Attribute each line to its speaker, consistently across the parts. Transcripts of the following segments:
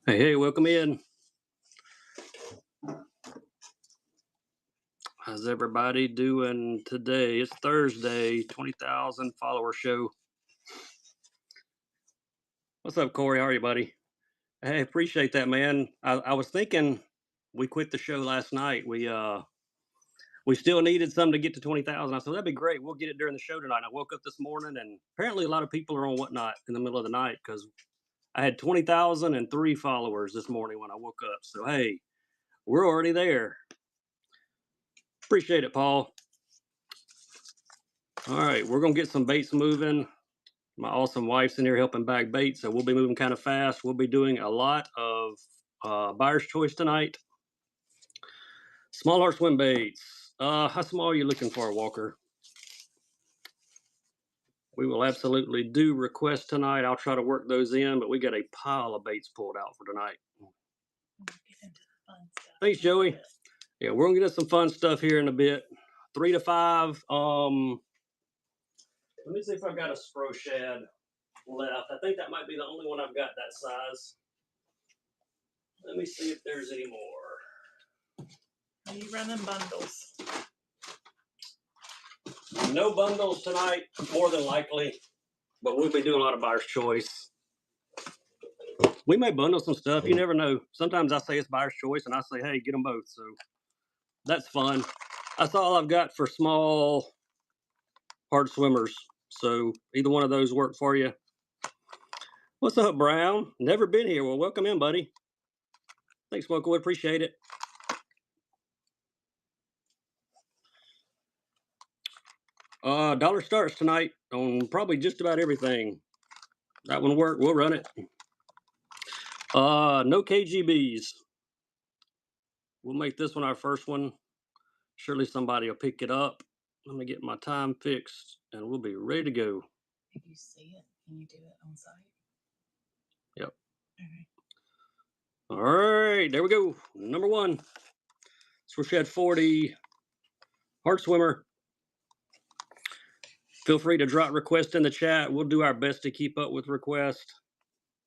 Speaker 1: Hey, hey, welcome in. How's everybody doing today? It's Thursday, 20,000 follower show. What's up, Corey? How are you, buddy? Hey, appreciate that, man. I was thinking we quit the show last night. We still needed some to get to 20,000. I said that'd be great. We'll get it during the show tonight. I woke up this morning and apparently a lot of people are on Whatnot in the middle of the night because I had 20,003 followers this morning when I woke up. So hey, we're already there. Appreciate it, Paul. All right, we're gonna get some baits moving. My awesome wife's in here helping bag bait, so we'll be moving kind of fast. We'll be doing a lot of buyer's choice tonight. Smaller swim baits. How small are you looking for, Walker? We will absolutely do requests tonight. I'll try to work those in, but we got a pile of baits pulled out for tonight. Thanks, Joey. Yeah, we're gonna get into some fun stuff here in a bit. 3 to 5. Let me see if I've got a Spro Shad left. I think that might be the only one I've got that size. Let me see if there's any more.
Speaker 2: Are you running bundles?
Speaker 1: No bundles tonight, more than likely, but we'll be doing a lot of buyer's choice. We may bundle some stuff. You never know. Sometimes I say it's buyer's choice, and I say, hey, get them both. So that's fun. That's all I've got for small, hard swimmers. So either one of those work for you. What's up, Brown? Never been here. Well, welcome in, buddy. Thanks, Smokewood. Appreciate it. Dollar starts tonight on probably just about everything. That one worked. We'll run it. No KGBs. We'll make this one our first one. Surely somebody will pick it up. Let me get my time fixed and we'll be ready to go.
Speaker 2: If you see it, can you do it on site?
Speaker 1: Yep. All right, there we go. Number one. Swim Shad 40. Hard swimmer. Feel free to drop requests in the chat. We'll do our best to keep up with requests.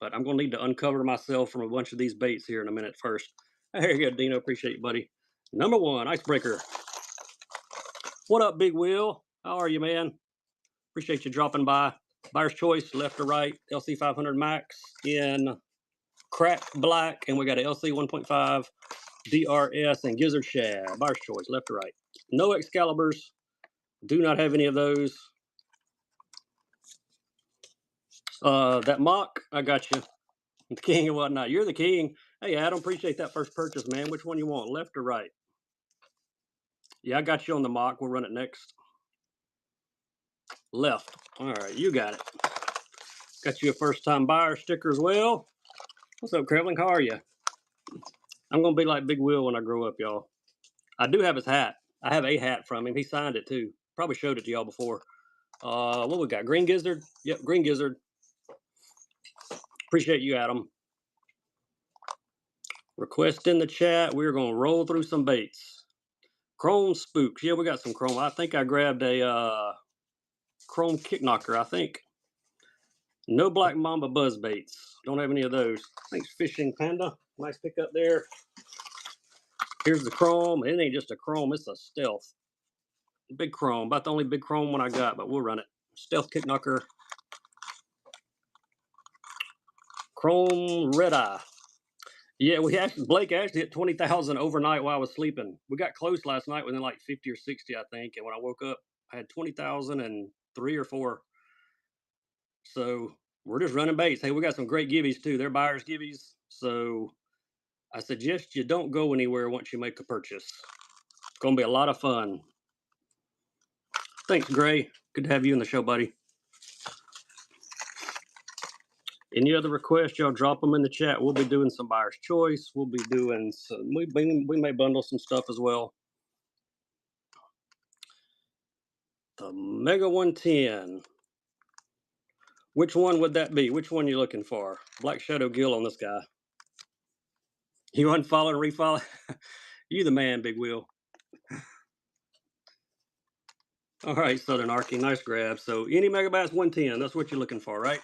Speaker 1: But I'm going to need to uncover myself from a bunch of these baits here in a minute first. There you go, Dino. Appreciate you, buddy. Number one, icebreaker. What up, Big Will? How are you, man? Appreciate you dropping by. Buyer's choice, left to right, LC 500 Max in crack black, and we got a LC 1.5 DRS and gizzard shad. Buyer's choice, left to right. No Excaliburs. Do not have any of those. That mock, I got you. The king and whatnot. You're the king. Hey, Adam, appreciate that first purchase, man. Which one you want, left or right? Yeah, I got you on the mock. We'll run it next. Left. All right, you got it. Got you a first-time buyer sticker as well. What's up, Krevling? How are you? I'm going to be like Big Will when I grow up, y'all. I do have his hat. I have a hat from him. He signed it, too. Probably showed it to y'all before. What we got? Green Gizzard? Yep, Green Gizzard. Appreciate you, Adam. Request in the chat. We're going to roll through some baits. Chrome Spooks. Yeah, we got some chrome. I think I grabbed a chrome kick knocker, I think. No Black Mamba buzz baits. Don't have any of those. Thanks, Fishing Panda. Nice pickup there. Here's the chrome. It ain't just a chrome, it's a stealth. Big chrome. About the only big chrome one I got, but we'll run it. Stealth kick knocker. Chrome red eye. Yeah, Blake actually hit 20,000 overnight while I was sleeping. We got close last night within like 50 or 60, I think. And when I woke up, I had 20,003 or 4. So we're just running baits. Hey, we got some great gibbies too. They're buyers gibbies. So I suggest you don't go anywhere once you make a purchase. It's going to be a lot of fun. Thanks, Gray. Good to have you in the show, buddy. Any other requests, y'all drop them in the chat. We'll be doing some buyer's choice. We'll be doing some, we may bundle some stuff as well. The Mega 110. Which one would that be? Which one you looking for? Black Shadow Gill on this guy. You unfollow and refollow? You the man, Big Wheel. All right, Southern Arky, nice grab. So any Megabass 110, that's what you're looking for, right?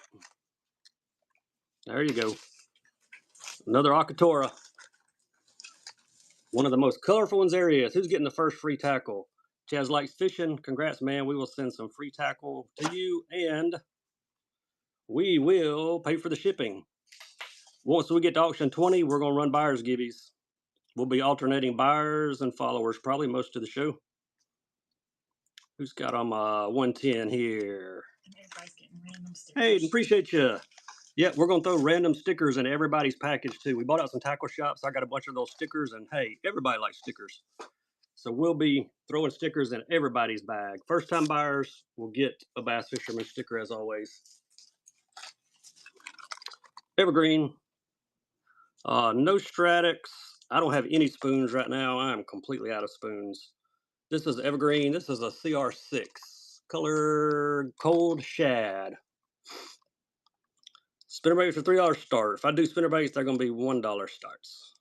Speaker 1: There you go. Another Akatora. One of the most colorful ones there is. Who's getting the first free tackle? Chaz likes fishing. Congrats, man. We will send some free tackle to you, and we will pay for the shipping. Once we get to auction 20, we're going to run buyers gibbies. We'll be alternating buyers and followers probably most of the show. Who's got on 110 here?
Speaker 2: Everybody's getting random stickers.
Speaker 1: Hey, appreciate you. Yeah, we're going to throw random stickers in everybody's package, too. We bought out some tackle shops. I got a bunch of those stickers, and hey, everybody likes stickers. So we'll be throwing stickers in everybody's bag. First-time buyers will get a Bass Fisherman sticker, as always. Evergreen. No Stratix. I don't have any spoons right now. I'm completely out of spoons. This is Evergreen. This is a CR6. Color Cold Shad. Spinnerbaits for $3 start. If I do spinnerbaits, they're going to be $1 starts.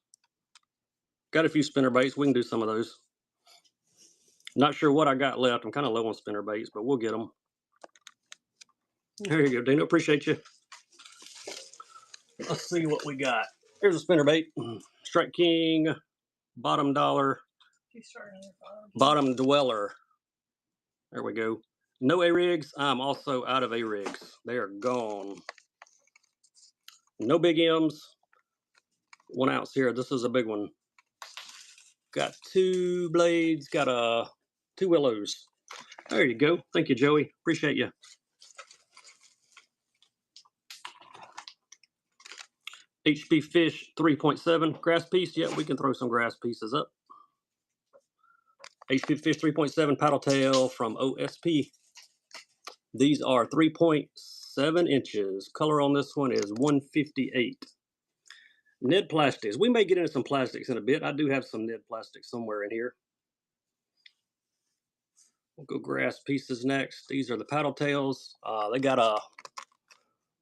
Speaker 1: Got a few spinnerbaits. We can do some of those. Not sure what I got left. I'm kind of low on spinnerbaits, but we'll get them. There you go, Dino. Appreciate you. Let's see what we got. Here's a spinnerbait. Strike King. Bottom dollar. Bottom dweller. There we go. No A-rigs. I'm also out of A-rigs. They are gone. No big M's. 1 ounce here. This is a big one. Got 2 blades. Got 2 willows. There you go. Thank you, Joey. Appreciate you. HP Fish 3.7 grass piece. Yeah, we can throw some grass pieces up. HP Fish 3.7 paddle tail from OSP. These are 3.7 inches. Color on this one is 158. Ned plastics. We may get into some plastics in a bit. I do have some Ned plastics somewhere in here. We'll go grass pieces next. These are the paddle tails. They got a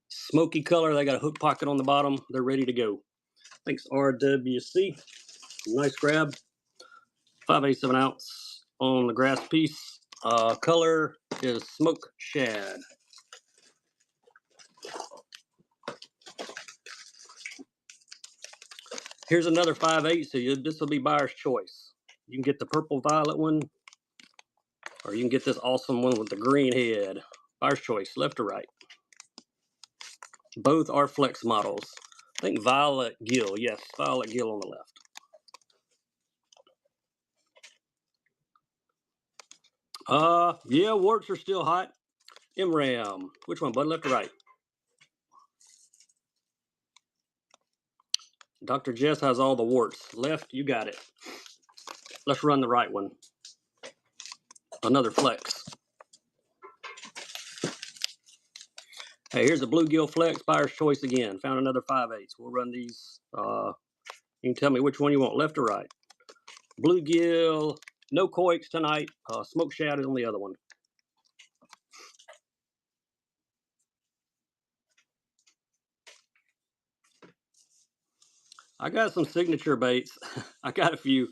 Speaker 1: smoky color. They got a hook pocket on the bottom. They're ready to go. Thanks, RWC. Nice grab. 5/8 of an ounce on the grass piece. Color is smoke shad. Here's another 5/8, so this will be buyer's choice. You can get the purple violet one, or you can get this awesome one with the green head. Buyer's choice, left or right. Both are flex models. I think Violet Gill, yes, Violet Gill on the left. Yeah, warts are still hot. MRAM, which one, bud, left or right? Dr. Jess has all the warts. Left, you got it. Let's run the right one. Another flex. Hey, here's a bluegill flex, buyer's choice again. Found another 5/8. We'll run these. You can tell me which one you want, left or right. Bluegill, no coics tonight. Smoke shad is on the other one. I got some signature baits. I got a few.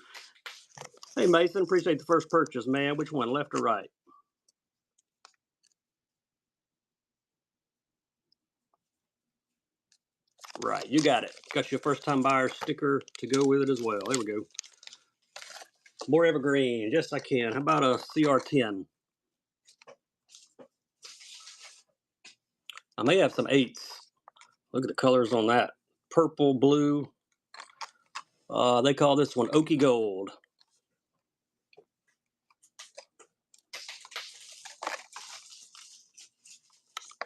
Speaker 1: Hey, Mason, appreciate the first purchase, man. Which one, left or right? Right, you got it. Got your first time buyer sticker to go with it as well. There we go. More evergreen, yes I can. How about a CR10? I may have some 8s. Look at the colors on that. Purple, blue. They call this one Oaky Gold.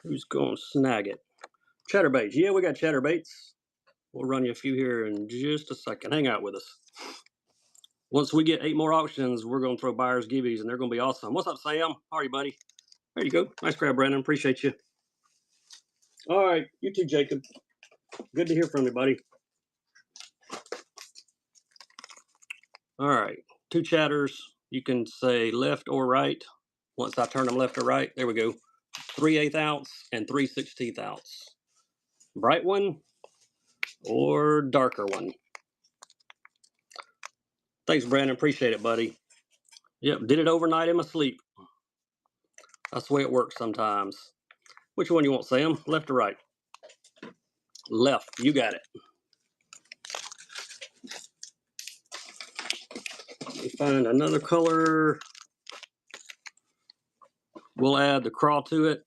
Speaker 1: Who's going to snag it? Chatterbaits. Yeah, we got chatterbaits. We'll run you a few here in just a second. Hang out with us. Once we get 8 more auctions, we're going to throw buyers gibbies, and they're going to be awesome. What's up, Sam? How are you, buddy? There you go. Nice grab, Brandon. Appreciate you. All right. You too, Jacob. Good to hear from you, buddy. All right. 2 chatters. You can say left or right. Once I turn them left or right, there we go. 3/8 ounce and 3/16 ounce. Bright one or darker one? Thanks, Brandon. Appreciate it, buddy. Yep, did it overnight in my sleep. That's the way it works sometimes. Which one you want, Sam? Left or right? Left. You got it. Let me find another color. We'll add the crawl to it,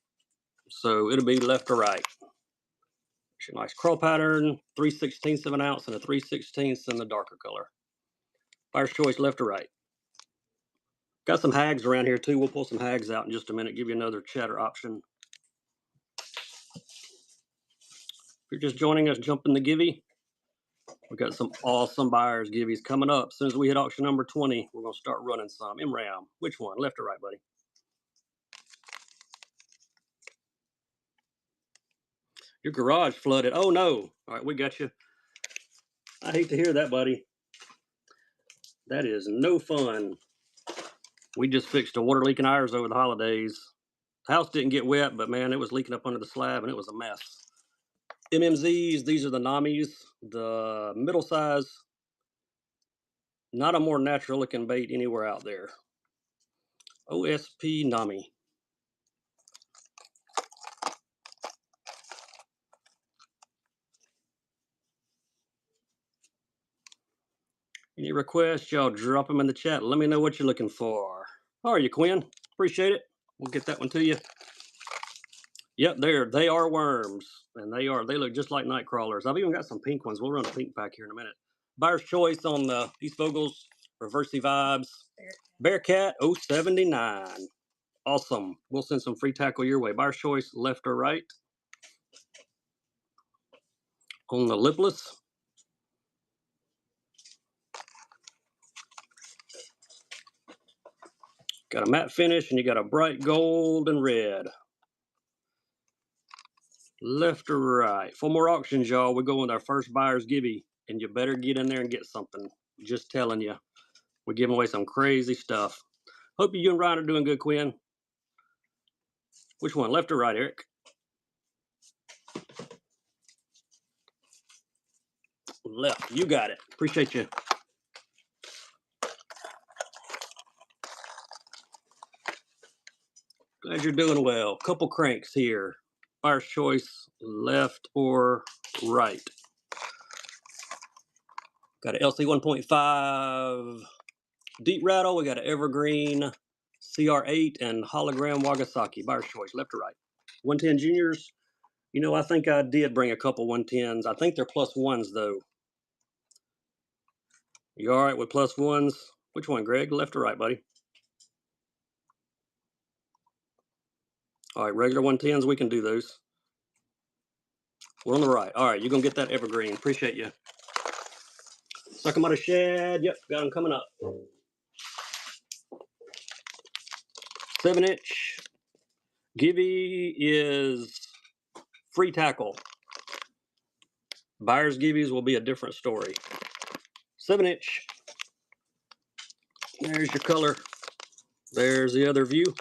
Speaker 1: so it'll be left to right. It's a nice crawl pattern, 3/16 of an ounce and a 3/16 in the darker color. Buyer's choice, left or right. Got some hags around here too. We'll pull some hags out in just a minute, give you another chatter option. If you're just joining us, jump in the givey. We've got some awesome buyers givvies coming up. As soon as we hit auction number 20, we're going to start running some. MRAM, which one? Left or right, buddy? Your garage flooded. Oh, no. All right, we got you. I hate to hear that, buddy. That is no fun. We just fixed a water leak in ours over the holidays. The house didn't get wet, but man, it was leaking up under the slab and it was a mess. MMZs, these are the Namis, the middle size. Not a more natural looking bait anywhere out there. OSP Nami. Any requests, y'all drop them in the chat. Let me know what you're looking for. How are you, Quinn? Appreciate it. We'll get that one to you. Yep, they are worms, and they look just like night crawlers. I've even got some pink ones. We'll run a pink pack here in a minute. Buyer's choice on the East Vogels, Reversey Vibes, Bearcat 079. Awesome. We'll send some free tackle your way. Buyer's choice, left or right. On the lipless. Got a matte finish, and you got a bright gold and red. Left or right. 4 more auctions, y'all. We're going with our first buyer's givey, and you better get in there and get something. Just telling you. We're giving away some crazy stuff. Hope you and Ryan are doing good, Quinn. Which one, left or right, Eric? Left. You got it. Appreciate you. Glad you're doing well. Couple cranks here. Buyer's choice, left or right. Got an LC 1.5 deep rattle. We got an evergreen CR8 and hologram Wagasaki. Buyer's choice, left or right. 110 juniors. You know, I think I did bring a couple 110s. I think they're plus ones though. You all right with plus ones? Which one, Greg? Left or right, buddy? All right, regular 110s, we can do those. We're on the right. All right, you're going to get that evergreen. Appreciate you. Suck them out of shed. Yep, got them coming up. 7-inch. Givey is free tackle. Buyer's givvies will be a different story. 7-inch. There's your color. There's the other view.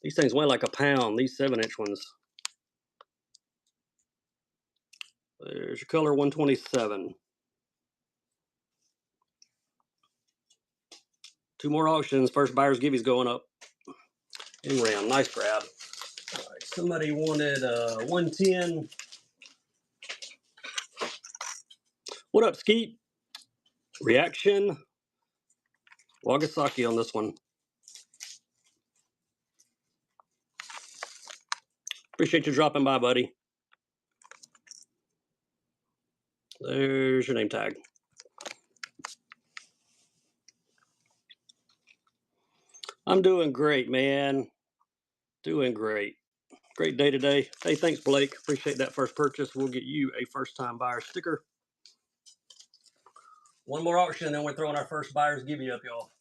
Speaker 1: These things weigh like a pound, these 7-inch ones. There's your color, 127. 2 more auctions. First buyer's givvies going up. MRAM, nice grab. All right, somebody wanted 110. What up, Skeet? Reaction. Wagasaki on this one. Appreciate you dropping by, buddy. There's your name tag. I'm doing great, man. Doing great. Great day today. Hey, thanks, Blake. Appreciate that first purchase. We'll get you a first-time buyer sticker. 1 more auction, and then we're throwing our first buyer's givey up, y'all.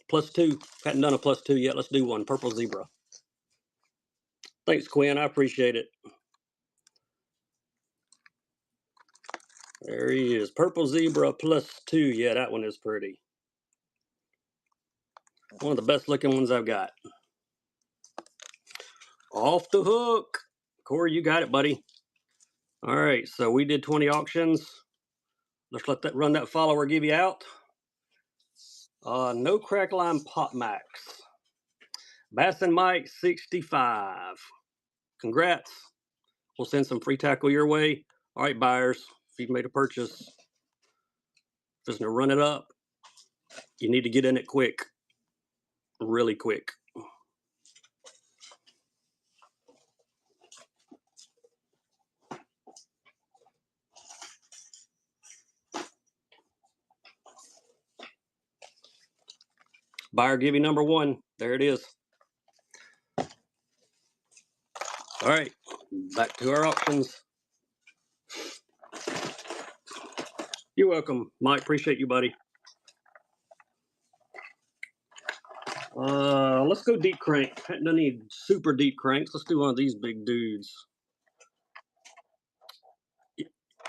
Speaker 1: +2. Hadn't done a +2 yet. Let's do one. Purple zebra. Thanks, Quinn. I appreciate it. There he is. Purple zebra +2. Yeah, that one is pretty. One of the best looking ones I've got. Off the hook. Corey, you got it, buddy. All right, so we did 20 auctions. Let's let that run that follower give you out. No crack line Pop Max. Bass and Mike 65. Congrats. We'll send some free tackle your way. All right, buyers, if you've made a purchase, just gonna run it up. You need to get in it quick, really quick. Buyer give you number one. There it is. All right, back to our auctions. You're welcome, Mike. Appreciate you, buddy. Let's go deep crank. Hadn't done any super deep cranks. Let's do one of these big dudes.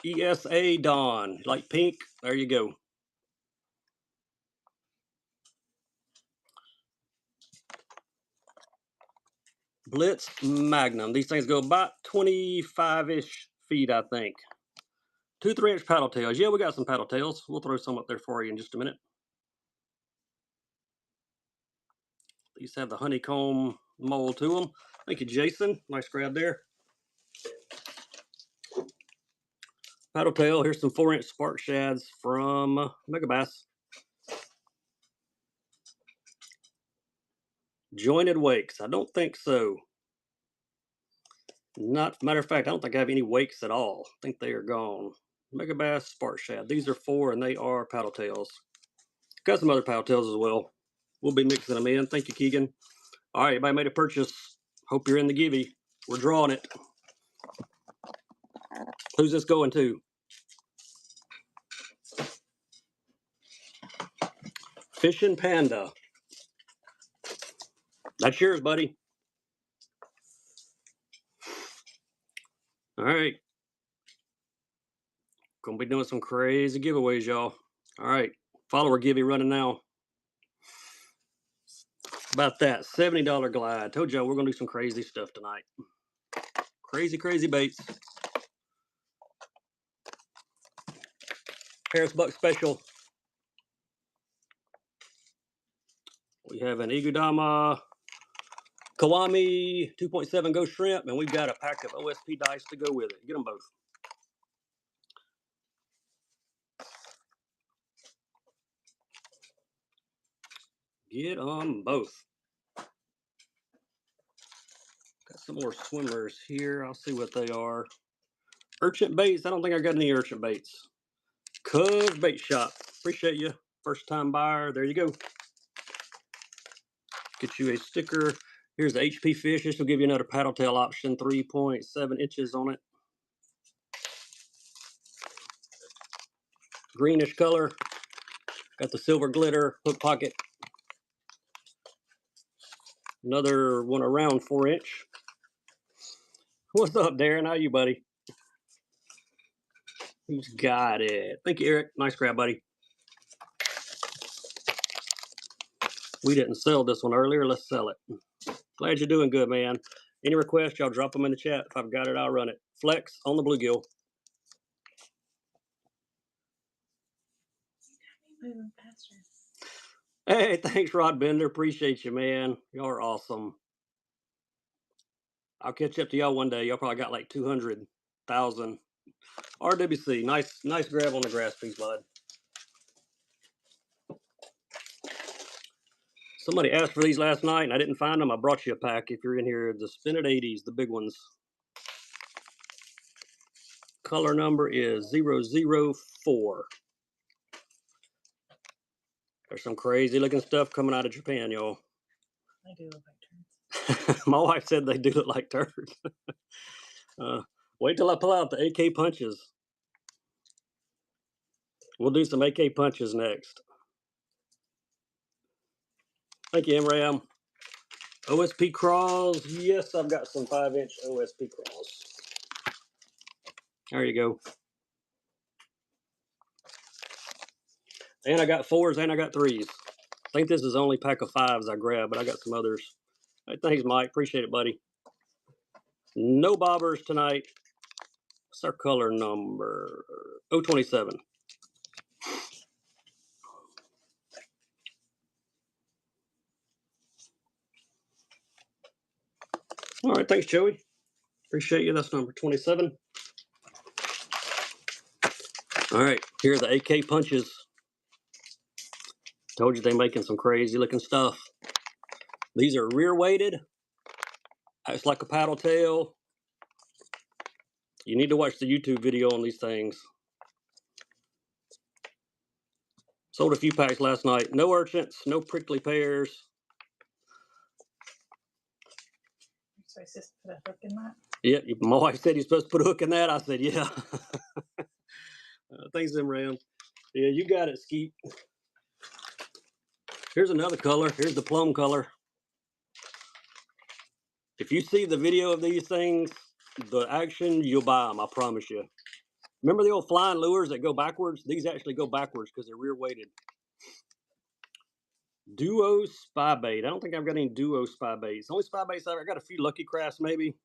Speaker 1: ESA Dawn, like pink. There you go. Blitz Magnum. These things go about 25-ish feet, I think. 2 3-inch paddle tails. Yeah, we got some paddle tails. We'll throw some up there for you in just a minute. These have the honeycomb mold to them. Thank you, Jason. Nice grab there. Paddle tail. Here's some 4-inch spark shads from Megabass. Jointed wakes. I don't think so. Not matter of fact, I don't think I have any wakes at all. I think they are gone. Megabass spark shad. These are 4 and they are paddle tails. Got some other paddle tails as well. We'll be mixing them in. Thank you, Keegan. All right, everybody made a purchase. Hope you're in the givey. We're drawing it. Who's this going to? Fishin Panda. That's yours, buddy. All right. Gonna be doing some crazy giveaways, y'all. All right. Follower givey running now. About that. $70 glide. Told y'all we're gonna do some crazy stuff tonight. Crazy, crazy baits. Harris Buck special. We have an Igudama Kawami 2.7 Ghost Shrimp, and we've got a pack of OSP dice to go with it. Get them both. Get them both. Got some more swimmers here. I'll see what they are. Urchin baits. I don't think I got any urchin baits. Cuz Bait Shop. Appreciate you. First time buyer. There you go. Get you a sticker. Here's the HP fish. This will give you another paddle tail option. 3.7 inches on it. Greenish color. Got the silver glitter hook pocket. Another one around 4-inch. What's up, Darren? How you, buddy? Who's got it? Thank you, Eric. Nice grab, buddy. We didn't sell this one earlier. Let's sell it. Glad you're doing good, man. Any requests, y'all drop them in the chat. If I've got it, I'll run it. Flex on the bluegill.
Speaker 2: Moving faster.
Speaker 1: Hey, thanks, Rod Bender. Appreciate you, man. Y'all are awesome. I'll catch up to y'all one day. Y'all probably got like 200,000. RWC, nice grab on the grass piece, bud. Somebody asked for these last night, and I didn't find them. I brought you a pack if you're in here. The Spin It 80s, the big ones. Color number is 004. There's some crazy looking stuff coming out of Japan, y'all.
Speaker 2: They do look like turns.
Speaker 1: My wife said they do look like turds. Wait till I pull out the AK punches. We'll do some AK punches next. Thank you, MRAM. OSP crawls. Yes, I've got some 5-inch OSP crawls. There you go. And I got 4s and I got 3s. I think this is the only pack of 5s I grabbed, but I got some others. Hey, thanks, Mike. Appreciate it, buddy. No bobbers tonight. What's our color number? 027. All right, thanks, Joey. Appreciate you. That's number 27. All right, here are the AK punches. Told you they making some crazy looking stuff. These are rear weighted. It's like a paddle tail. You need to watch the YouTube video on these things. Sold a few packs last night. No urchins, no prickly pears.
Speaker 2: So I just put a hook in that.
Speaker 1: Yeah, my wife said you're supposed to put a hook in that. I said, yeah. Thanks, them round. Yeah, you got it, Skeet. Here's another color. Here's the plum color. If you see the video of these things, the action, you'll buy them, I promise you. Remember the old flying lures that go backwards? These actually go backwards because they're rear weighted. Duo spy bait. I don't think I've got any duo spy baits. The only spy baits I got a few Lucky Crafts maybe.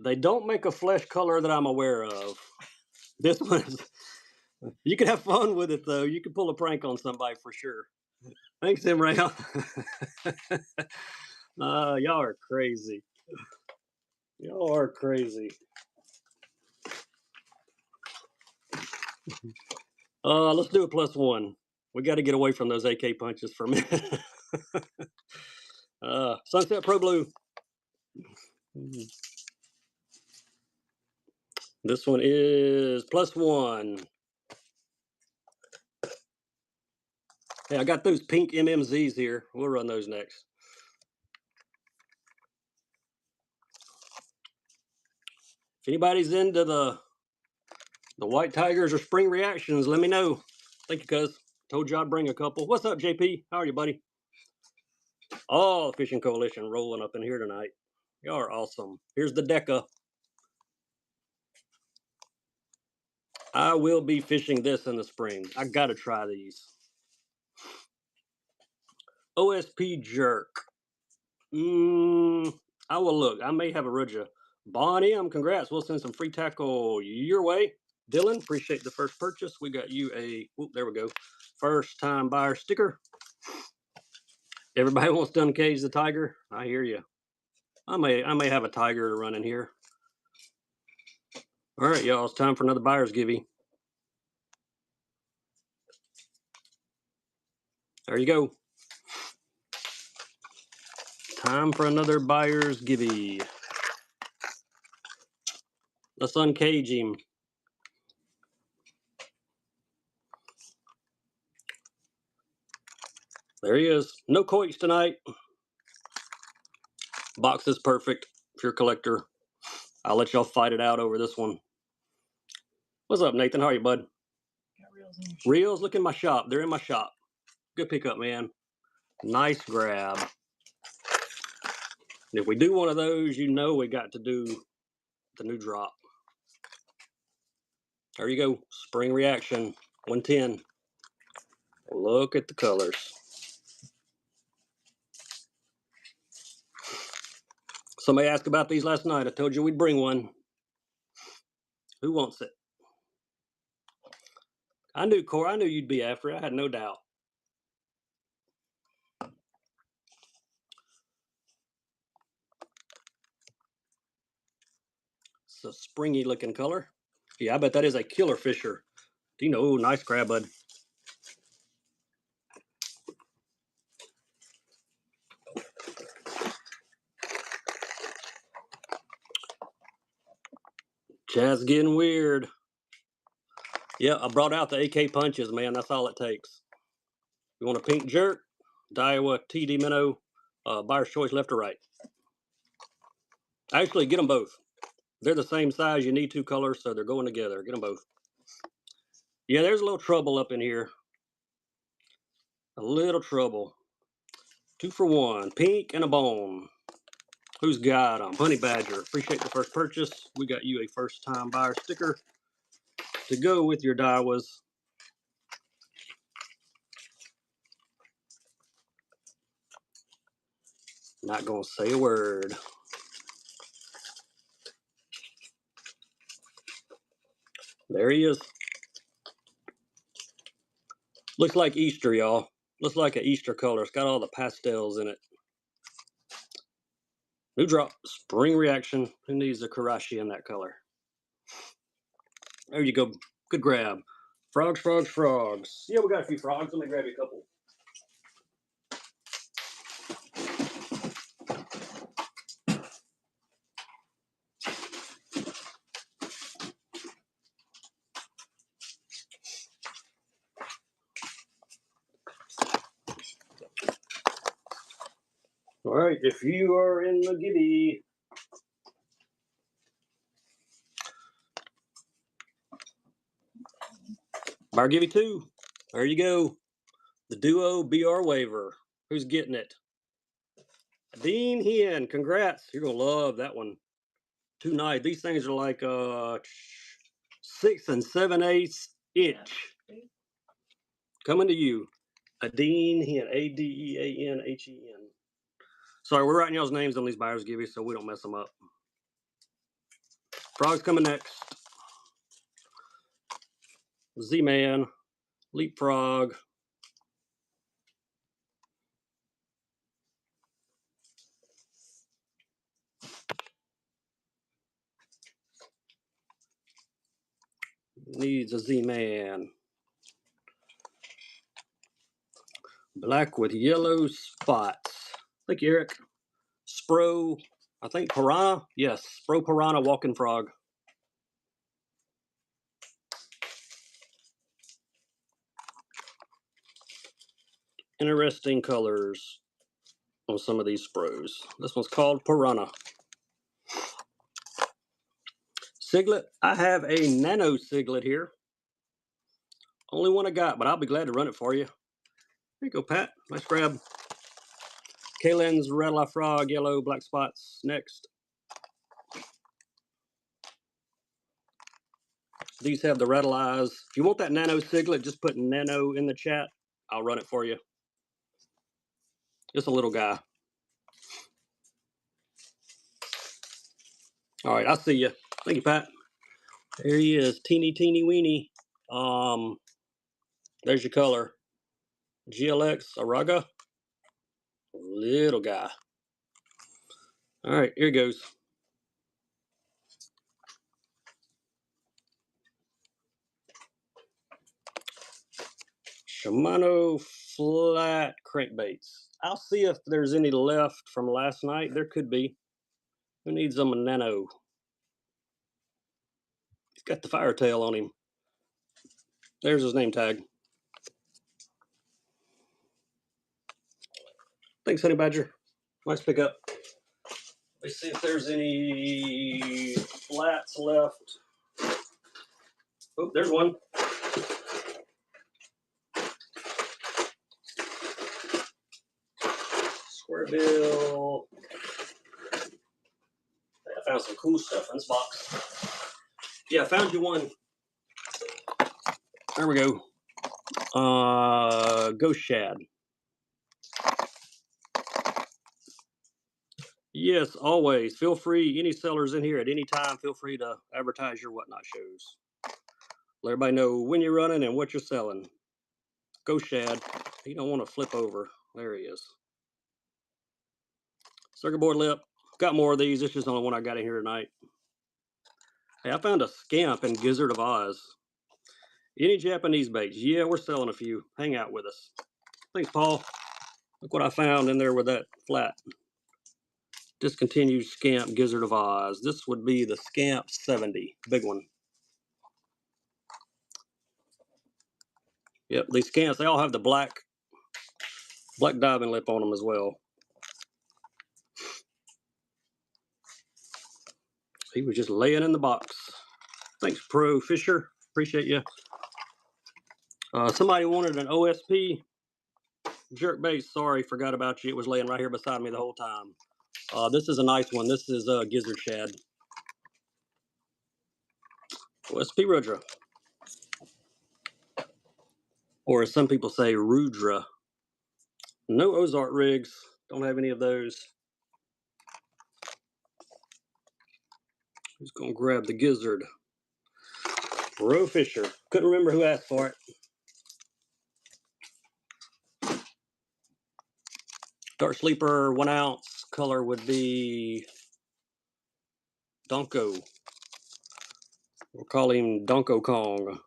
Speaker 1: They don't make a flesh color that I'm aware of. This one is, you can have fun with it though. You can pull a prank on somebody for sure. Thanks, Tim Round. Y'all are crazy. Y'all are crazy. Let's do a +1. We got to get away from those AK punches for a minute. Sunset Pro Blue. This one is +1. Hey, I got those pink MMZs here. We'll run those next. If anybody's into the White Tigers or Spring Reactions, let me know. Thank you, cuz. Told you I'd bring a couple. What's up, JP? How are you, buddy? Oh, the Fishing Coalition rolling up in here tonight. Y'all are awesome. Here's the Deca. I will be fishing this in the spring. I gotta try these. OSP Jerk. I will look. I may have a Ruja. Bonnie, congrats. We'll send some free tackle your way. Dylan, appreciate the first purchase. We got you a, there we go, first time buyer sticker. Everybody wants to uncage the tiger. I hear you. I may have a tiger to run in here. All right, y'all, it's time for another buyer's givey. There you go. Time for another buyer's givey. Let's uncage him. There he is. No coits tonight. Box is perfect if you're a collector. I'll let y'all fight it out over this one. What's up, Nathan? How are you, bud?
Speaker 2: Got reels in your shop.
Speaker 1: Reels, look in my shop. They're in my shop. Good pickup, man. Nice grab. And if we do one of those, you know we got to do the new drop. There you go. Spring Reaction 110. Look at the colors. Somebody asked about these last night. I told you we'd bring one. Who wants it? I knew, Cora. I knew you'd be after it. I had no doubt. It's a springy looking color. Yeah, I bet that is a killer fisher. Do you know? Nice grab, bud. Chat's getting weird. Yeah, I brought out the AK punches, man. That's all it takes. You want a pink jerk? Daiwa TD minnow, buyer's choice, left or right. Actually, get them both. They're the same size. You need two colors, so they're going together. Get them both. Yeah, there's a little trouble up in here. A little trouble. 2 for 1. Pink and a bone. Who's got them? Honey Badger. Appreciate the first purchase. We got you a first-time buyer sticker to go with your Daiwas. Not going to say a word. There he is. Looks like Easter, y'all. Looks like an Easter color. It's got all the pastels in it. New drop, spring reaction. Who needs a Karashi in that color? There you go. Good grab. Frogs, frogs, frogs. Yeah, we got a few frogs. Let me grab you a couple. All right, if you are in the giddy. Bar give you two. There you go. The duo BR waiver. Who's getting it? Dean Hen. Congrats. You're going to love that one. Too nice. These things are like 6 7/8 inch. Coming to you. A Dean Hen. ADEANHEN. Sorry, we're writing y'all's names on these buyers give you so we don't mess them up. Frog's coming next. Z-Man. Leapfrog. Needs a Z-Man. Black with yellow spots. Thank you, Eric. Spro, I think Piranha. Yes, Spro Piranha Walking Frog. Interesting colors on some of these Spros. This one's called Piranha. Siglet, I have a nano Siglet here. Only one I got, but I'll be glad to run it for you. There you go, Pat. Nice grab. Kalen's Red Eye Frog, yellow, black spots. Next. These have the rattle eyes. If you want that nano Siglet, just put nano in the chat. I'll run it for you. Just a little guy. All right, I'll see you. Thank you, Pat. There he is, teeny weeny. There's your color. GLX Araga. Little guy. All right, here he goes. Shimano flat crankbaits. I'll see if there's any left from last night. There could be. Who needs them a nano? He's got the fire tail on him. There's his name tag. Thanks, Honey Badger. Nice pickup. Let's see if there's any flats left. Oh, there's one. Square bill. I found some cool stuff in this box. Yeah, I found you one. There we go. Ghost Shad. Yes, always. Feel free. Any sellers in here at any time, feel free to advertise your whatnot shows. Let everybody know when you're running and what you're selling. Ghost Shad. He don't want to flip over. There he is. Circuit board lip. Got more of these. This is the only one I got in here tonight. Hey, I found a scamp in Gizzard of Oz. Any Japanese baits? Yeah, we're selling a few. Hang out with us. Thanks, Paul. Look what I found in there with that flat. Discontinued Scamp Gizzard of Oz. This would be the Scamp 70. Big one. Yep, these Scamps, they all have the black diving lip on them as well. He was just laying in the box. Thanks, Pro Fisher. Appreciate you. Somebody wanted an OSP jerk bait. Sorry, forgot about you. It was laying right here beside me the whole time. This is a nice one. This is Gizzard Shad. OSP Rudra. Or as some people say, Rudra. No Ozark rigs. Don't have any of those. Who's going to grab the Gizzard? Bro Fisher. Couldn't remember who asked for it. Dark Sleeper, 1 ounce. Color would be Donko. We'll call him Donko Kong.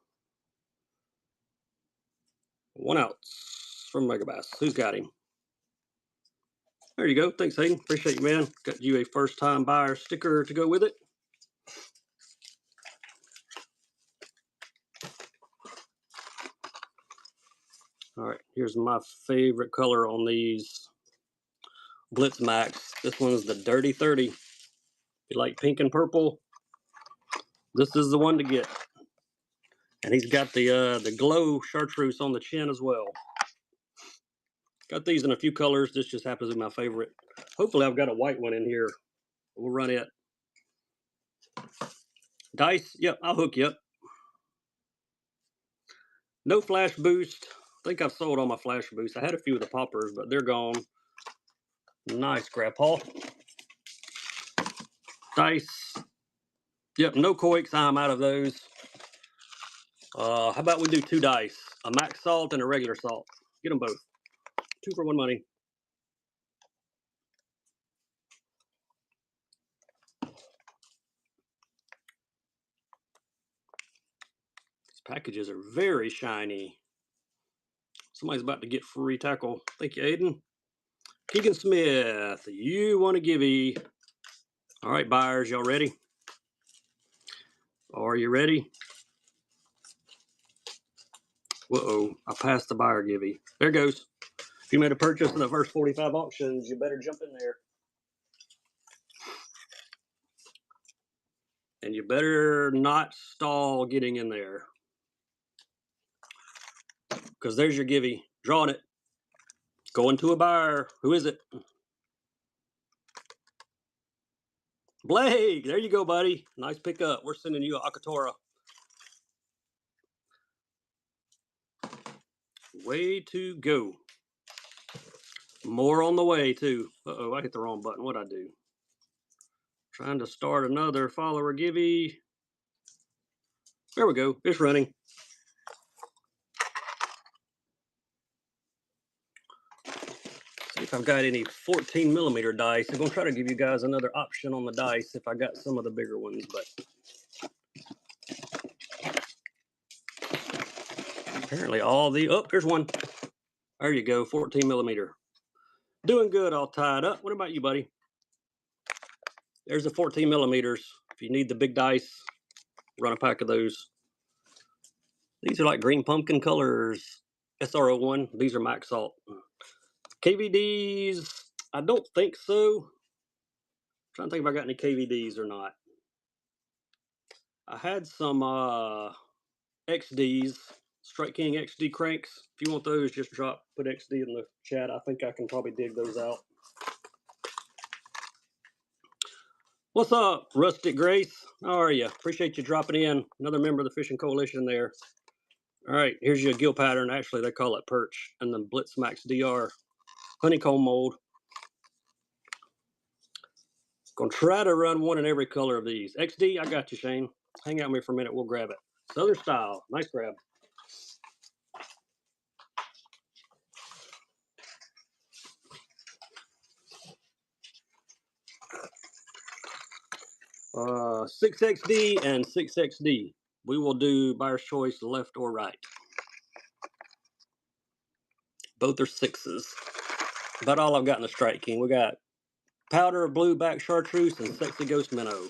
Speaker 1: 1 ounce from Megabass. Who's got him? There you go. Thanks, Hayden. Appreciate you, man. Got you a first-time buyer sticker to go with it. All right, here's my favorite color on these Blitz Max. This one's the Dirty 30. If you like pink and purple, this is the one to get. And he's got the glow chartreuse on the chin as well. Got these in a few colors. This just happens to be my favorite. Hopefully I've got a white one in here. We'll run it. Dice, yep, I'll hook you up. No flash boost. I think I've sold all my flash boosts. I had a few of the poppers, but they're gone. Nice, Grandpa. Dice. Yep, no Coix. I'm out of those. How about we do 2 dice? A max salt and a regular salt. Get them both. 2 for 1 money. These packages are very shiny. Somebody's about to get free tackle. Thank you, Aiden. Keegan Smith, you want to givey. All right, buyers, y'all ready? Are you ready? Uh-oh, I passed the buyer givey. There goes. If you made a purchase in the first 45 auctions, you better jump in there. And you better not stall getting in there. Because there's your givey. Drawing it. Going to a buyer. Who is it? Blake, there you go, buddy. Nice pickup. We're sending you a Akatora. Way to go. More on the way, too. Uh-oh, I hit the wrong button. What'd I do? Trying to start another follower givey. There we go. It's running. See if I've got any 14 millimeter dice. I'm going to try to give you guys another option on the dice if I got some of the bigger ones, but apparently all the, oh, there's one. There you go, 14 millimeter. Doing good, all tied up. What about you, buddy? There's the 14 millimeters. If you need the big dice, run a pack of those. These are like green pumpkin colors. SR01, these are max salt. KVDs, I don't think so. I'm trying to think if I got any KVDs or not. I had some XDs, Strike King XD cranks. If you want those, just put XD in the chat. I think I can probably dig those out. What's up, Rustic Grace? How are you? Appreciate you dropping in. Another member of the Fishing Coalition there. All right, here's your gill pattern. Actually, they call it perch. And then Blitz Max DR honeycomb mold. Gonna try to run one in every color of these. XD, I got you, Shane. Hang out with me for a minute. We'll grab it. Southern style. Nice grab. Uh, 6XD and 6XD. We will do buyer's choice left or right. Both are 6s. About all I've got in the Strike King. We got powder blue back chartreuse and sexy ghost minnow.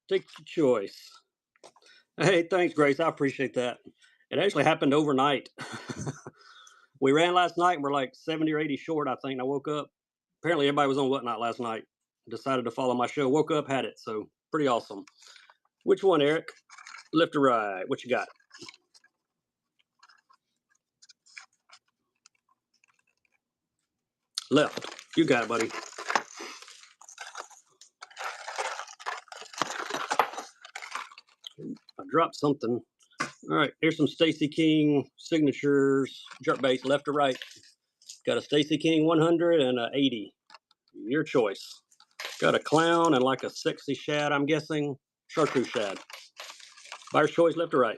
Speaker 1: Take your choice. Hey, thanks, Grace. I appreciate that. It actually happened overnight. We ran last night and we're like 70 or 80 short, I think. And I woke up. Apparently, everybody was on Whatnot last night. Decided to follow my show. Woke up, had it. So, pretty awesome. Which one, Eric? Left or right? What you got? Left. You got it, buddy. I dropped something. All right, here's some Stacy King signatures. Jerk base, left or right? Got a Stacy King 100 and a 80. Your choice. Got a clown and like a sexy shad, I'm guessing. Chartreuse shad. Buyer's choice, left or right?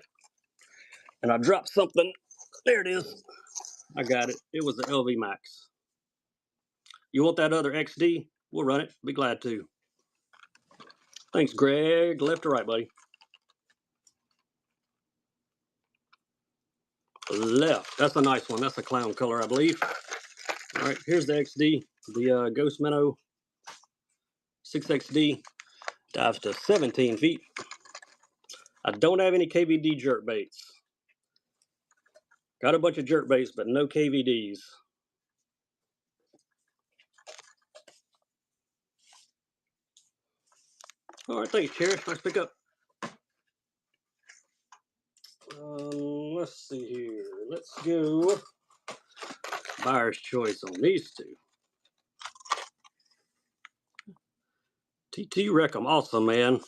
Speaker 1: And I dropped something. There it is. I got it. It was the LV Max. You want that other XD? We'll run it. Be glad to. Thanks, Greg. Left or right, buddy? Left. That's a nice one. That's a clown color, I believe. All right, here's the XD, the Ghost Minnow 6XD. Dives to 17 feet. I don't have any KVD jerk baits. Got a bunch of jerk baits, but no KVDs. All right, thanks, Cherish. Nice pickup. Let's see here. Let's go buyer's choice on these two. TT Wreckham, awesome, man.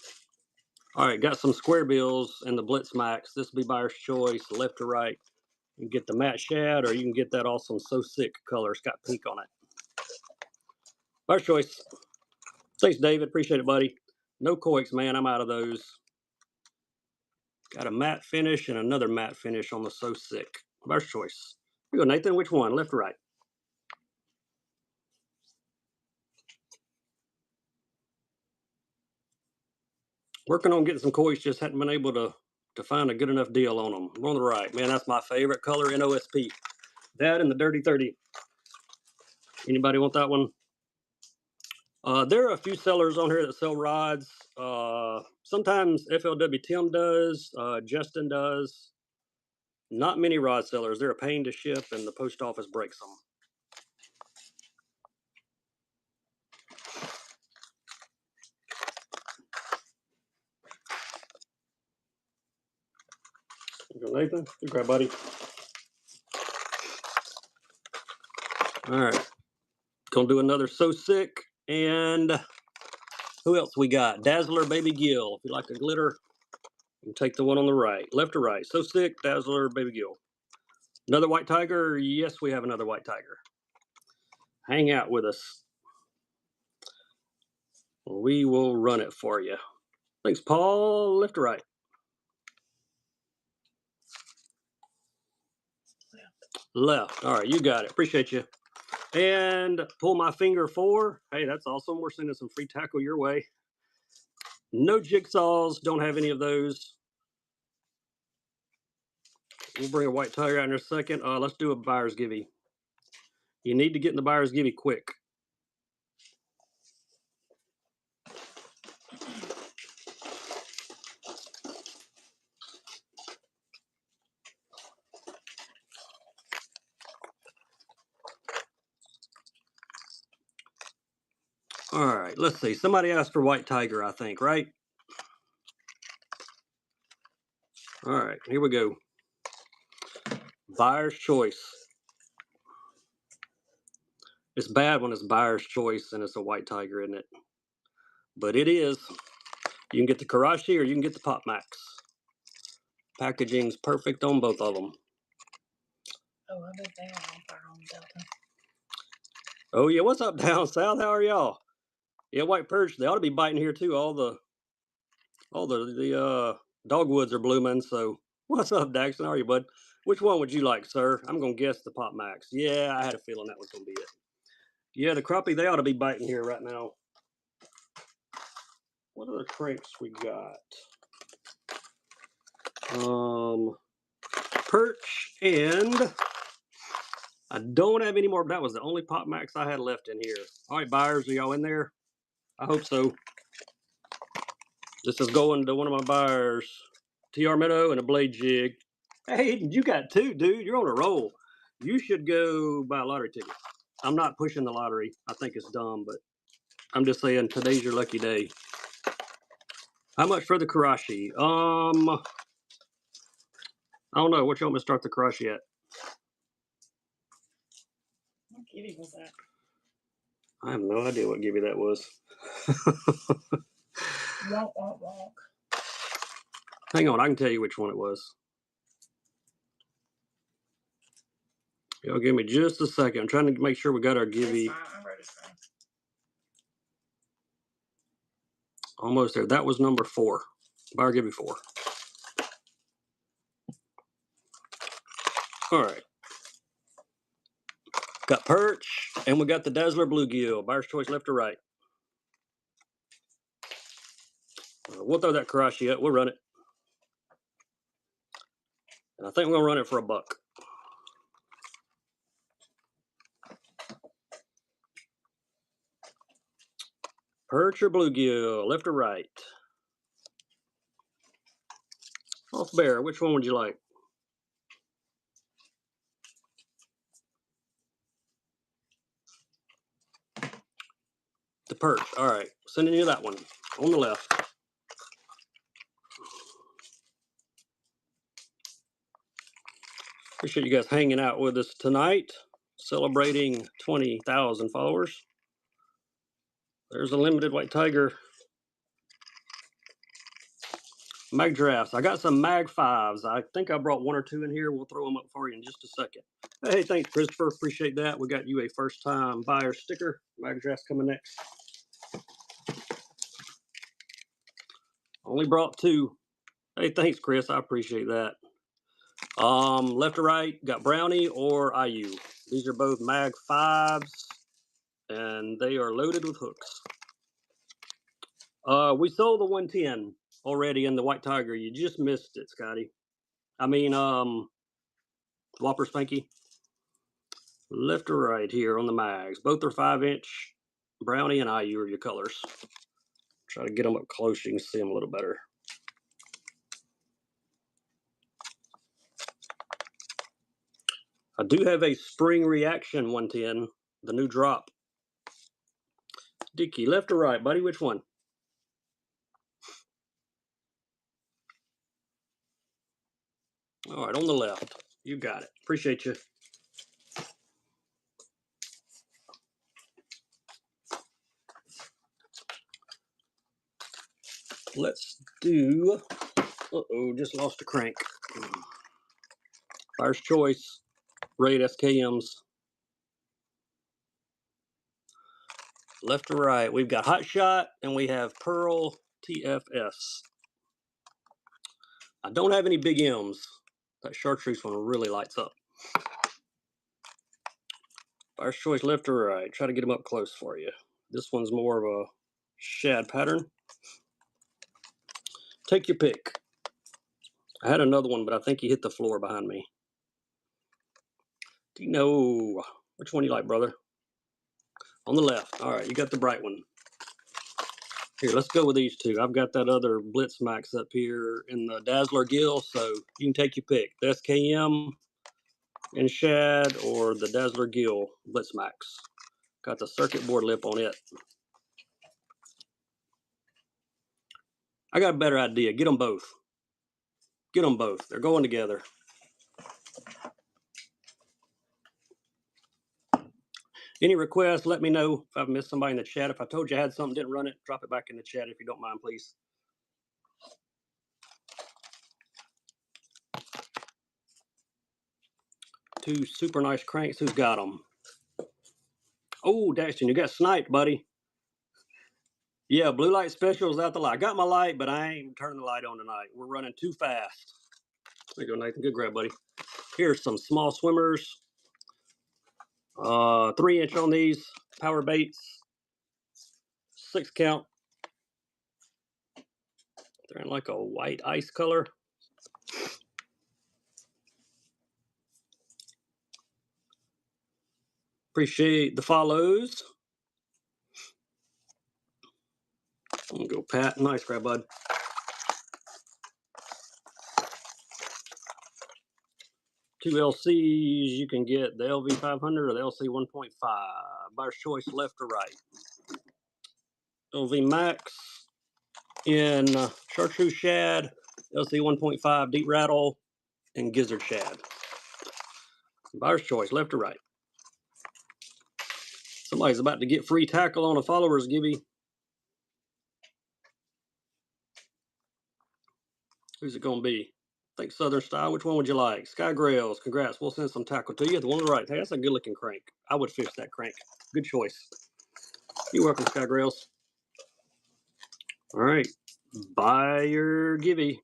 Speaker 1: All right, got some square bills and the Blitz Max. This will be buyer's choice, left or right. You can get the matte shad, or you can get that awesome So Sick color. It's got pink on it. Buyer's choice. Thanks, David. Appreciate it, buddy. No Coix, man. I'm out of those. Got a matte finish and another matte finish on the So Sick. Buyer's choice. Here we go, Nathan. Which one? Left or right? Working on getting some Coix, just hadn't been able to find a good enough deal on them. We're on the right. Man, that's my favorite color in OSP. That and the Dirty 30. Anybody want that one? There are a few sellers on here that sell rods. Sometimes FLW Tim does. Justin does. Not many rod sellers. They're a pain to ship, and the post office breaks them. Go, Nathan. Good grab, buddy. All right. Gonna do another So Sick. And who else we got? Dazzler Baby Gill. If you like a glitter, you can take the one on the right. Left or right? So Sick, Dazzler Baby Gill. Another white tiger? Yes, we have another white tiger. Hang out with us. We will run it for you. Thanks, Paul. Left or right? Left. All right, you got it. Appreciate you. And pull my finger 4. Hey, that's awesome. We're sending some free tackle your way. No jigsaws. Don't have any of those. We'll bring a white tiger out in a second. Let's do a buyer's givey. You need to get in the buyer's givey quick. All right, let's see. Somebody asked for white tiger, I think, right? All right, here we go. Buyer's choice. It's bad when it's buyer's choice and it's a white tiger, isn't it? But it is. You can get the Karashi or you can get the Pop Max. Packaging's perfect on both of them.
Speaker 2: Oh, I bet they are on fire on Delta.
Speaker 1: Oh yeah, what's up down south? How are y'all? Yeah, white perch. They ought to be biting here too. All the dogwoods are blooming. So what's up, Daxton? How are you, bud? Which one would you like, sir? I'm gonna guess the Pop Max. Yeah, I had a feeling that was gonna be it. Yeah, the crappie, they ought to be biting here right now. What other cranks we got? Perch, and I don't have any more. That was the only Pop Max I had left in here. All right, buyers, are y'all in there? I hope so. This is going to one of my buyers. TR Minnow and a blade jig. Hey, you got 2, dude. You're on a roll. You should go buy a lottery ticket. I'm not pushing the lottery. I think it's dumb, but I'm just saying today's your lucky day. How much for the Karashi? I don't know. What you want me to start the Karashi at?
Speaker 2: What kitty was that?
Speaker 1: I have no idea what gibby that was.
Speaker 2: Walk, walk, walk.
Speaker 1: Hang on, I can tell you which one it was. Y'all give me just a second. I'm trying to make sure we got our gibby.
Speaker 2: I wrote his name.
Speaker 1: Almost there. That was number 4. Buyer gibby 4. All right. Got perch, and we got the Dazzler bluegill. Buyer's choice, left or right. We'll throw that karashi up. We'll run it. And I think we're going to run it for $1. Perch or bluegill, left or right? Off bear, which one would you like? The perch. All right, sending you that one on the left. Appreciate you guys hanging out with us tonight, celebrating 20,000 followers. There's a limited white tiger. Mag drafts. I got some mag 5s. I think I brought 1 or 2 in here. We'll throw them up for you in just a second. Hey, thanks, Christopher. Appreciate that. We got you a first-time buyer sticker. Mag drafts coming next. Only brought 2. Hey, thanks, Chris. I appreciate that. Left or right, got Brownie or IU. These are both mag 5s, and they are loaded with hooks. We sold the 110 already in the white tiger. You just missed it, Scotty. I mean, Whopper Spanky. Left or right here on the mags. Both are 5-inch. Brownie and IU are your colors. Try to get them up close. You can see them a little better. I do have a spring reaction 110, the new drop. Dicky, left or right, buddy? Which one? All right, on the left. You got it. Appreciate you. Let's do, just lost a crank. Buyer's choice, Raid SKMs. Left or right, we've got Hot Shot and we have Pearl TFS. I don't have any big M's. That chartreuse one really lights up. Buyer's choice, left or right. Try to get them up close for you. This one's more of a shad pattern. Take your pick. I had another one, but I think he hit the floor behind me. Dino, which one you like, brother? On the left. All right, you got the bright one. Here, let's go with these 2. I've got that other Blitz Max up here in the Dazzler Gill, so you can take your pick. The SKM in shad or the Dazzler Gill Blitz Max. Got the circuit board lip on it. I got a better idea. Get them both. Get them both. They're going together. Any requests, let me know if I've missed somebody in the chat. If I told you I had something, didn't run it, drop it back in the chat if you don't mind, please. Two super nice cranks. Who's got them? Oh, Daxton, you got sniped, buddy. Yeah, blue light special is out the light. I got my light, but I ain't turning the light on tonight. We're running too fast. There you go, Nathan. Good grab, buddy. Here's some small swimmers. 3-inch on these power baits. 6 count. They're in like a white ice color. Appreciate the follows. I'm gonna go Pat. Nice grab, bud. Two LCs, you can get the LV 500 or the LC 1.5. Buyer's choice, left or right. LV Max in chartreuse shad, LC 1.5 deep rattle, and gizzard shad. Buyer's choice, left or right. Somebody's about to get free tackle on a followers, Gibby. Who's it gonna be? I think Southern Style. Which one would you like? Sky Grails. Congrats. We'll send some tackle to you. The one on the right. Hey, that's a good looking crank. I would fish that crank. Good choice. You're welcome, Sky Grails. All right. Buyer Gibby.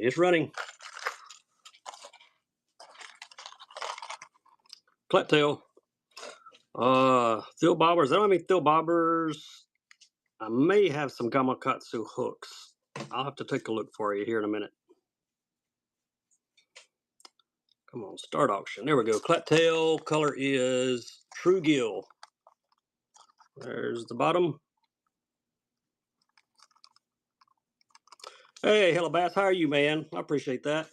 Speaker 1: It's running. Claptail. Thill bobbers. I don't have any thill bobbers. I may have some Gamakatsu hooks. I'll have to take a look for you here in a minute. Come on, start auction. There we go. Claptail. Color is True Gill. There's the bottom. Hey, Hello Bass, how are you, man? I appreciate that.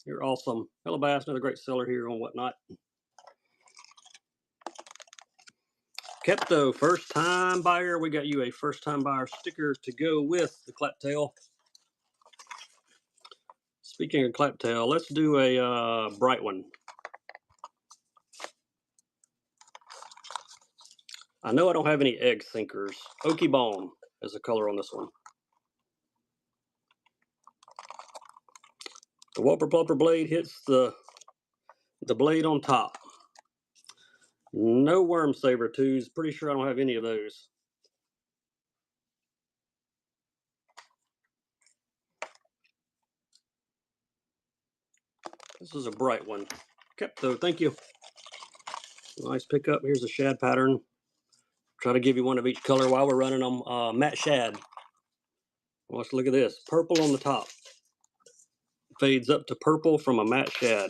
Speaker 1: You're awesome. Hello Bass, another great seller here on Whatnot. Kepto, first time buyer. We got you a first time buyer sticker to go with the Claptail. Speaking of Claptail, let's do a bright one. I know I don't have any egg sinkers. Okie Bone is the color on this one. The Whopper Plumper blade hits the blade on top. No worm saber twos. Pretty sure I don't have any of those. This is a bright one. Kepto, thank you. Nice pickup. Here's a shad pattern. Try to give you one of each color while we're running them. Matte shad. Let's look at this. Purple on the top. Fades up to purple from a matte shad.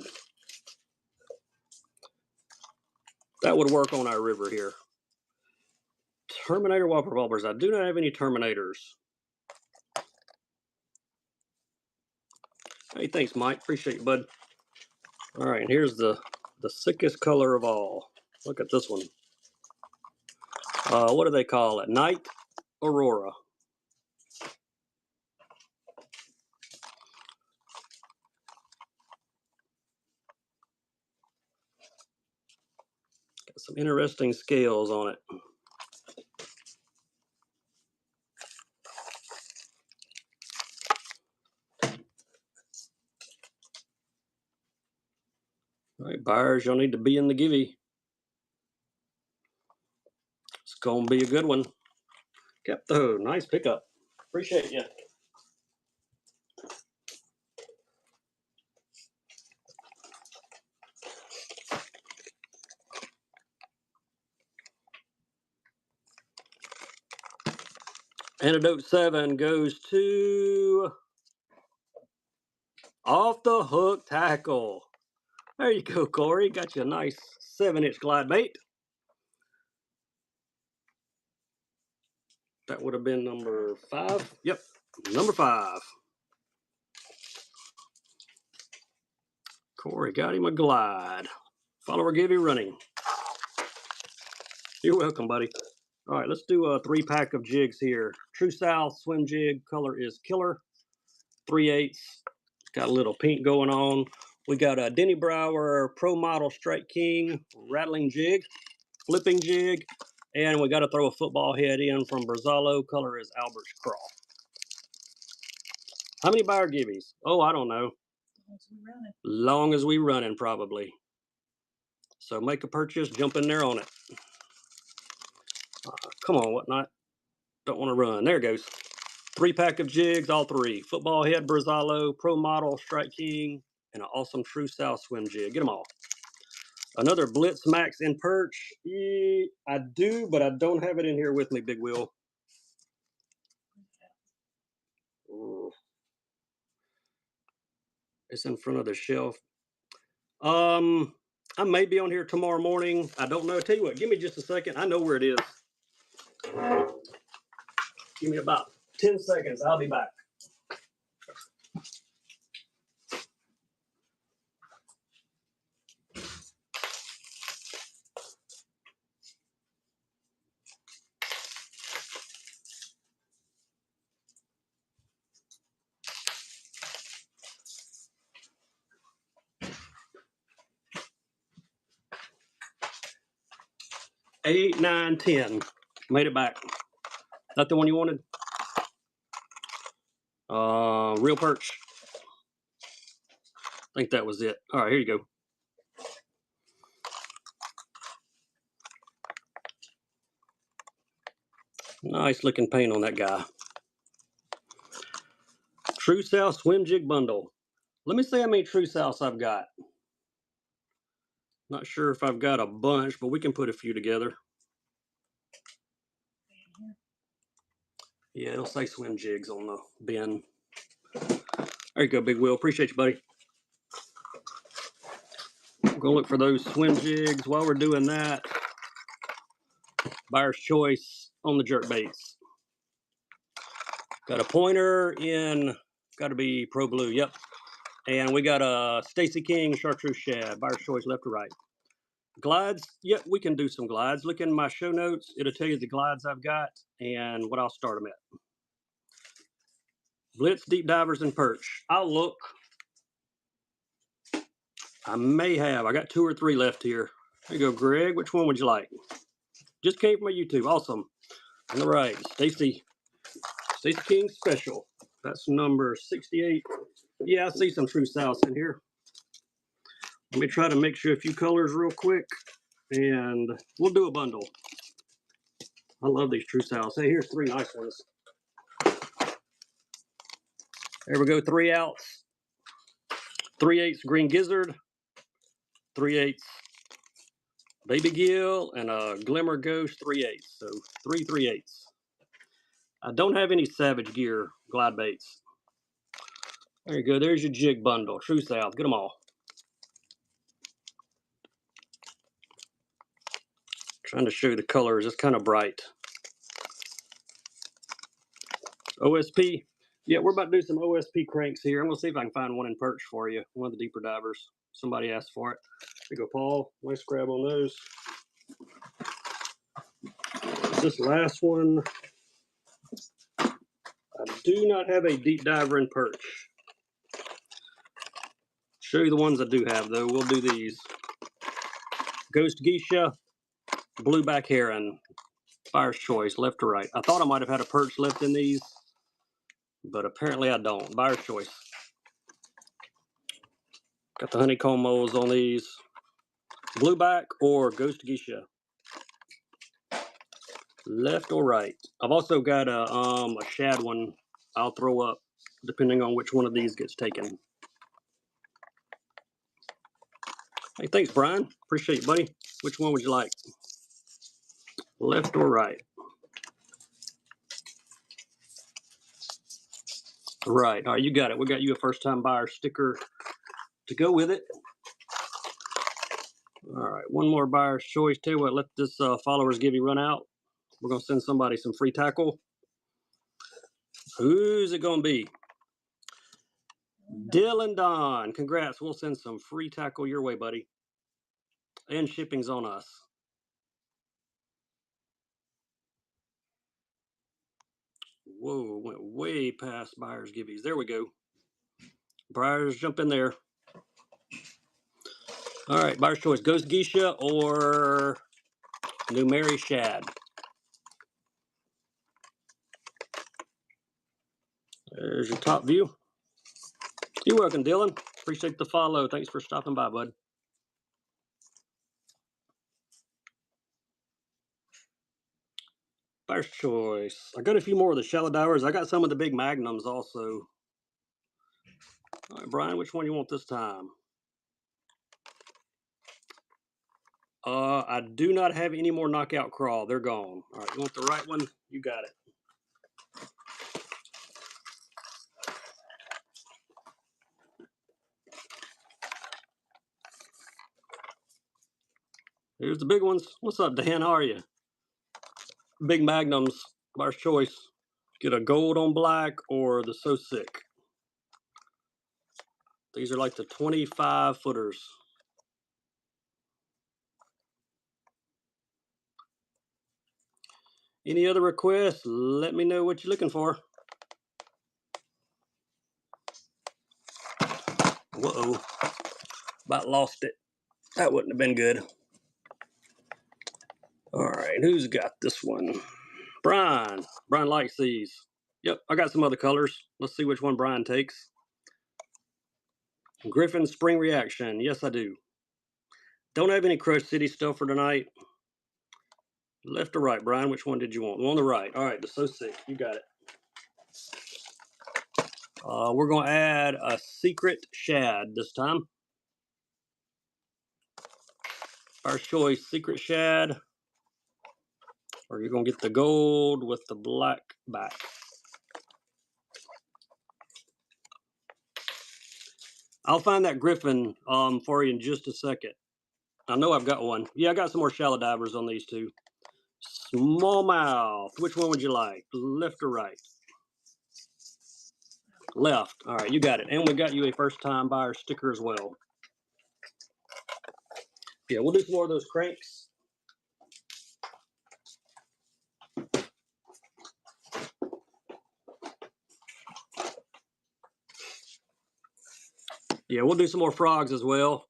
Speaker 1: That would work on our river here. Terminator Whopper Bobbers. I do not have any Terminators. Hey, thanks, Mike. Appreciate you, bud. All right, and here's the sickest color of all. Look at this one. What do they call it? Night Aurora. Got some interesting scales on it. All right, buyers, you'll need to be in the givey. It's gonna be a good one. Kepto, nice pickup. Appreciate you. Antidote 7 goes to Off the Hook Tackle. There you go, Corey. Got you a nice 7-inch glide bait. That would have been number 5. Yep, number 5. Corey got him a glide. Follower give you running. You're welcome, buddy. All right, let's do a 3-pack of jigs here. True South swim jig. Color is Killer. 3/8. Got a little pink going on. We got a Denny Brower Pro Model Strike King rattling jig, flipping jig, and we got to throw a football head in from Brazalo. Color is Albert's Craw. How many buyer gibbies? Oh, I don't know. Long as we running, probably. So make a purchase, jump in there on it. Come on, Whatnot. Don't want to run. There it goes. 3-pack of jigs, all 3. Football head, Brazalo, Pro Model, Strike King, and an awesome True South swim jig. Get them all. Another Blitz Max in perch. I do, but I don't have it in here with me, Big Wheel. Ooh. It's in front of the shelf. I may be on here tomorrow morning. I don't know. Tell you what, give me just a second. I know where it is. Give me about 10 seconds. I'll be back. Eight, 9, 10. Made it back. That the one you wanted? Real perch. I think that was it. All right, here you go. Nice looking paint on that guy. True South swim jig bundle. Let me see how many True Souths I've got. Not sure if I've got a bunch, but we can put a few together. Yeah, it'll say swim jigs on the bin. There you go, Big Will. Appreciate you, buddy. I'm gonna look for those swim jigs. While we're doing that, buyer's choice on the jerk baits. Got a pointer in, got to be Pro Blue. Yep. And we got a Stacy King chartreuse shad. Buyer's choice, left to right. Glides. Yep, we can do some glides. Look in my show notes. It'll tell you the glides I've got and what I'll start them at. Blitz, deep divers, and perch. I'll look. I may have. I got 2 or 3 left here. There you go, Greg. Which one would you like? Just came from my YouTube. Awesome. All right, Stacy King Special. That's number 68. Yeah, I see some True Souths in here. Let me try to mix you a few colors real quick, and we'll do a bundle. I love these True Souths. Hey, here's 3 nice ones. There we go, 3 outs. 3/8 green gizzard, 3/8 baby gill, and a glimmer ghost 3/8. So 3 3/8. I don't have any Savage Gear glide baits. There you go. There's your jig bundle. True South. Get them all. Trying to show you the colors. It's kind of bright. OSP. Yeah, we're about to do some OSP cranks here. I'm going to see if I can find one in perch for you. One of the deeper divers. Somebody asked for it. There you go, Paul. Nice grab on those. This last one. I do not have a deep diver in perch. Show you the ones I do have, though. We'll do these. Ghost Geisha, Blueback Heron, Buyer's Choice, left to right. I thought I might have had a perch left in these, but apparently I don't. Buyer's Choice. Got the honeycomb moles on these. Blueback or Ghost Geisha. Left or right. I've also got a shad one I'll throw up depending on which one of these gets taken. Hey, thanks, Brian. Appreciate you, buddy. Which one would you like? Left or right? Right. All right, you got it. We got you a first-time buyer sticker to go with it. All right, one more buyer's choice. Tell you what, let this followers give you run out. We're going to send somebody some free tackle. Who's it going to be? Dylan Don. Congrats. We'll send some free tackle your way, buddy. And shipping's on us. Whoa, went way past buyer's giveies. There we go. Buyers, jump in there. All right, buyer's choice. Ghost Geisha or New Mary Shad. There's your top view. You're welcome, Dylan. Appreciate the follow. Thanks for stopping by, bud. Buyer's choice. I got a few more of the shallow divers. I got some of the big magnums also. All right, Brian, which one you want this time? I do not have any more knockout crawl. They're gone. All right, you want the right one? You got it. Here's the big ones. What's up, Dan? How are you? Big magnums. Buyer's choice. Get a gold on black or the So Sick. These are like the 25 footers. Any other requests? Let me know what you're looking for. Whoa. About lost it. That wouldn't have been good. All right, who's got this one? Brian. Brian likes these. Yep, I got some other colors. Let's see which one Brian takes. Griffin Spring Reaction. Yes, I do. Don't have any Crush City stuff for tonight. Left or right, Brian? Which one did you want? On the right. All right, the So Sick. You got it. We're going to add a secret shad this time. First choice, secret shad. Or you're going to get the gold with the black back. I'll find that griffin for you in just a second. I know I've got one. Yeah, I got some more shallow divers on these two. Smallmouth. Which one would you like? Left or right? Left. All right, you got it. And we got you a first-time buyer sticker as well. Yeah, we'll do some more of those cranks. Yeah, we'll do some more frogs as well.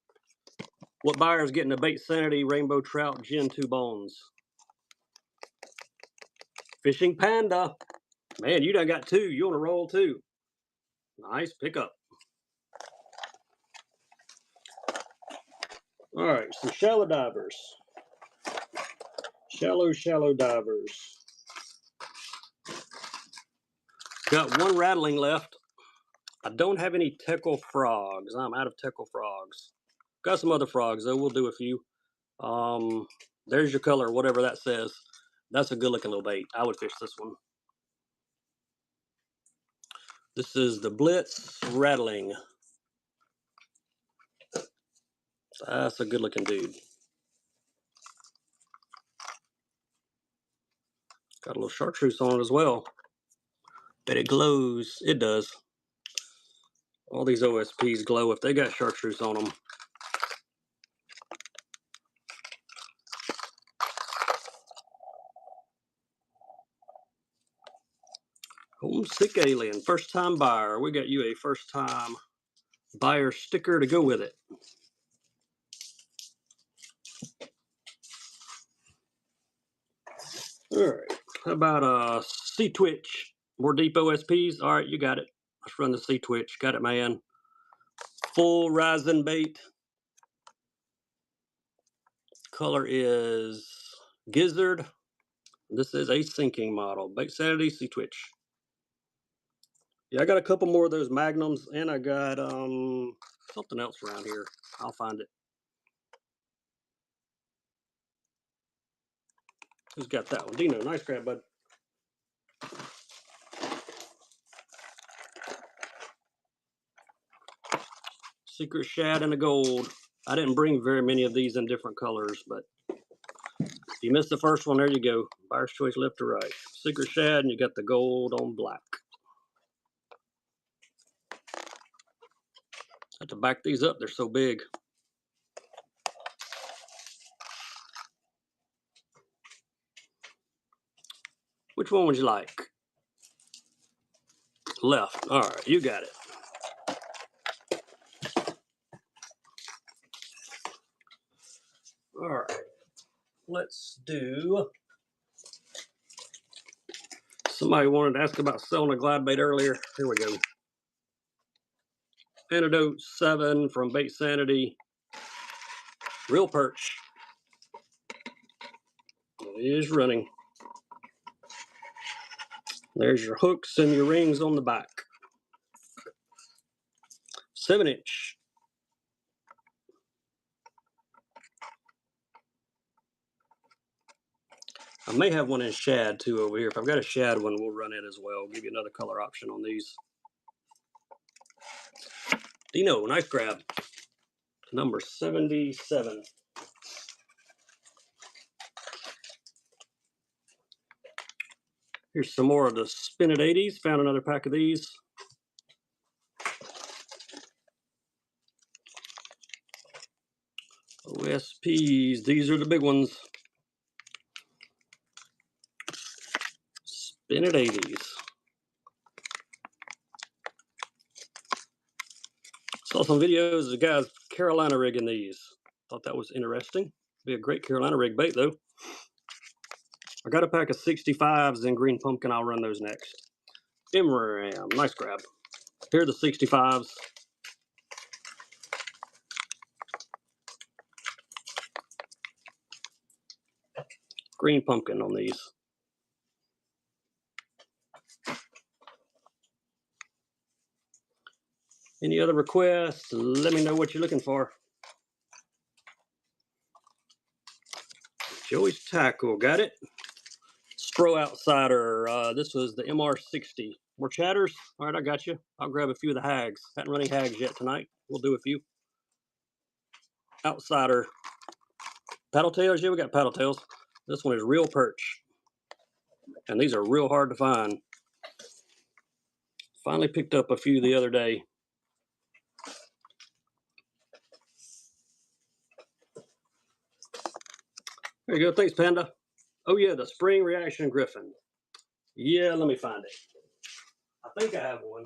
Speaker 1: What buyer is getting a Bait Sanity Rainbow Trout Gen 2 Bones? Fishing Panda. Man, you done got two. You on a roll too. Nice pickup. All right, some shallow divers. Shallow divers. Got one rattling left. I don't have any Teckle frogs. I'm out of Teckle frogs. Got some other frogs though. We'll do a few. There's your color, whatever that says. That's a good looking little bait. I would fish this one. This is the Blitz Rattling. That's a good looking dude. Got a little chartreuse on it as well. Bet it glows. It does. All these OSPs glow if they got chartreuse on them. Homesick Alien, first time buyer. We got you a first time buyer sticker to go with it. All right, how about a Sea Twitch? More deep OSPs? All right, you got it. Let's run the Sea Twitch. Got it, man. Full rising bait. Color is Gizzard. This is a sinking model. Bait Sanity Sea Twitch. Yeah, I got a couple more of those Magnums, and I got something else around here. I'll find it. Who's got that one? Dino, nice grab, bud. Secret shad and a gold. I didn't bring very many of these in different colors, but if you missed the first one, there you go. Buyer's choice left or right. Secret shad, and you got the gold on black. I have to back these up. They're so big. Which one would you like? Left. All right, you got it. All right, let's do. Somebody wanted to ask about selling a glide bait earlier. Here we go. Antidote 7 from Bait Sanity. Real perch. It is running. There's your hooks and your rings on the back. 7-inch. I may have one in shad too over here. If I've got a shad one, we'll run it as well. Give you another color option on these. Dino, nice grab. Number 77. Here's some more of the Spin It 80s. Found another pack of these. OSPs. These are the big ones. Spin It 80s. Saw some videos of the guys Carolina rigging these. Thought that was interesting. Be a great Carolina rig bait though. I got a pack of 65s in green pumpkin. I'll run those next. MRAM, nice grab. Here are the 65s. Green pumpkin on these. Any other requests? Let me know what you're looking for. Joey's Tackle, got it. Spro Outsider, this was the MR60. More chatters? All right, I got you. I'll grab a few of the hags. Haven't run any hags yet tonight. We'll do a few. Outsider. Paddle tails? Yeah, we got paddle tails. This one is real perch. And these are real hard to find. Finally picked up a few the other day. There you go. Thanks, Panda. Oh, yeah, the Spring Reaction Griffin. Yeah, let me find it. I think I have one.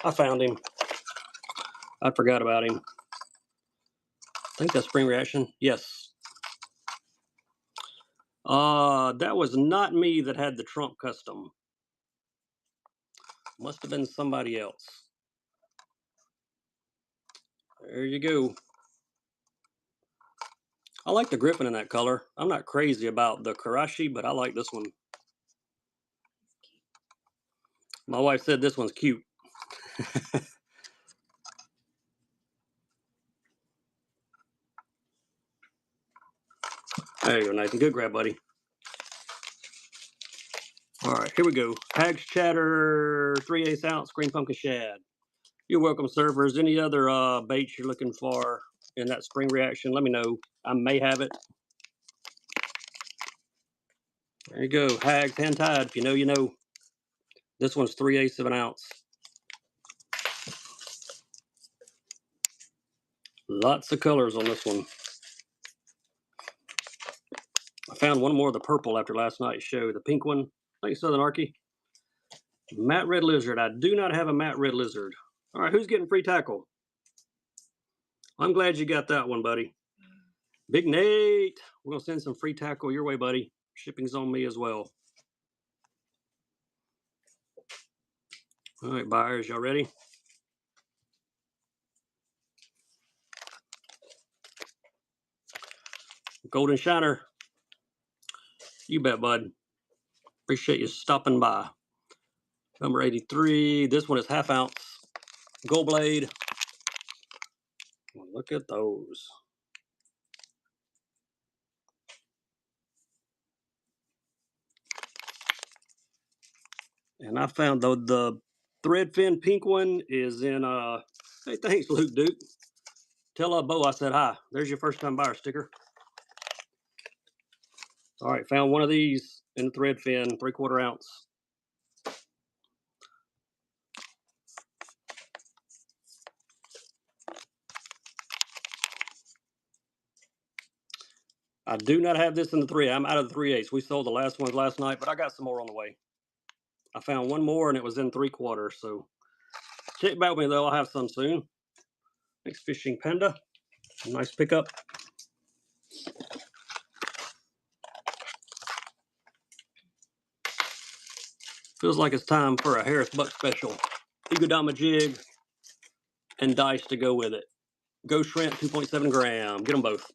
Speaker 1: I found him. I forgot about him. I think that's Spring Reaction. Yes. That was not me that had the Trump custom. Must have been somebody else. There you go. I like the Griffin in that color. I'm not crazy about the Karashi, but I like this one. My wife said this one's cute. There you go, Nathan. Good grab, buddy. All right, here we go. Hags Chatter, 3/8 ounce, green pumpkin shad. You're welcome, servers. Any other baits you're looking for in that Spring Reaction, let me know. I may have it. There you go. Hags hand tied. If you know, you know. This one's 3/8 of an ounce. Lots of colors on this one. I found one more of the purple after last night's show. The pink one. Thanks, Southern Arky. Matte Red Lizard. I do not have a Matte Red Lizard. All right, who's getting free tackle? I'm glad you got that one, buddy. Big Nate. We're going to send some free tackle your way, buddy. Shipping's on me as well. All right, buyers, y'all ready? Golden Shiner. You bet, bud. Appreciate you stopping by. Number 83. This one is half ounce. Gold blade. Look at those. And I found the thread fin pink one is in hey, thanks, Luke Duke. Tell Bo I said hi. There's your first time buyer sticker. All right, found one of these in the thread fin, 3/4 ounce. I do not have this in the 3. I'm out of the 3/8. We sold the last ones last night, but I got some more on the way. I found one more and it was in 3/4. So check back with me though. I'll have some soon. Thanks, Fishing Panda. Nice pickup. Feels like it's time for a Harris Buck special. Egodama jig and dice to go with it. Ghost shrimp, 2.7 gram. Get them both.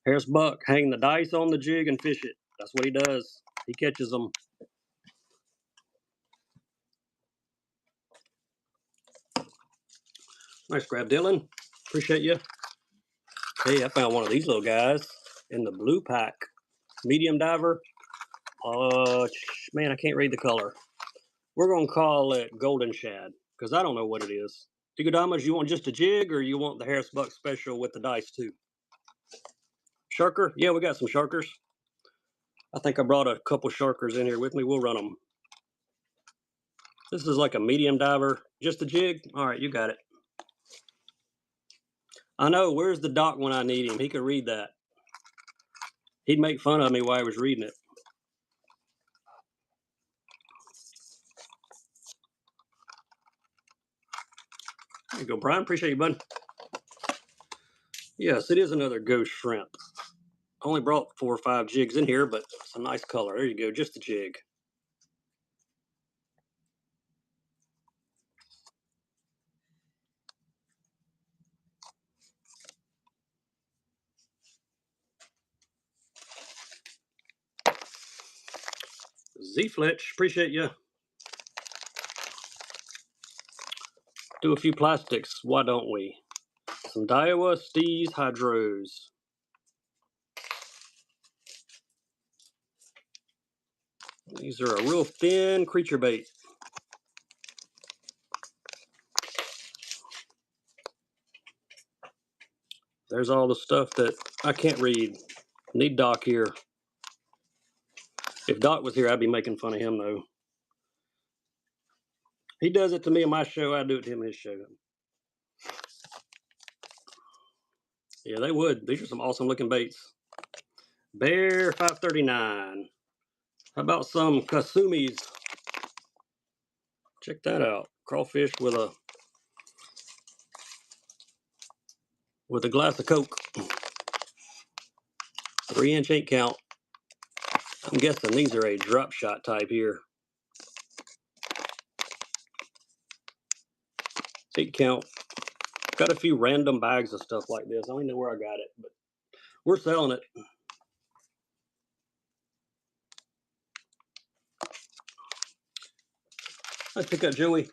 Speaker 1: Harris Buck, hang the dice on the jig and fish it. That's what he does. He catches them. Nice grab, Dylan. Appreciate you. Hey, I found one of these little guys in the blue pack. Medium diver. Man, I can't read the color. We're going to call it Golden Shad because I don't know what it is. Egodamas, you want just a jig or you want the Harris Buck special with the dice too? Sharker? Yeah, we got some sharkers. I think I brought a couple sharkers in here with me. We'll run them. This is like a medium diver. Just a jig? All right, you got it. I know. Where's the doc when I need him? He could read that. He'd make fun of me while I was reading it. There you go, Brian. Appreciate you, bud. Yes, it is another ghost shrimp. I only brought 4 or 5 jigs in here, but it's a nice color. There you go, just a jig. Z-Fletch, appreciate you. Do a few plastics, why don't we? Some Daiwa Steez Hydros. These are a real thin creature bait. There's all the stuff that I can't read. Need Doc here. If Doc was here, I'd be making fun of him, though. He does it to me in my show. I do it to him in his show. Yeah, they would. These are some awesome looking baits. Bear 539. How about some Kasumis? Check that out. Crawfish with a glass of Coke. 3-inch 8 count. I'm guessing these are a drop shot type here. 8 count. Got a few random bags of stuff like this. I don't even know where I got it, but we're selling it. Let's pick up Joey.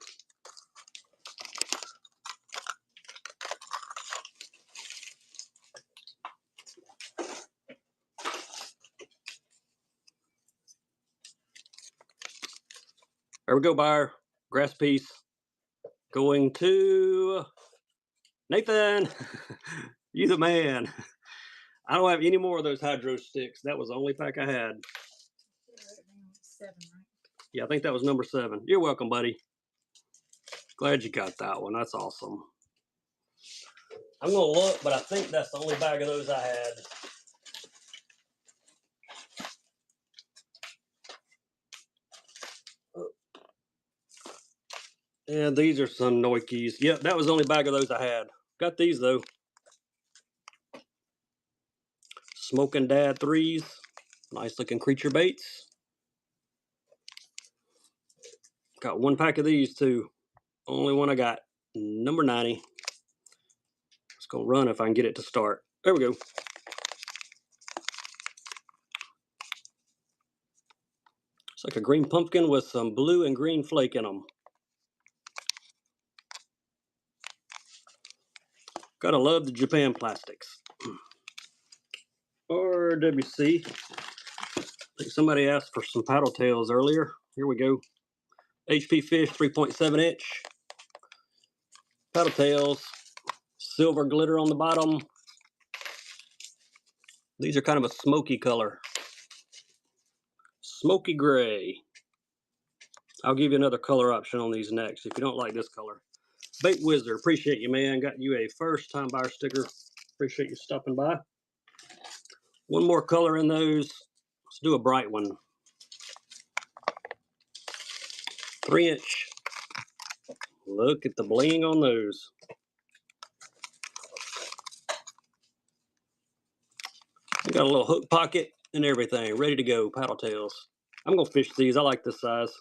Speaker 1: There we go, buyer. Grass piece. Going to Nathan. You the man. I don't have any more of those hydro sticks. That was the only pack I had.
Speaker 2: 7, right?
Speaker 1: Yeah, I think that was number 7. You're welcome, buddy. Glad you got that one. That's awesome. I'm going to look, but I think that's the only bag of those I had. Yeah, these are some Noikis. Yep, that was the only bag of those I had. Got these, though. Smoking Dad 3s. Nice looking creature baits. Got 1 pack of these, too. Only one I got. Number 90. It's going to run if I can get it to start. There we go. It's like a green pumpkin with some blue and green flake in them. Gotta love the Japan plastics. RWC. I think somebody asked for some paddle tails earlier. Here we go. HP Fish 3.7 inch. Paddle tails. Silver glitter on the bottom. These are kind of a smoky color. Smoky gray. I'll give you another color option on these next if you don't like this color. Bait Wizard, appreciate you, man. Got you a first time buyer sticker. Appreciate you stopping by. One more color in those. Let's do a bright one. 3-inch. Look at the bling on those. We got a little hook pocket and everything, ready to go. Paddle tails. I'm gonna fish these. I like this size.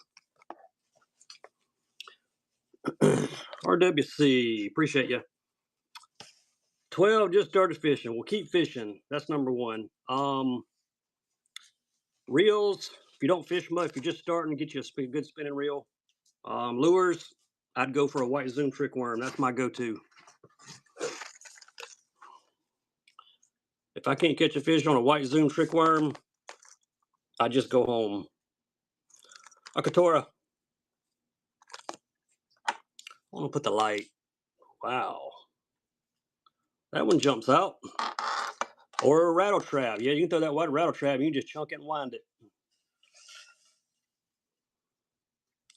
Speaker 1: RWC, appreciate you. 12 just started fishing. We'll keep fishing. That's number 1. Reels, if you don't fish much, if you're just starting, get you a good spinning reel. Lures, I'd go for a white zoom trick worm. That's my go-to. If I can't catch a fish on a white zoom trick worm, I just go home. Akatora. I want to put the light. Wow. That one jumps out. Or a rattle trap. Yeah, you can throw that white rattle trap. You can just chunk it and wind it.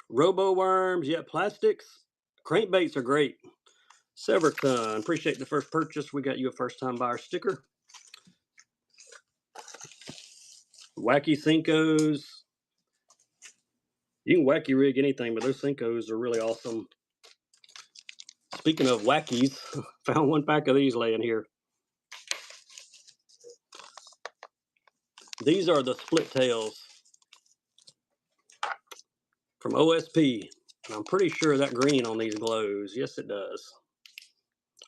Speaker 1: Robo worms. Yeah, plastics. Crankbaits are great. Severton. Appreciate the first purchase. We got you a first time buyer sticker. Wacky Cincos. You can wacky rig anything, but those Cincos are really awesome. Speaking of wackies, found 1 pack of these laying here. These are the split tails from OSP. And I'm pretty sure that green on these glows. Yes, it does.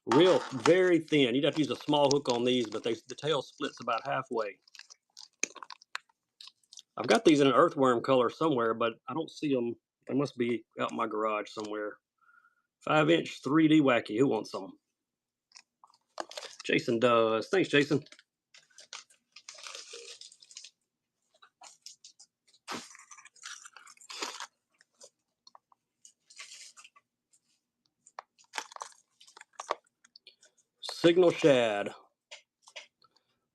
Speaker 1: Real, very thin. You'd have to use a small hook on these, but the tail splits about halfway. I've got these in an earthworm color somewhere, but I don't see them. They must be out in my garage somewhere. 5-inch 3D wacky. Who wants some? Jason does. Thanks, Jason. Signal shad.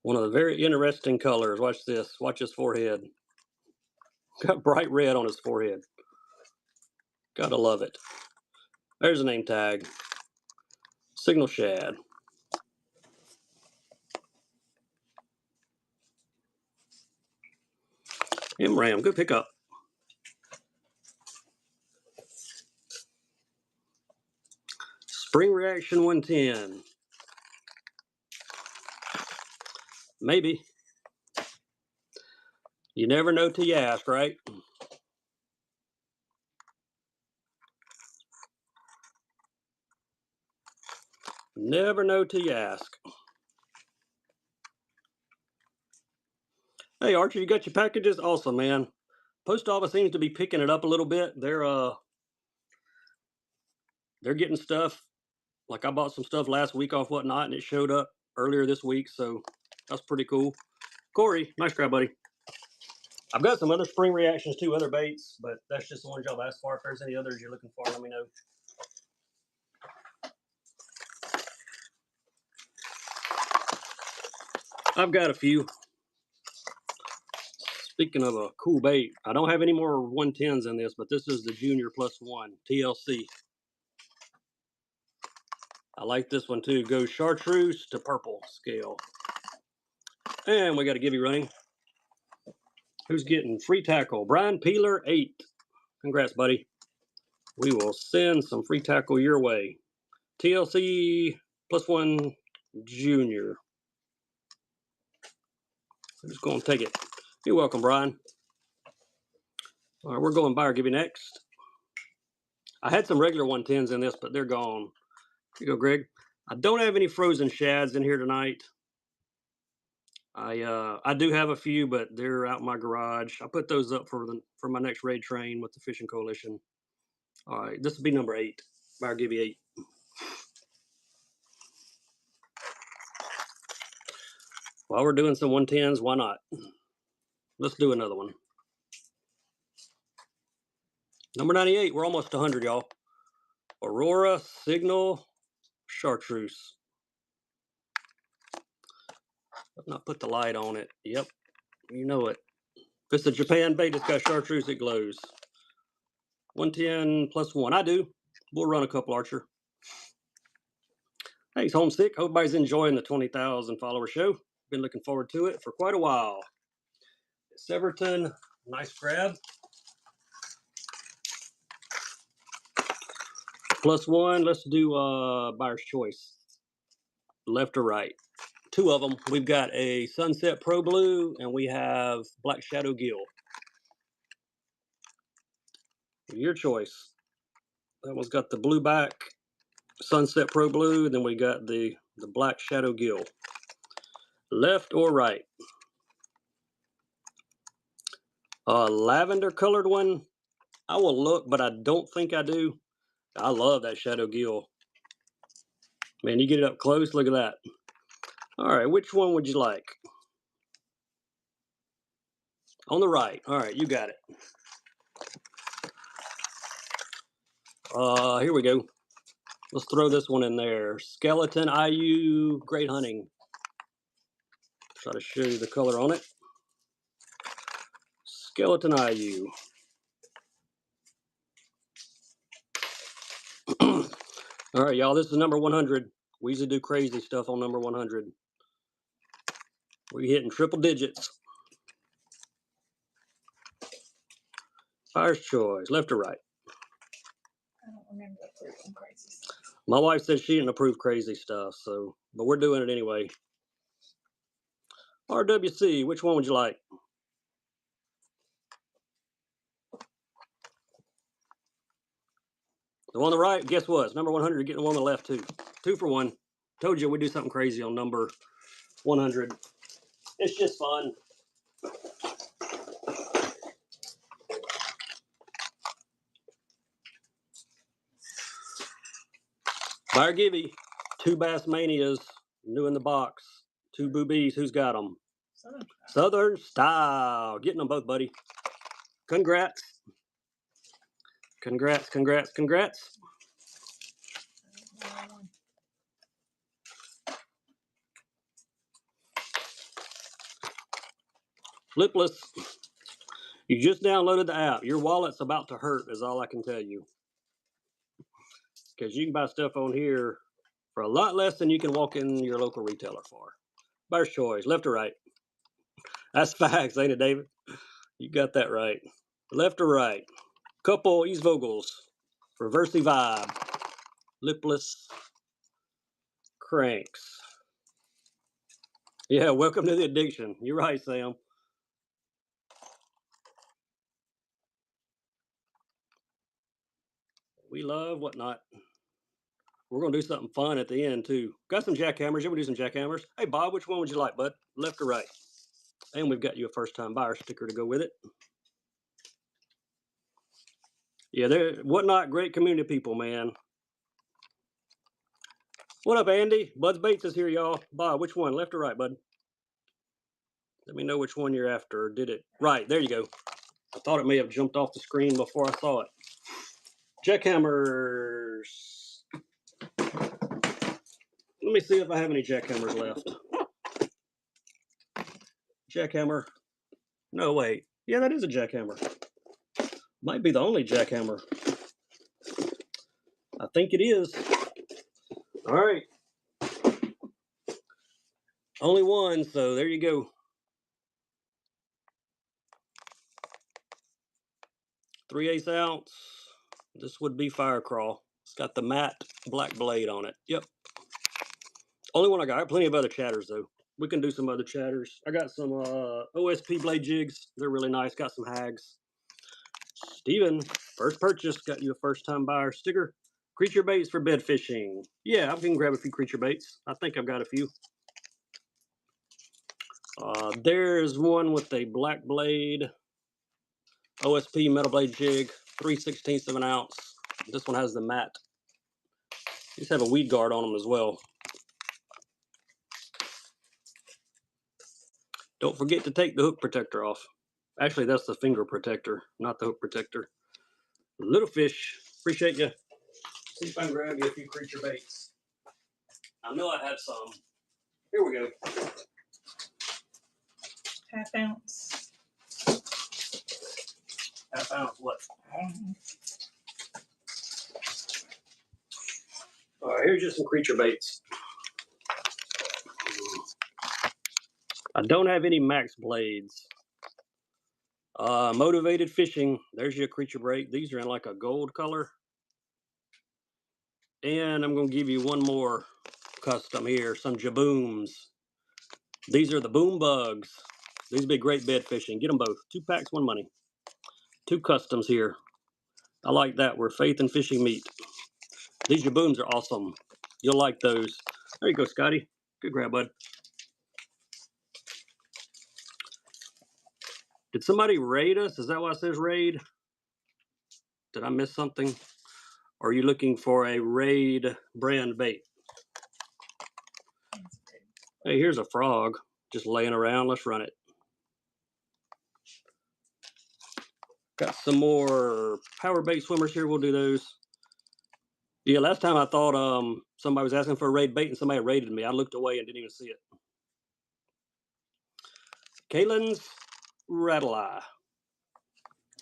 Speaker 1: One of the very interesting colors. Watch this. Watch his forehead. Got bright red on his forehead. Gotta love it. There's a name tag. Signal shad. MRAM, good pickup. Spring Reaction 110. Maybe. You never know till you ask, right? Never know till you ask. Hey, Archer, you got your packages? Awesome, man. Post office seems to be picking it up a little bit. They're getting stuff. Like I bought some stuff last week off Whatnot, and it showed up earlier this week, so that's pretty cool. Corey, nice grab, buddy. I've got some other spring reactions too, other baits, but that's just the ones y'all asked for. If there's any others you're looking for, let me know. I've got a few. Speaking of a cool bait, I don't have any more 110s in this, but this is the Junior +1 TLC. I like this one too. Goes chartreuse to purple scale. And we got a Gibby running. Who's getting free tackle? Brian Peeler 8. Congrats, buddy. We will send some free tackle your way. TLC +1 Junior. I'm just going to take it. You're welcome, Brian. All right, we're going buyer Gibby next. I had some regular 110s in this, but they're gone. Here you go, Greg. I don't have any frozen shads in here tonight. I do have a few, but they're out in my garage. I put those up for my next raid train with the Fishing Coalition. All right, this will be number 8. Buyer Gibby 8. While we're doing some 110s, why not? Let's do another one. Number 98. We're almost 100, y'all. Aurora Signal Chartreuse. Let's not put the light on it. Yep, you know it. If it's a Japan bait, it's got chartreuse, it glows. 110 +1. I do. We'll run a couple, Archer. Hey, it's homesick. Hope everybody's enjoying the 20,000 follower show. Been looking forward to it for quite a while. Severton, nice grab. +1. Let's do buyer's choice. Left or right? 2 of them. We've got a Sunset Pro Blue and we have Black Shadow Gill. Your choice. That one's got the blue back, Sunset Pro Blue, and then we got the Black Shadow Gill. Left or right? Lavender colored one. I will look, but I don't think I do. I love that Shadow Gill. Man, you get it up close, look at that. All right, which one would you like? On the right. All right, you got it. Here we go. Let's throw this one in there. Skeleton IU Great Hunting. Try to show you the color on it. Skeleton IU. All right, y'all, this is number 100. We usually do crazy stuff on number 100. We're hitting triple digits. Buyer's choice, left or right?
Speaker 2: I don't remember approving crazy stuff.
Speaker 1: My wife said she didn't approve crazy stuff, so, but we're doing it anyway. RWC, which one would you like? The one on the right, guess what? It's number 100. You're getting the one on the left, too. 2 for 1. Told you we do something crazy on number 100. It's just fun. Fire Givey, 2 Bass Manias, new in the box. 2 boobies. Who's got them? Southern Style. Getting them both, buddy. Congrats. Congrats, congrats, congrats. Flipless. You just downloaded the app. Your wallet's about to hurt is all I can tell you. Because you can buy stuff on here for a lot less than you can walk in your local retailer for. Buyer's choice, left or right? That's facts, ain't it, David? You got that right. Left or right? Couple East Vogels. Reversey Vibe. Lipless Cranks. Yeah, welcome to the addiction. You're right, Sam. We love whatnot. We're going to do something fun at the end, too. Got some jackhammers. You want to do some jackhammers? Hey, Bob, which one would you like, bud? Left or right? And we've got you a first-time buyer sticker to go with it. Yeah, they're whatnot, great community people, man. What up, Andy? Bud's Baits is here, y'all. Bob, which one? Left or right, bud? Let me know which one you're after. Did it? Right, there you go. I thought it may have jumped off the screen before I saw it. Jackhammers. Let me see if I have any jackhammers left. Jackhammer. No, wait. Yeah, that is a jackhammer. Might be the only jackhammer. I think it is. All right. Only one, so there you go. 3/8 ounce. This would be Fire Crawl. It's got the matte black blade on it. Yep. Only one I got. I have plenty of other chatters, though. We can do some other chatters. I got some OSP blade jigs. They're really nice. Got some hags. Steven, first purchase. Got you a first-time buyer sticker. Creature baits for bed fishing. Yeah, I can grab a few creature baits. I think I've got a few. There's one with a black blade. OSP metal blade jig. 3/16 of an ounce. This one has the matte. These have a weed guard on them as well. Don't forget to take the hook protector off. Actually, that's the finger protector, not the hook protector. Little fish, appreciate you. See if I can grab you a few creature baits. I know I had some. Here we go.
Speaker 2: Half ounce.
Speaker 1: Half ounce what? All right, here's just some creature baits. I don't have any max blades. Motivated Fishing. There's your creature bait. These are in like a gold color. And I'm going to give you one more custom here. Some Jabooms. These are the Boom Bugs. These would be great bed fishing. Get them both. 2 packs, 1 money. 2 customs here. I like that. Where faith and fishing meet. These Jabooms are awesome. You'll like those. There you go, Scotty. Good grab, bud. Did somebody raid us? Is that why it says raid? Did I miss something? Or are you looking for a raid brand bait? Hey, here's a frog just laying around. Let's run it. Got some more power bait swimmers here. We'll do those. Yeah, last time I thought somebody was asking for a raid bait and somebody raided me. I looked away and didn't even see it. Kaylin's Rattle Eye.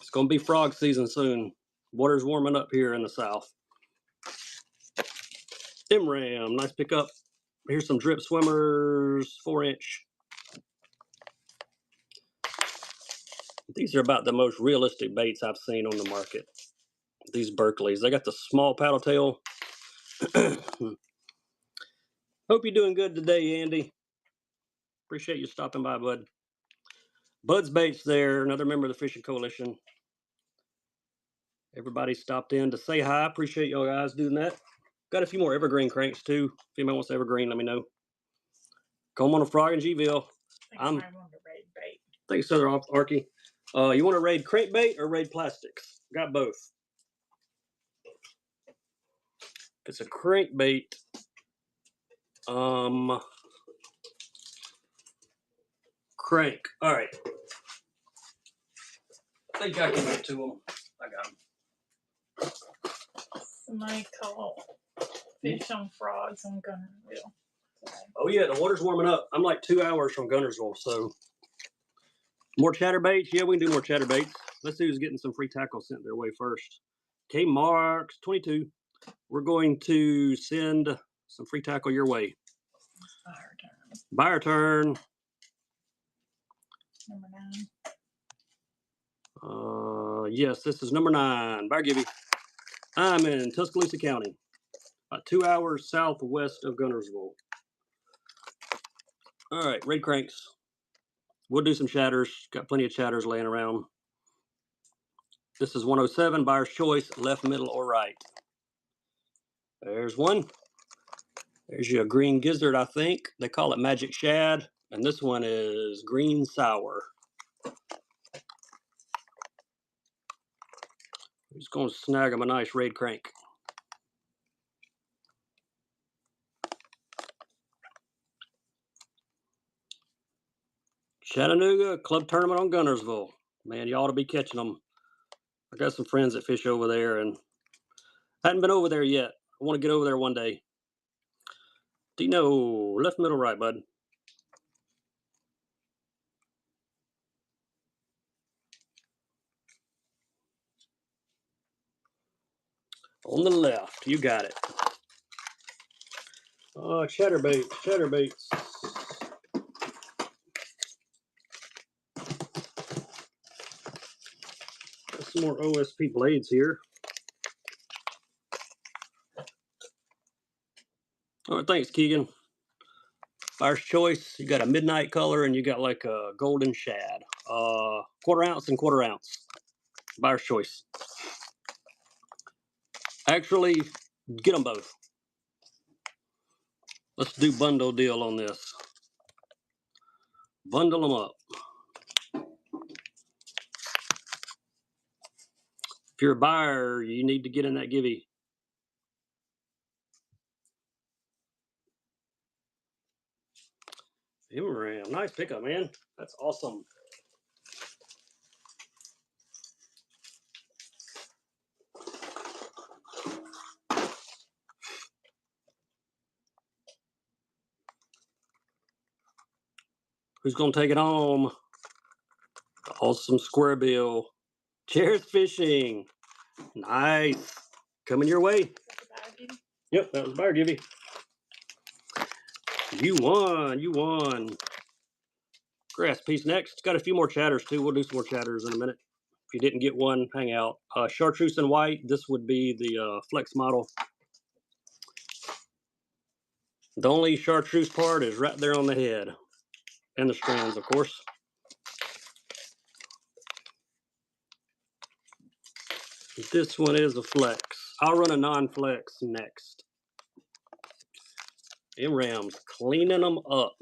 Speaker 1: It's going to be frog season soon. Water's warming up here in the south. MRAM, nice pickup. Here's some drip swimmers, 4-inch. These are about the most realistic baits I've seen on the market. These Berkeleys. They got the small paddle tail. Hope you're doing good today, Andy. Appreciate you stopping by, bud. Bud's Baits there, another member of the Fishing Coalition. Everybody stopped in to say hi. Appreciate y'all guys doing that. Got a few more evergreen cranks too. If anybody wants evergreen, let me know. Come on a frog in G-ville.
Speaker 2: I want to raid bait.
Speaker 1: Thanks, Southern Arky. You want to raid crankbait or raid plastics? Got both. If it's a crankbait, crank. All right. I think I can get to them. I got them.
Speaker 2: Somebody caught fish on frogs on Gunnersville today.
Speaker 1: Oh yeah, the water's warming up. I'm like 2 hours from Gunnersville, so more chatterbaits. Yeah, we can do more chatterbaits. Let's see who's getting some free tackle sent their way first. K Marks 22. We're going to send some free tackle your way.
Speaker 2: Buyer turn.
Speaker 1: Buyer turn.
Speaker 2: Number 9.
Speaker 1: Yes, this is number 9. Buyer Gibby. I'm in Tuscaloosa County, about 2 hours southwest of Gunnersville. All right, red cranks. We'll do some chatters. Got plenty of chatters laying around. This is 107, buyer's choice, left, middle, or right. There's one. There's your green gizzard, I think. They call it magic shad. And this one is green sour. Just going to snag him a nice red crank. Chattanooga Club Tournament on Gunnersville. Man, you ought to be catching them. I got some friends that fish over there, and I hadn't been over there yet. I want to get over there one day. Dino, left, middle, right, bud. On the left, you got it. Chatterbaits, chatterbaits. Got some more OSP blades here. All right, thanks, Keegan. Buyer's choice, you got a midnight color and you got like a golden shad. 1/4 ounce and 1/4 ounce. Buyer's choice. Actually, get them both. Let's do bundle deal on this. Bundle them up. If you're a buyer, you need to get in that givey. Imram, nice pickup, man. That's awesome. Who's gonna take it home? Awesome square bill. Cheers fishing. Nice. Coming your way. Yep, that was buyer givey. You won. You won. Grass piece next. Got a few more chatters too. We'll do some more chatters in a minute. If you didn't get one, hang out. Chartreuse and white. This would be the flex model. The only chartreuse part is right there on the head. And the strands, of course. This one is a flex. I'll run a non-flex next. MRAM's cleaning them up.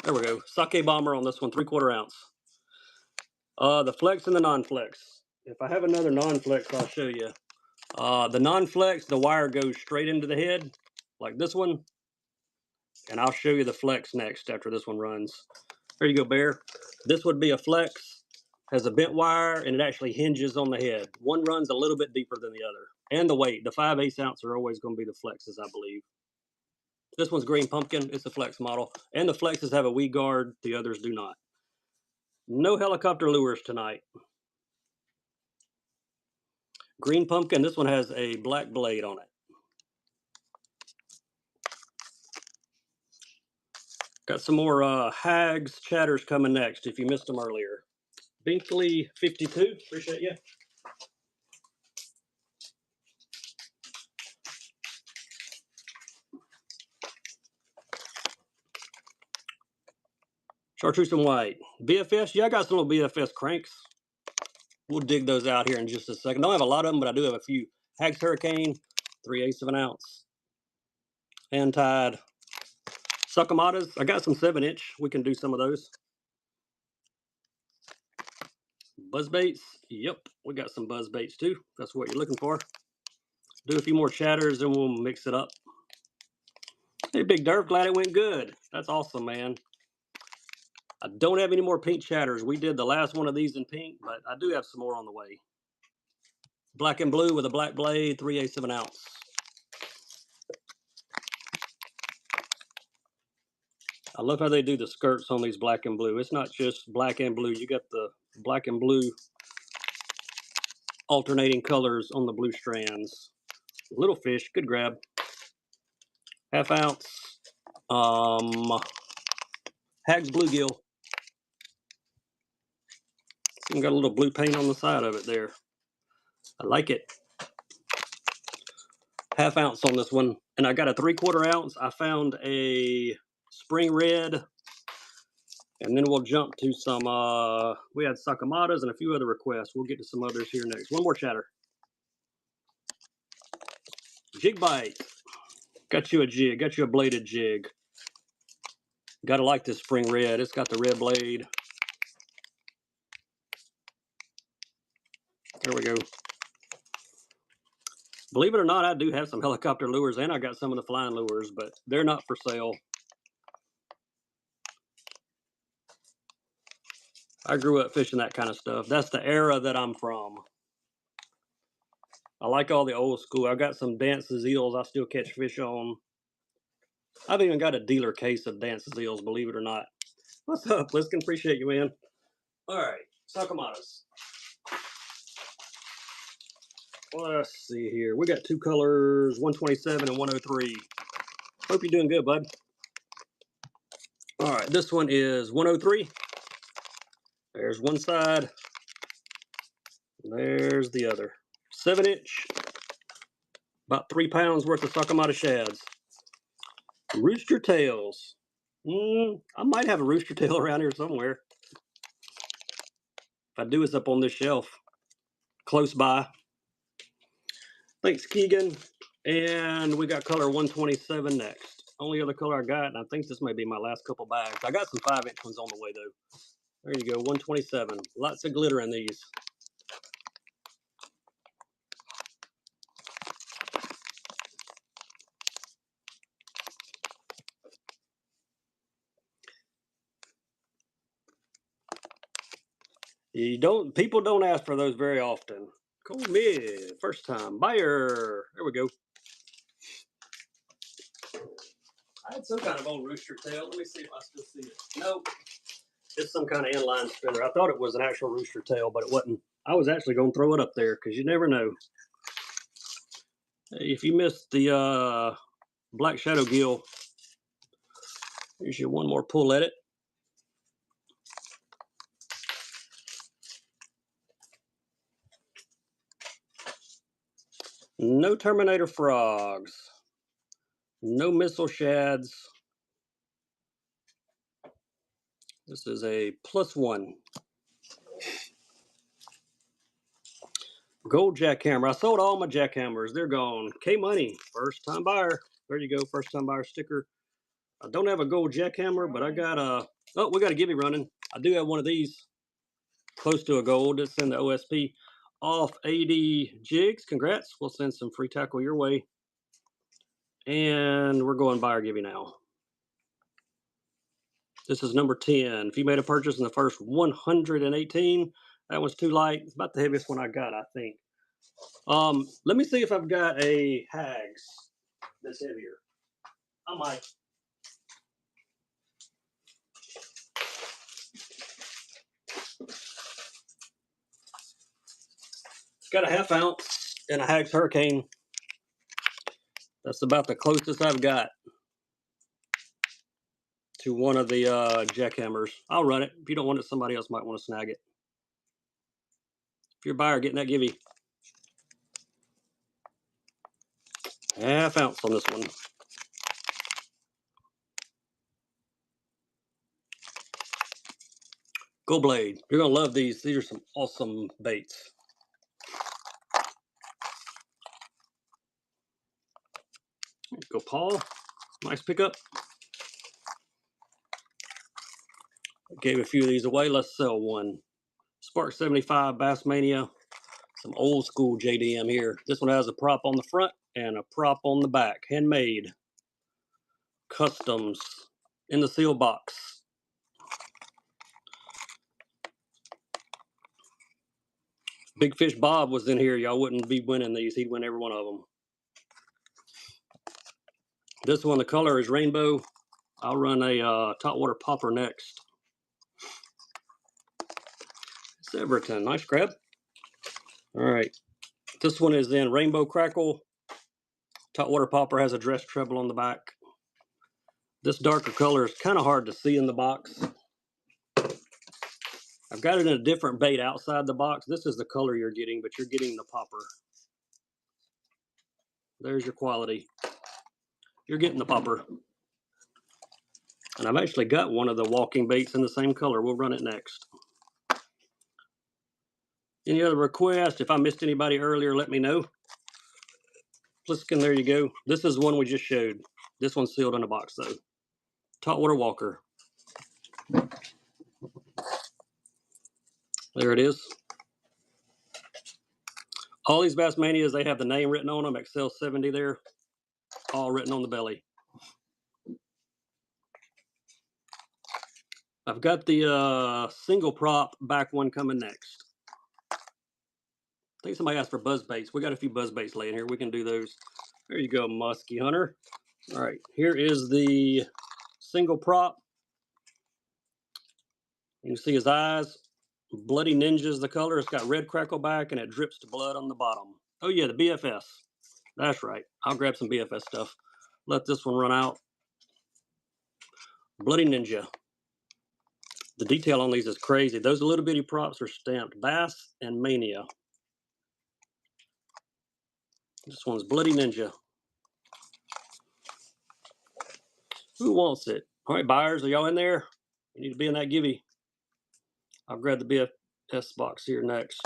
Speaker 1: There we go. Sake bomber on this one, 3/4 ounce. The flex and the non-flex. If I have another non-flex, I'll show you. The non-flex, the wire goes straight into the head, like this one. And I'll show you the flex next after this one runs. There you go, Bear. This would be a flex, has a bent wire, and it actually hinges on the head. One runs a little bit deeper than the other. And the weight, the 5/8 ounce are always going to be the flexes, I believe. This one's green pumpkin. It's a flex model. And the flexes have a weed guard. The others do not. No helicopter lures tonight. Green pumpkin. This one has a black blade on it. Got some more hags chatters coming next if you missed them earlier. Binkley 52. Appreciate you. Chartreuse and white. BFS. Yeah, I got some little BFS cranks. We'll dig those out here in just a second. Don't have a lot of them, but I do have a few. Hags Hurricane, 3/8 of an ounce. Hand tied. Suckamatas. I got some 7-inch. We can do some of those. Buzz baits. Yep, we got some buzz baits too. That's what you're looking for. Do a few more chatters and we'll mix it up. Hey, Big Durf, glad it went good. That's awesome, man. I don't have any more pink chatters. We did the last one of these in pink, but I do have some more on the way. Black and blue with a black blade, 3/8 of an ounce. I love how they do the skirts on these black and blue. It's not just black and blue. You got the black and blue alternating colors on the blue strands. Little fish, good grab. 1/2 ounce. Hag's bluegill. It's got a little blue paint on the side of it there. I like it. 1/2 ounce on this one. And I got a 3/4 ounce. I found a spring red. And then we'll jump to some, we had Sakamatas and a few other requests. We'll get to some others here next. One more chatter. Jig bite. Got you a jig. Got you a bladed jig. Gotta like this spring red. It's got the red blade. There we go. Believe it or not, I do have some helicopter lures and I got some of the flying lures, but they're not for sale. I grew up fishing that kind of stuff. That's the era that I'm from. I like all the old school. I've got some Dance's eels I still catch fish on. I've even got a dealer case of Dance's eels, believe it or not. What's up, Liskin? Appreciate you, man. All right, Sakamatas. Let's see here. We got two colors, 127 and 103. Hope you're doing good, bud. All right, this one is 103. There's one side. There's the other. 7-inch. About 3 pounds worth of Sakamata shads. Rooster tails. I might have a rooster tail around here somewhere. If I do, it's up on this shelf. Close by. Thanks, Keegan. And we got color 127 next. Only other color I got, and I think this may be my last couple bags. I got some 5-inch ones on the way, though. There you go, 127. Lots of glitter in these. People don't ask for those very often. Cool mid, first time buyer. There we go. I had some kind of old rooster tail. Let me see if I still see it. Nope. It's some kind of inline spinner. I thought it was an actual rooster tail, but it wasn't. I was actually going to throw it up there because you never know. If you missed the black shadow gill, here's your one more pull at it. No Terminator frogs. No missile shads. This is a +1. Gold jackhammer. I sold all my jackhammers. They're gone. K-Money. First time buyer. There you go. First time buyer sticker. I don't have a gold jackhammer, but I got a... Oh, we got a Gibby running. I do have one of these. Close to a gold. It's in the OSP. Off 80 jigs. Congrats. We'll send some free tackle your way. And we're going buyer Gibby now. This is number 10. If you made a purchase in the first 118, that one's too light. It's about the heaviest one I got, I think. Let me see if I've got a Hags that's heavier. I might. It's got a 1/2 ounce and a Hags Hurricane. That's about the closest I've got to one of the jackhammers. I'll run it. If you don't want it, somebody else might want to snag it. If you're a buyer, getting that Gibby. 1/2 ounce on this one. Gold blade. You're going to love these. These are some awesome baits. Go Paul. Nice pickup. Gave a few of these away. Let's sell one. Spark 75 Bass Mania. Some old school JDM here. This one has a prop on the front and a prop on the back. Handmade. Customs. In the seal box. Big Fish Bob was in here. Y'all wouldn't be winning these. He'd win every one of them. This one, the color is rainbow. I'll run a top water popper next. Severton, nice grab. All right. This one is in rainbow crackle. Top water popper has a dress treble on the back. This darker color is kind of hard to see in the box. I've got it in a different bait outside the box. This is the color you're getting, but you're getting the popper. There's your quality. You're getting the popper. And I've actually got one of the walking baits in the same color. We'll run it next. Any other requests? If I missed anybody earlier, let me know. Pliskin, there you go. This is one we just showed. This one's sealed in a box, though. Topwater Walker. There it is. All these Bass Manias, they have the name written on them. Excel 70 there. All written on the belly. I've got the single prop back one coming next. I think somebody asked for buzz baits. We got a few buzz baits laying here. We can do those. There you go, Muskie Hunter. All right, here is the single prop. You can see his eyes. Bloody Ninja's the color. It's got red crackle back and it drips to blood on the bottom. Oh yeah, the BFS. That's right. I'll grab some BFS stuff. Let this one run out. Bloody Ninja. The detail on these is crazy. Those little bitty props are stamped Bass and Mania. This one's Bloody Ninja. Who wants it? All right, buyers, are y'all in there? You need to be in that givey. I'll grab the BFS box here next.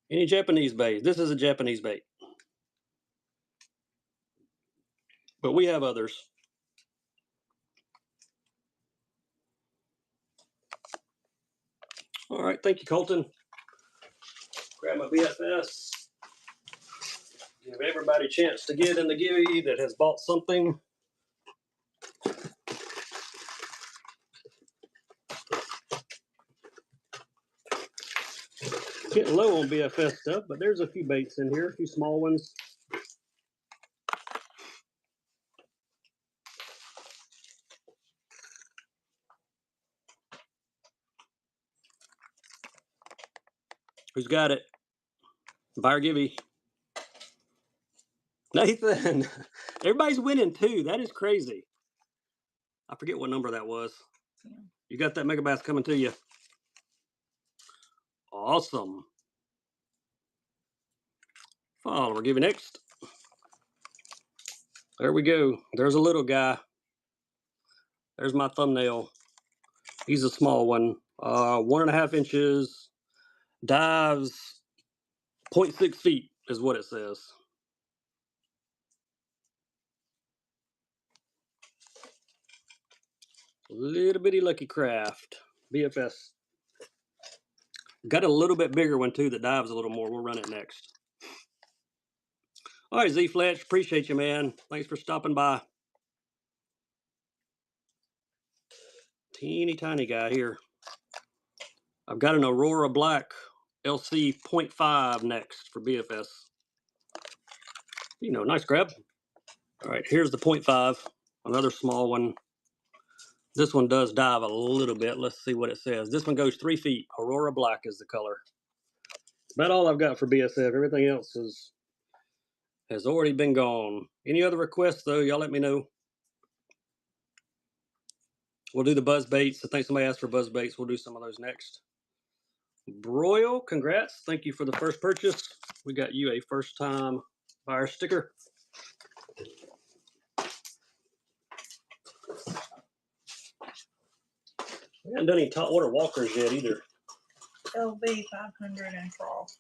Speaker 1: Any Japanese bait? This is a Japanese bait. But we have others. All right, thank you, Colton. Grab my BFS. Give everybody a chance to get in the givey that has bought something. Getting low on BFS stuff, but there's a few baits in here, a few small ones. Who's got it? Buyer givey. Nathan. Everybody's winning too. That is crazy. I forget what number that was. Yeah. You got that Megabass coming to you. Awesome. Follower givey next. There we go. There's a little guy. There's my thumbnail. He's a small one. 1.5 inches. Dives 0.6 feet is what it says. Little bitty Lucky Craft. BFS. Got a little bit bigger one too that dives a little more. We'll run it next. All right, Z Fletch, appreciate you, man. Thanks for stopping by. Teeny tiny guy here. I've got an Aurora Black LC 0.5 next for BFS. You know, nice grab. All right, here's the 0.5, another small one. This one does dive a little bit. Let's see what it says. This one goes 3 feet. Aurora Black is the color. About all I've got for BSF. Everything else has already been gone. Any other requests, though, y'all let me know. We'll do the buzz baits. I think somebody asked for buzz baits. We'll do some of those next. Broil, congrats. Thank you for the first purchase. We got you a first-time buyer sticker. We haven't done any top water walkers yet either.
Speaker 2: LB 500 and Frost.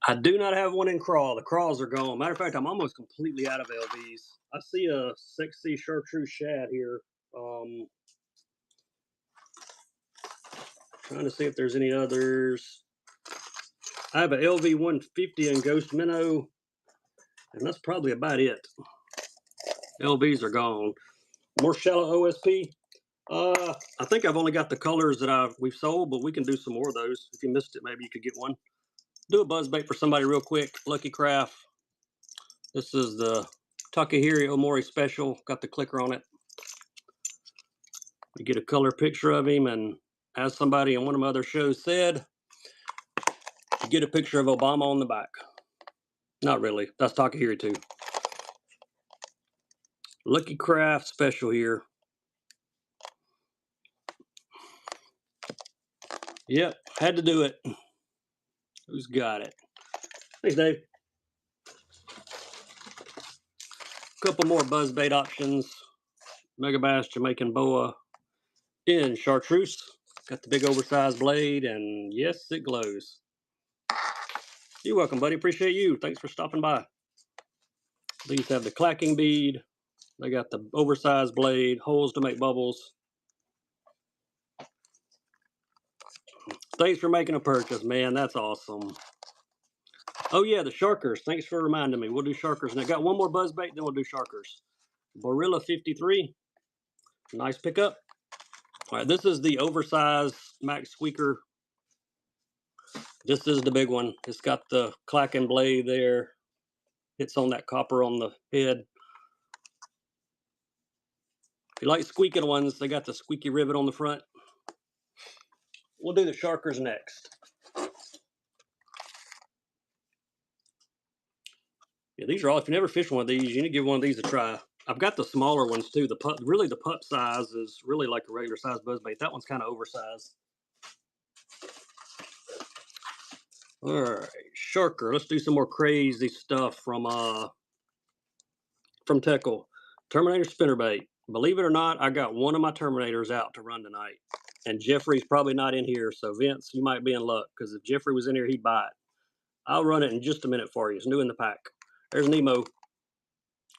Speaker 1: I do not have one in crawl. The crawls are gone. Matter of fact, I'm almost completely out of LVs. I see a sexy chartreuse shad here. Trying to see if there's any others. I have an LV 150 in Ghost Minnow, and that's probably about it. LVs are gone. More shallow OSP. I think I've only got the colors that we've sold, but we can do some more of those. If you missed it, maybe you could get one. Do a buzzbait for somebody real quick. Lucky Craft. This is the Takahiri Omori Special. Got the clicker on it. You get a color picture of him, and as somebody in one of my other shows said, you get a picture of Obama on the back. Not really. That's Takahiri too. Lucky Craft Special here. Yep, had to do it. Who's got it? Thanks, Dave. Couple more buzzbait options. Megabass Jamaican Boa in chartreuse. Got the big oversized blade, and yes, it glows. You're welcome, buddy. Appreciate you. Thanks for stopping by. These have the clacking bead. They got the oversized blade, holes to make bubbles. Thanks for making a purchase, man. That's awesome. Oh yeah, the Sharkers. Thanks for reminding me. We'll do Sharkers. And I got one more buzzbait, then we'll do Sharkers. Barilla 53. Nice pickup. All right, this is the oversized Max Squeaker. This is the big one. It's got the clacking blade there. It's on that copper on the head. If you like squeaking ones, they got the squeaky rivet on the front. We'll do the Sharkers next. Yeah, these are all, if you never fish one of these, you need to give one of these a try. I've got the smaller ones too. The pup, really the pup size is really like a regular size buzzbait. That one's kind of oversized. All right, Sharker. Let's do some more crazy stuff from Teckle. Terminator spinnerbait. Believe it or not, I got one of my Terminators out to run tonight. And Jeffrey's probably not in here, so Vince, you might be in luck, because if Jeffrey was in here, he'd buy it. I'll run it in just a minute for you. It's new in the pack. There's Nemo.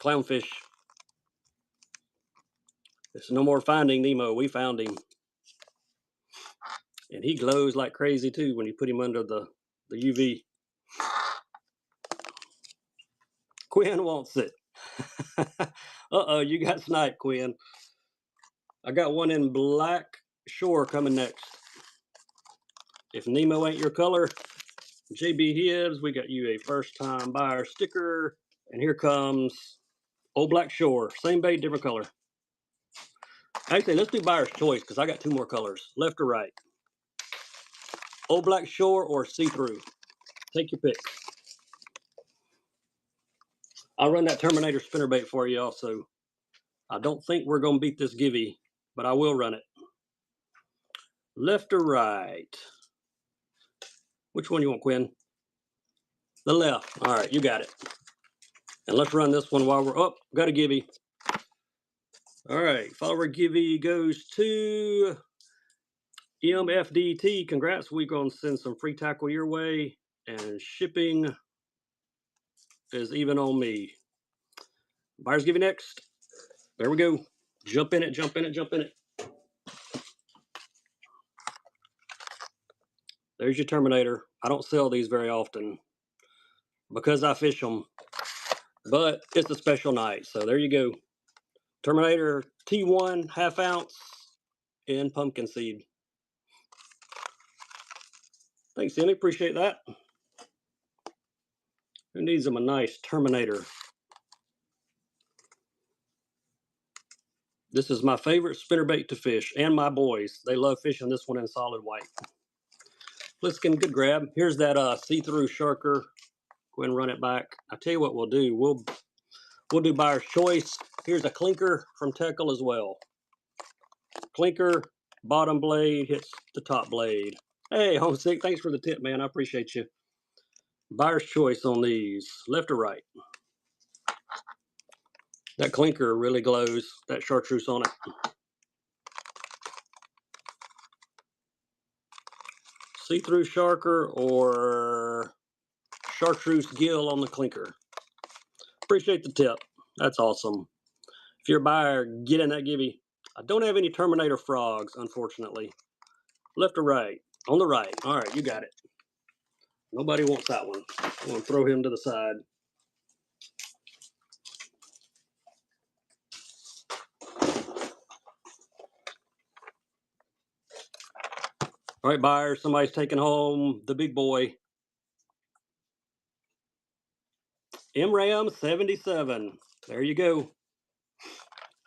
Speaker 1: Clownfish. There's no more finding Nemo. We found him. And he glows like crazy too when you put him under the UV. Quinn wants it. Uh-oh, you got sniped, Quinn. I got one in Black Shore coming next. If Nemo ain't your color, JB Hibbs, we got you a first-time buyer sticker. And here comes Old Black Shore. Same bait, different color. Actually, let's do buyer's choice because I got two more colors. Left or right? Old Black Shore or see-through? Take your pick. I'll run that Terminator spinnerbait for you also. I don't think we're going to beat this Givey, but I will run it. Left or right? Which one you want, Quinn? The left. All right, you got it. And let's run this one while we're up. Got a Givey. All right, follower Givey goes to MFDT. Congrats. We're going to send some free tackle your way, and shipping is even on me. Buyers Givey next. There we go. Jump in it, jump in it, jump in it. There's your Terminator. I don't sell these very often because I fish them, but it's a special night. So there you go. Terminator T1 half ounce in pumpkin seed. Thanks, Emmy. Appreciate that. Who needs them a nice Terminator? This is my favorite spinnerbait to fish, and my boys. They love fishing this one in solid white. Pliskin, good grab. Here's that see-through Sharker. Go ahead and run it back. I tell you what we'll do. We'll do buyer's choice. Here's a clinker from Teckle as well. Clinker, bottom blade hits the top blade. Hey, Homesick, thanks for the tip, man. I appreciate you. Buyer's choice on these. Left or right? That clinker really glows. That chartreuse on it. See-through Sharker or chartreuse gill on the clinker. Appreciate the tip. That's awesome. If you're a buyer, get in that givey. I don't have any Terminator frogs, unfortunately. Left or right? On the right. All right, you got it. Nobody wants that one. I'm going to throw him to the side. All right, buyers, somebody's taking home the big boy. MRAM 77. There you go.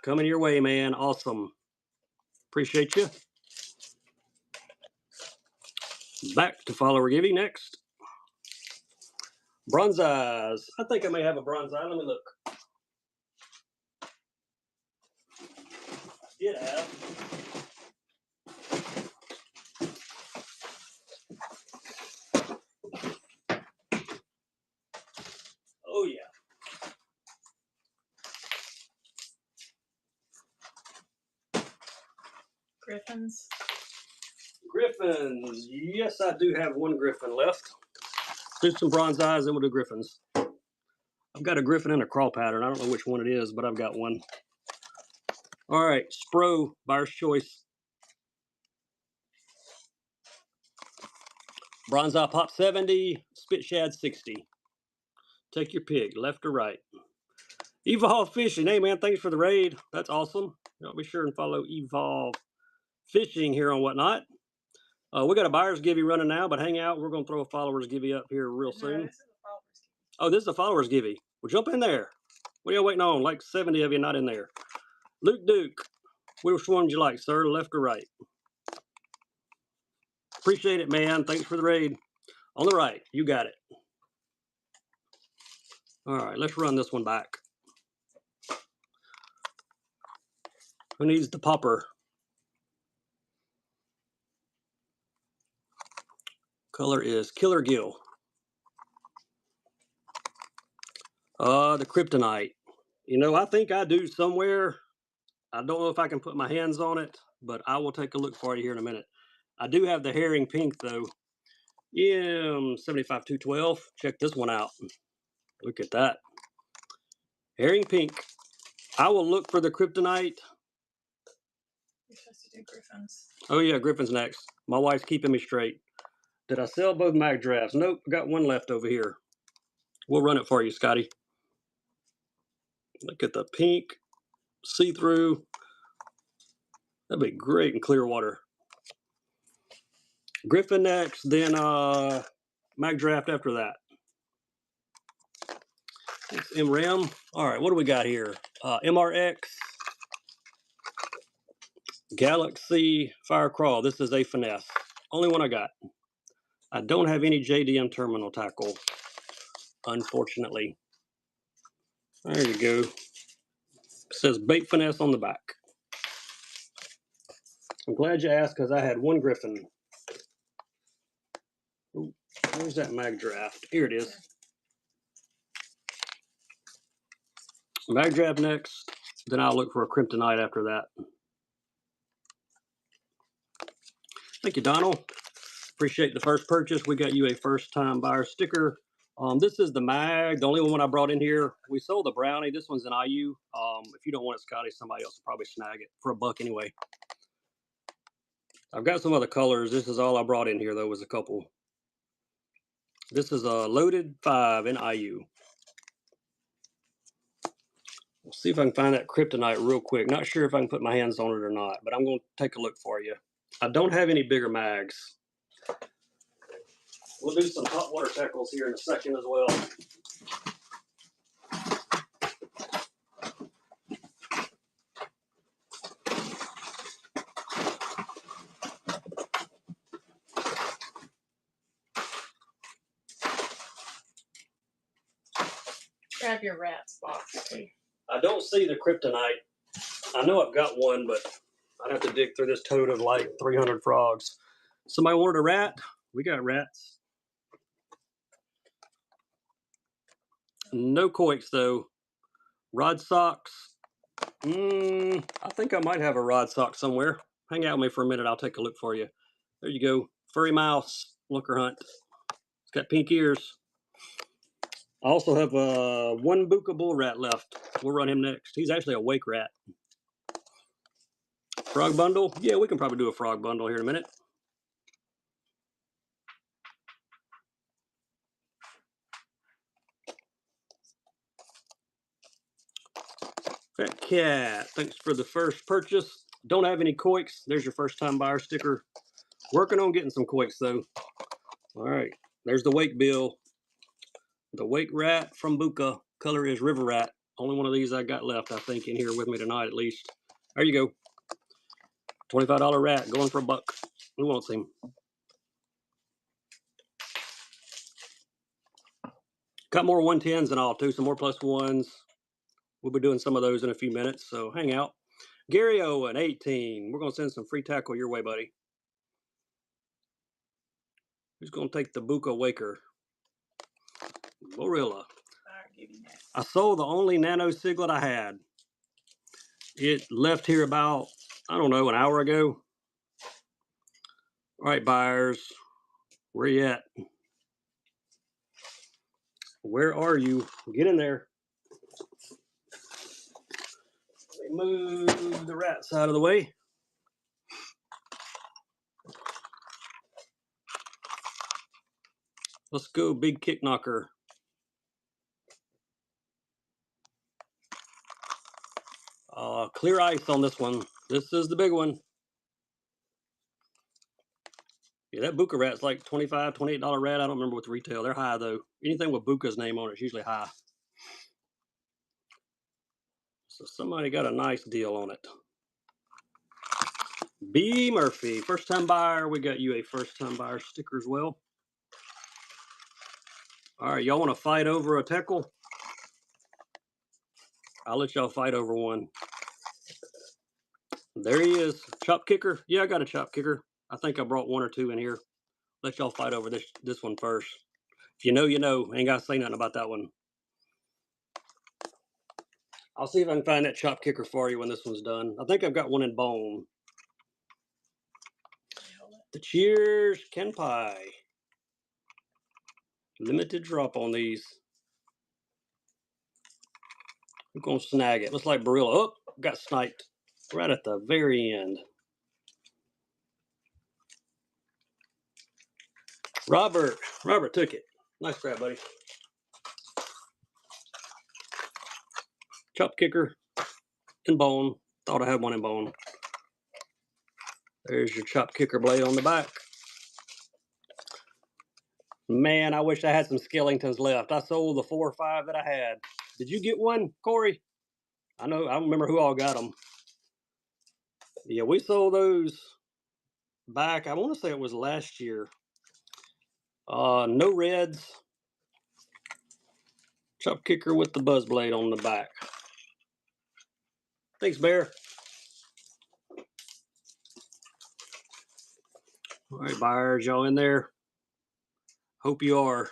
Speaker 1: Coming your way, man. Awesome. Appreciate you. Back to follower giving next. Bronze eyes. I think I may have a bronze eye. Let me look. Did have. Oh, yeah.
Speaker 2: Griffins.
Speaker 1: Griffins. Yes, I do have one griffin left. Do some bronze eyes and we'll do griffins. I've got a griffin and a crawl pattern. I don't know which one it is, but I've got one. All right, Spro, buyer's choice. Bronze eye pop 70, spit shad 60. Take your pick, left or right. Evolve Fishing. Hey, man, thanks for the raid. That's awesome. Y'all be sure and follow Evolve Fishing here on Whatnot. We got a buyer's givey running now, but hang out. We're going to throw a followers givey up here real soon. Oh, this is a followers givey. Well, jump in there. What are you waiting on? Like 70 of you not in there. Luke Duke, which one would you like, sir? Left or right? Appreciate it, man. Thanks for the raid. On the right, you got it. All right, let's run this one back. Who needs the popper? Color is Killer Gill. The Kryptonite. You know, I think I do somewhere. I don't know if I can put my hands on it, but I will take a look for you here in a minute. I do have the herring pink, though. EM 75212. Check this one out. Look at that. Herring pink. I will look for the Kryptonite.
Speaker 2: You're supposed to do griffins.
Speaker 1: Oh, yeah, Griffin's next. My wife's keeping me straight. Did I sell both mag drafts? Nope, got one left over here. We'll run it for you, Scotty. Look at the pink, see-through. That'd be great in clear water. Griffin next, then mag draft after that. It's MRAM. All right, what do we got here? MRX, Galaxy Fire Crawl. This is a finesse. Only one I got. I don't have any JDM terminal tackle, unfortunately. There you go. It says bait finesse on the back. I'm glad you asked because I had one Griffin. Ooh, where's that mag draft? Here it is. Mag draft next, then I'll look for a Kryptonite after that. Thank you, Donald. Appreciate the first purchase. We got you a first-time buyer sticker. This is the mag, the only one I brought in here. We sold the brownie. This one's an IU. If you don't want it, Scotty, somebody else will probably snag it for $1 anyway. I've got some other colors. This is all I brought in here, though, was a couple. This is a loaded 5 in IU. We'll see if I can find that Kryptonite real quick. Not sure if I can put my hands on it or not, but I'm going to take a look for you. I don't have any bigger mags. We'll do some hot water tackles here in a second as well.
Speaker 2: Grab your rats box too.
Speaker 1: I don't see the Kryptonite. I know I've got one, but I'd have to dig through this tote of like 300 frogs. Somebody wanted a rat? We got rats. No coiks though. Rod socks. I think I might have a rod sock somewhere. Hang out with me for a minute. I'll take a look for you. There you go. Furry mouse. Looker hunt. It's got pink ears. I also have one Buka bull rat left. We'll run him next. He's actually a wake rat. Frog bundle? Yeah, we can probably do a frog bundle here in a minute. Fat Cat, thanks for the first purchase. Don't have any Koiks. There's your first time buyer sticker. Working on getting some Koiks though. All right, there's the wake bill. The wake rat from Buka. Color is river rat. Only one of these I got left, I think, in here with me tonight at least. There you go. $25 rat going for $1. Who wants him? Got more 110s and all too, some more plus ones. We'll be doing some of those in a few minutes, so hang out. Gary Owen, 18. We're going to send some free tackle your way, buddy. Who's going to take the Buka Waker? Gorilla. I sold the only nano siglet I had. It left here about, I don't know, an hour ago. All right, buyers. Where you at? Where are you? Get in there. Let me move the rats out of the way. Let's go, big kick knocker. Clear ice on this one. This is the big one. Yeah, that Buka rat's like $25, $28 rat. I don't remember what the retail. They're high though. Anything with Buka's name on it is usually high. So somebody got a nice deal on it. B. Murphy, first time buyer. We got you a first time buyer sticker as well. All right, y'all want to fight over a tackle? I'll let y'all fight over one. There he is. Chop kicker. Yeah, I got a chop kicker. I think I brought one or two in here. Let y'all fight over this one first. If you know, you know. Ain't got to say nothing about that one. I'll see if I can find that chop kicker for you when this one's done. I think I've got one in bone. The Cheers Kenpai. Limited drop on these. I'm going to snag it. Looks like Barilla. Oh, got sniped right at the very end. Robert took it. Nice grab, buddy. Chop kicker in bone. Thought I had one in bone. There's your chop kicker blade on the back. Man, I wish I had some Skellingtons left. I sold the 4 or 5 that I had. Did you get one, Corey? I don't remember who all got them. Yeah, we sold those back, I want to say it was last year. No reds. Chop kicker with the buzz blade on the back. Thanks, Bear. All right, buyers, y'all in there? Hope you are.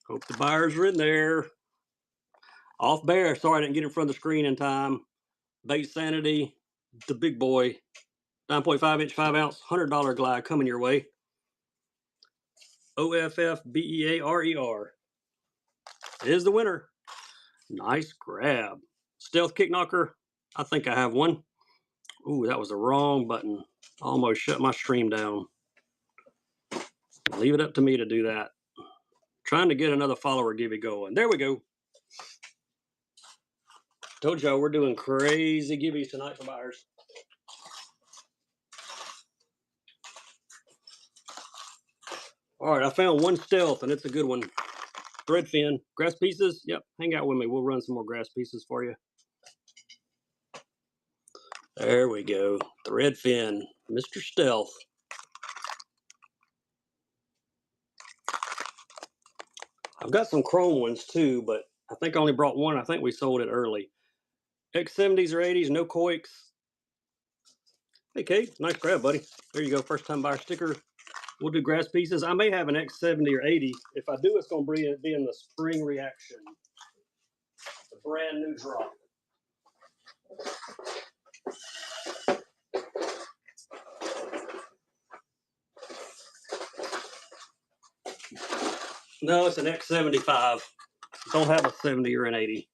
Speaker 1: Hope the buyers are in there. Off Bear. Sorry I didn't get in front of the screen in time. Bait Sanity, the big boy. 9.5 inch, 5 ounce, $100 glide coming your way. OFFBEARER is the winner. Nice grab. Stealth kick knocker. I think I have one. Ooh, that was the wrong button. Almost shut my stream down. Leave it up to me to do that. Trying to get another follower give it going. There we go. Told y'all we're doing crazy gibbies tonight for buyers. All right, I found one stealth, and it's a good one. Threadfin. Grass pieces? Yep, hang out with me. We'll run some more grass pieces for you. There we go. Threadfin. Mr. Stealth. I've got some chrome ones too, but I think I only brought one. I think we sold it early. X70s or 80s, no Koiks. Hey, Kate, nice grab, buddy. There you go, first time buyer sticker. We'll do grass pieces. I may have an X70 or 80. If I do, it's going to be in the spring reaction. A brand new drop. No, it's an X75. Don't have a 70 or an 80.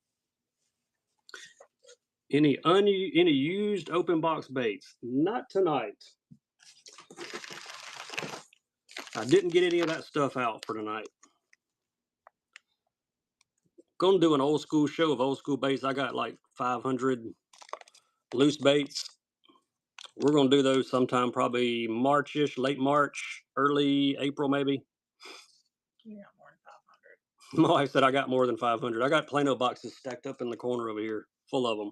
Speaker 1: Any used open box baits? Not tonight. I didn't get any of that stuff out for tonight. Gonna do an old school show of old school baits. I got like 500 loose baits. We're gonna do those sometime, probably Marchish, late March, early April, maybe.
Speaker 2: You got more than 500.
Speaker 1: My wife said I got more than 500. I got Plano boxes stacked up in the corner over here, full of them.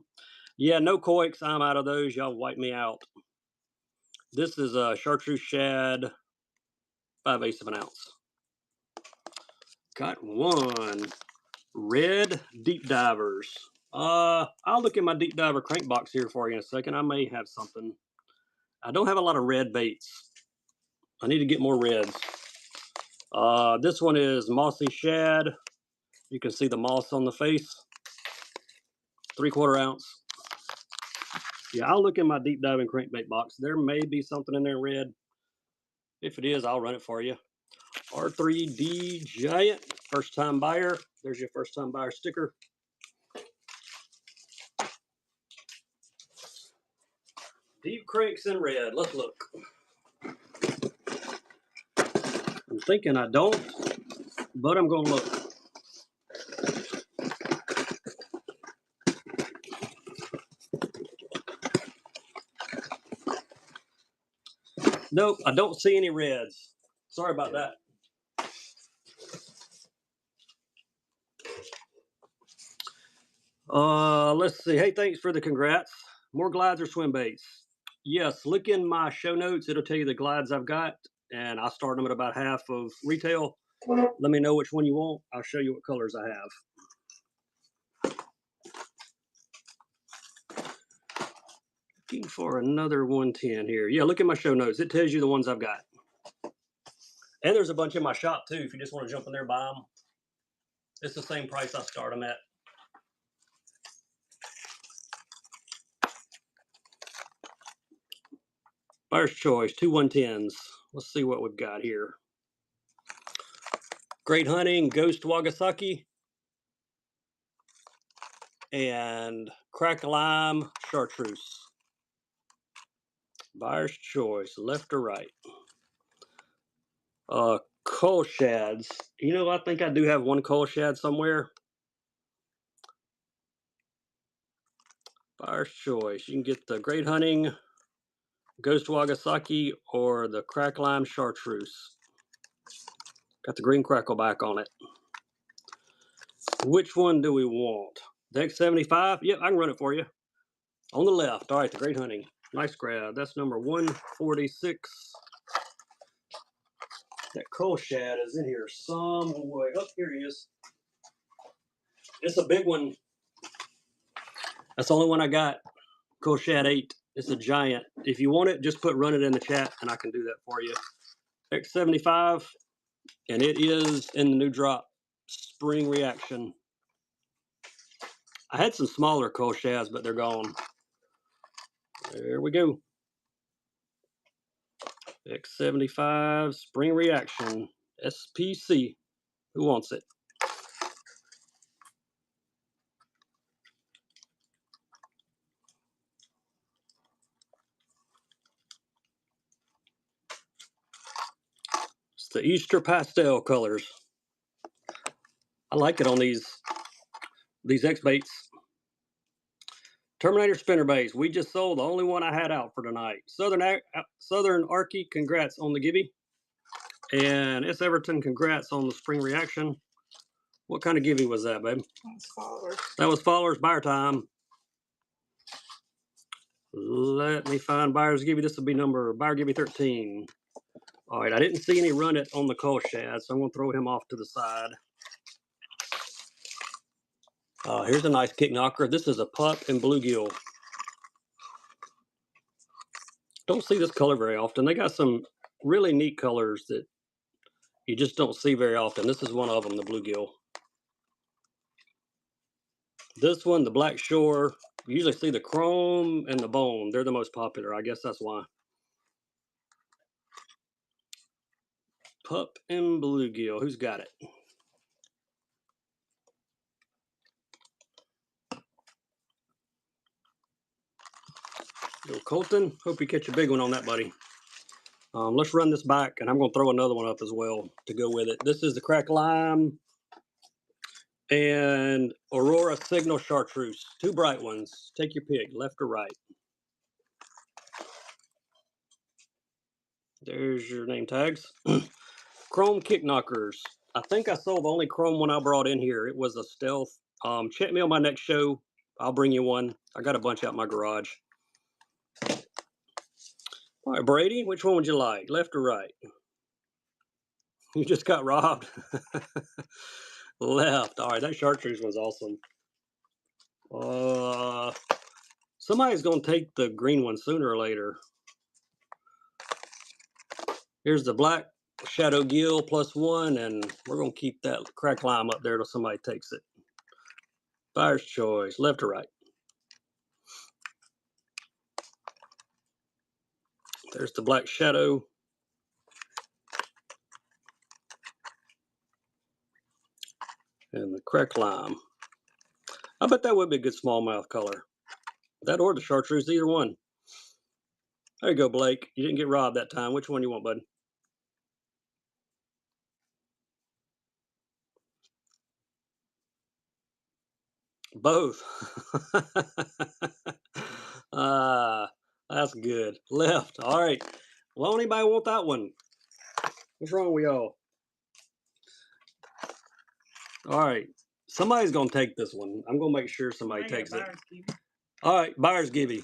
Speaker 1: Yeah, no coics. I'm out of those. Y'all wipe me out. This is a chartreuse shad, 5/8 of an ounce. Got one. Red deep divers. I'll look in my deep diver crank box here for you in a second. I may have something. I don't have a lot of red baits. I need to get more reds. This one is mossy shad. You can see the moss on the face. 3/4 ounce. Yeah, I'll look in my deep diving crankbait box. There may be something in there red. If it is, I'll run it for you. R3D Giant, first time buyer. There's your first time buyer sticker. Deep cranks in red. Let's look. I'm thinking I don't, but I'm going to look. Nope, I don't see any reds. Sorry about that. Let's see. Hey, thanks for the congrats. More glides or swim baits? Yes, look in my show notes. It'll tell you the glides I've got, and I start them at about half of retail. Let me know which one you want. I'll show you what colors I have. Looking for another 110 here. Yeah, look at my show notes. It tells you the ones I've got. And there's a bunch in my shop too. If you just want to jump in there and buy them, it's the same price I start them at. Buyer's choice, 2 110s. Let's see what we've got here. Great Hunting, Ghost Wagasaki, and Crack Lime Chartreuse. Buyer's choice, left or right. Coal shads. You know, I think I do have one coal shad somewhere. Buyer's choice. You can get the Great Hunting, Ghost Wagasaki, or the Crack Lime Chartreuse. Got the green crackle back on it. Which one do we want? The X75? Yep, I can run it for you. On the left. All right, the Great Hunting. Nice grab. That's number 146. That coal shad is in here somewhere. Oh, here he is. It's a big one. That's the only one I got. Coal shad 8. It's a giant. If you want it, just run it in the chat and I can do that for you. X75. And it is in the new drop. Spring Reaction. I had some smaller coal shads, but they're gone. There we go. X75 Spring Reaction SPC. Who wants it? It's the Easter pastel colors. I like it on these X baits. Terminator spinner baits. We just sold the only one I had out for tonight. Southern Arky, congrats on the Gibby. And S. Everton, congrats on the Spring Reaction. What kind of Gibby was that, babe?
Speaker 2: That's followers.
Speaker 1: That was followers. Buyer time. Let me find buyer's Gibby. This will be buyer Gibby 13. All right, I didn't see any run it on the coal shad, so I'm going to throw him off to the side. Here's a nice kick knocker. This is a pup and bluegill. Don't see this color very often. They got some really neat colors that you just don't see very often. This is one of them, the bluegill. This one, the Black Shore, you usually see the chrome and the bone. They're the most popular. I guess that's why. Pup and bluegill. Who's got it? Yo, Colton, hope you catch a big one on that, buddy. Let's run this back, and I'm going to throw another one up as well to go with it. This is the cracked lime and Aurora Signal Chartreuse. Two bright ones. Take your pick, left or right. There's your name tags. Chrome Kick Knockers. I think I sold the only chrome one I brought in here. It was a stealth. Check me on my next show. I'll bring you one. I got a bunch out in my garage. All right, Brady, which one would you like, left or right? You just got robbed. Left. All right, that chartreuse was awesome. Somebody's going to take the green one sooner or later. Here's the black Shadow Gill +1, and we're going to keep that cracked lime up there till somebody takes it. Buyer's choice, left or right? There's the black Shadow. And the cracked lime. I bet that would be a good smallmouth color. That or the chartreuse, either one. There you go, Blake. You didn't get robbed that time. Which one do you want, bud? Both. That's good. Left. All right. Well, anybody want that one? What's wrong with y'all? All right. Somebody's going to take this one. I'm going to make sure somebody takes it. All right. Buyer's Gibby.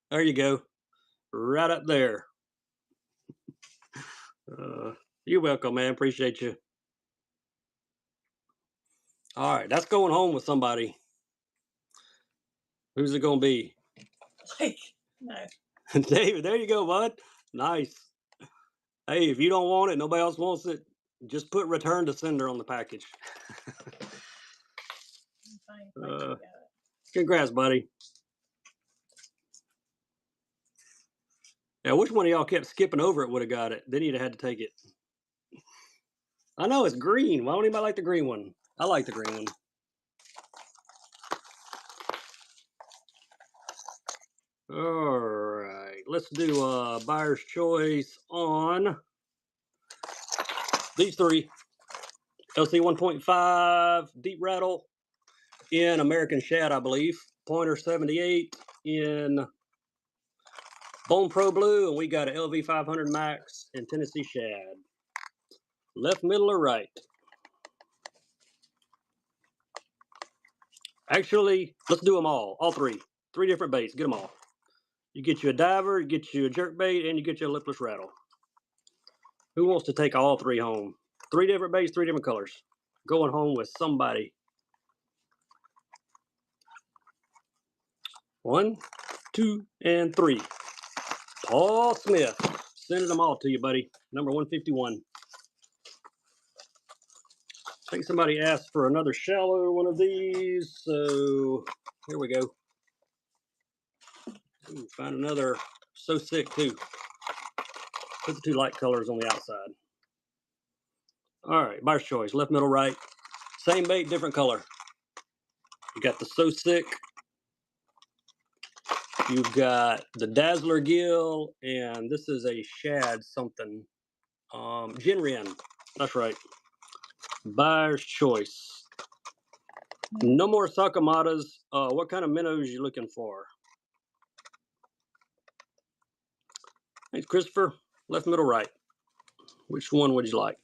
Speaker 1: There you go. Right up there. You're welcome, man. Appreciate you. All right. That's going home with somebody. Who's it going to be?
Speaker 2: No.
Speaker 1: David, there you go, bud. Nice. Hey, if you don't want it, nobody else wants it, just put return to sender on the package. Congrats, buddy. Yeah, which one of y'all kept skipping over it would have got it? Then you'd have had to take it. I know, it's green. Why don't anybody like the green one? I like the green one. All right, let's do a buyer's choice on these three. LC 1.5 deep rattle in American Shad, I believe. Pointer 78 in Bone Pro Blue, and we got an LV 500 Max in Tennessee Shad. Left, middle, or right? Actually, let's do them all three. Three different baits, get them all. You get you a diver, you get you a jerk bait, and you get you a lipless rattle. Who wants to take all three home? Three different baits, three different colors. Going home with somebody. 1, 2, and 3. Paul Smith. Sending them all to you, buddy. Number 151. I think somebody asked for another shallow one of these, so here we go. Ooh, find another So Sick too. Put the two light colors on the outside. All right, buyer's choice, left, middle, right. Same bait, different color. You got the So Sick. You've got the Dazzler Gill, and this is a shad something. Jinrian. That's right. Buyer's choice. No more Sakamatas. What kind of minnows you looking for? Thanks, Christopher. Left, middle, right. Which one would you like?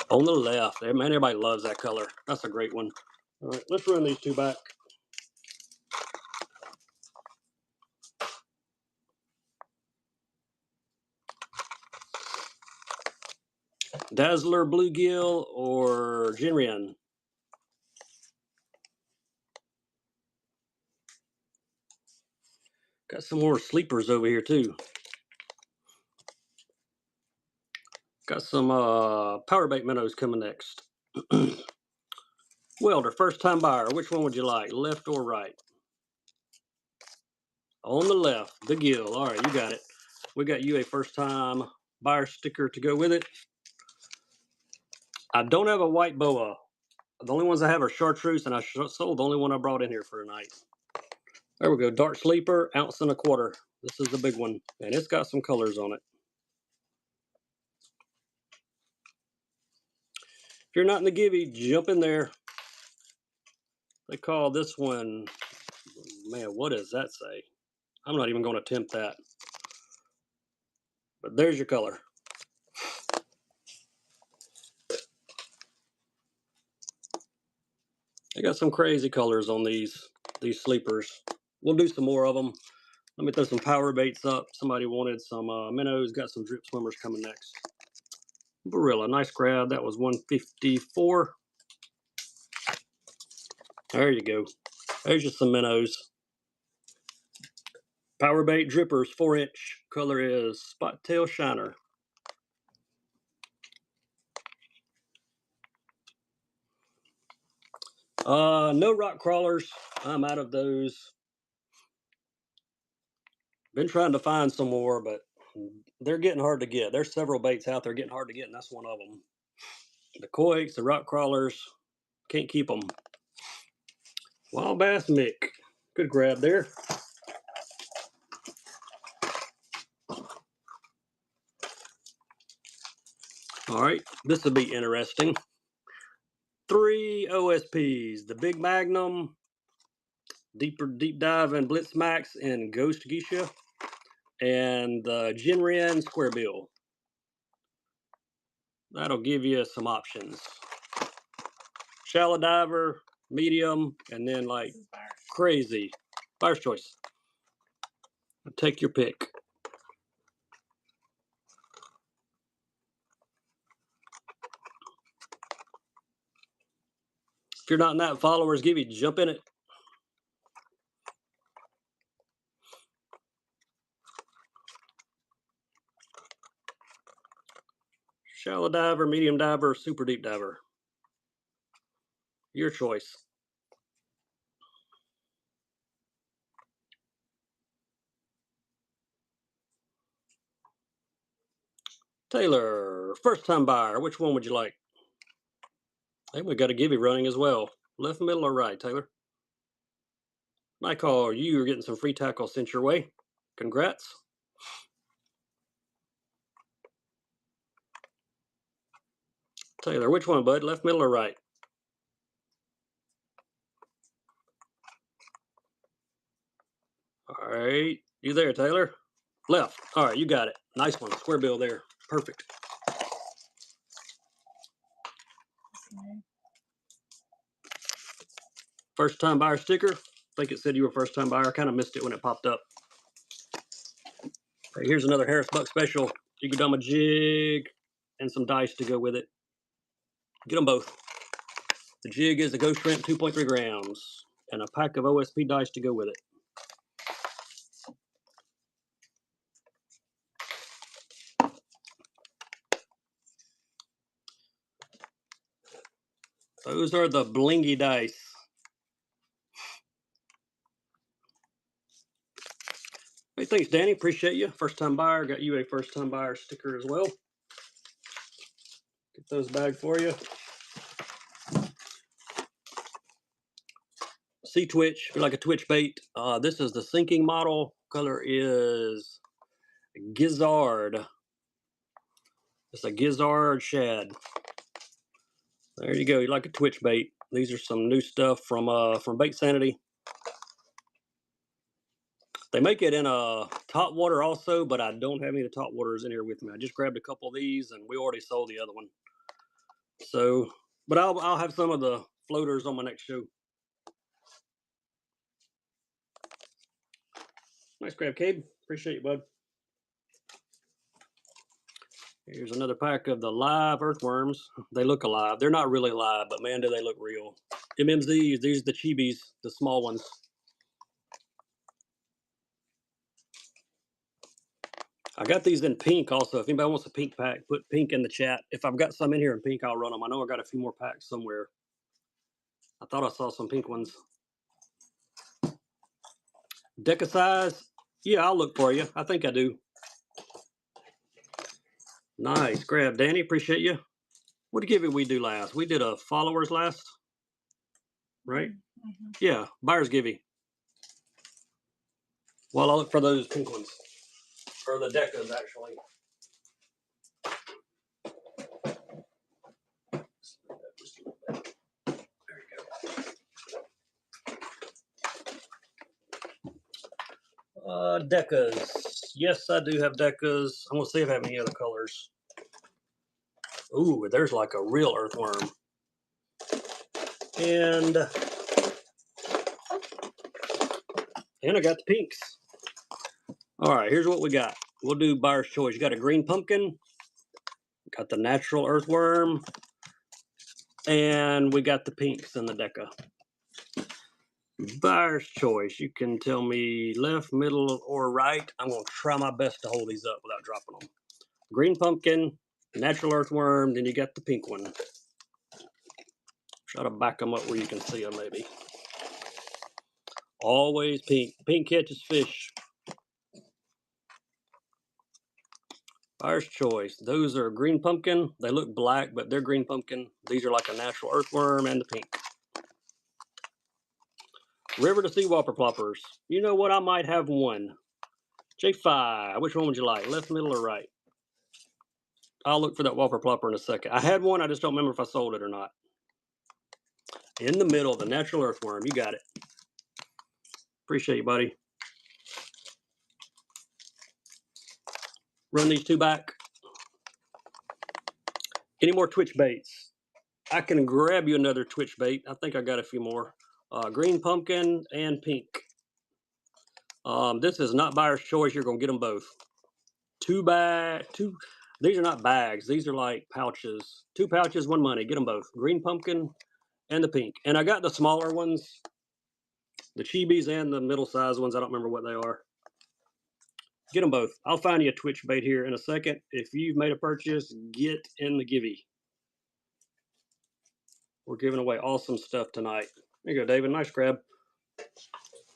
Speaker 1: On the left. Man, everybody loves that color. That's a great one. All right, let's run these two back. Dazzler Bluegill or Jinrian? Got some more sleepers over here too. Got some power bait minnows coming next. Welder, first time buyer. Which one would you like, left or right? On the left, the gill. All right, you got it. We got you a first time buyer sticker to go with it. I don't have a white boa. The only ones I have are chartreuse, and I sold the only one I brought in here for tonight. There we go. Dark Sleeper, 1.25 ounces. This is the big one, and it's got some colors on it. If you're not in the Gibby, jump in there. They call this one, man, what does that say? I'm not even going to attempt that. But there's your color. They got some crazy colors on these sleepers. We'll do some more of them. Let me throw some power baits up. Somebody wanted some minnows. Got some drip swimmers coming next. Barilla, nice grab. That was 154. There you go. There's just some minnows. Power bait drippers, 4-inch. Color is Spot Tail Shiner. No rock crawlers. I'm out of those. Been trying to find some more, but they're getting hard to get. There's several baits out there getting hard to get, and that's one of them. The koiks, the rock crawlers, can't keep them. Wild Bass Mick. Good grab there. All right, this will be interesting. 3 OSPs. The Big Magnum, Deep Dive and Blitz Max, and Ghost Geisha, and the Jinren Square Bill. That'll give you some options. Shallow diver, medium, and then like crazy. Buyer's choice. Take your pick. If you're not in that followers, give you jump in it. Shallow diver, medium diver, super deep diver. Your choice. Taylor, first time buyer. Which one would you like? Hey, we got a Gibby running as well. Left, middle, or right, Taylor? Nicole, you are getting some free tackle sent your way. Congrats. Taylor, which one, bud? Left, middle, or right? All right. You there, Taylor? Left. All right, you got it. Nice one. Square bill there. Perfect. First time buyer sticker. I think it said you were first time buyer. I kind of missed it when it popped up. Okay, here's another Harris Buck special. Jigadama jig and some dice to go with it. Get them both. The jig is a Ghost Shrimp 2.3 grams and a pack of OSP dice to go with it. Those are the blingy dice. Hey, thanks, Danny. Appreciate you. First time buyer. Got you a first time buyer sticker as well. Get those bagged for you. Sea Twitch, like a Twitch bait. This is the sinking model. Color is Gizzard. It's a Gizzard shad. There you go. You like a Twitch bait. These are some new stuff from Bait Sanity. They make it in a top water also, but I don't have any of the top waters in here with me. I just grabbed a couple of these, and we already sold the other one. So, but I'll have some of the floaters on my next show. Nice grab, Cabe. Appreciate you, bud. Here's another pack of the live earthworms. They look alive. They're not really live, but man, do they look real. MMZs, these are the chibis, the small ones. I got these in pink also. If anybody wants a pink pack, put pink in the chat. If I've got some in here in pink, I'll run them. I know I got a few more packs somewhere. I thought I saw some pink ones. Deca size? Yeah, I'll look for you. I think I do. Nice grab, Danny. Appreciate you. What give it we do last? We did a followers last, right? Mm-hmm. Yeah, buyer's givey. While I look for those pink ones. Or the decas, actually. There you go. Decas. Yes, I do have decas. I'm going to see if I have any other colors. Ooh, there's like a real earthworm. And I got the pinks. All right, here's what we got. We'll do buyer's choice. You got a green pumpkin, got the natural earthworm, and we got the pinks in the deca. Buyer's choice. You can tell me left, middle, or right. I'm going to try my best to hold these up without dropping them. Green pumpkin, natural earthworm, then you got the pink one. Try to back them up where you can see them maybe. Always pink. Pink catches fish. Buyer's choice. Those are green pumpkin. They look black, but they're green pumpkin. These are like a natural earthworm and the pink. River to sea whopper ploppers. You know what? I might have one. J5. Which one would you like? Left, middle, or right? I'll look for that whopper plopper in a second. I had one. I just don't remember if I sold it or not. In the middle, the natural earthworm. You got it. Appreciate you, buddy. Run these two back. Any more twitch baits? I can grab you another twitch bait. I think I got a few more. Green pumpkin and pink. This is not buyer's choice. You're going to get them both. These are not bags. These are like pouches. 2 pouches, 1 money. Get them both. Green pumpkin and the pink. And I got the smaller ones. The chibis and the middle-sized ones. I don't remember what they are. Get them both. I'll find you a twitch bait here in a second. If you've made a purchase, get in the givey. We're giving away awesome stuff tonight. There you go, David. Nice grab.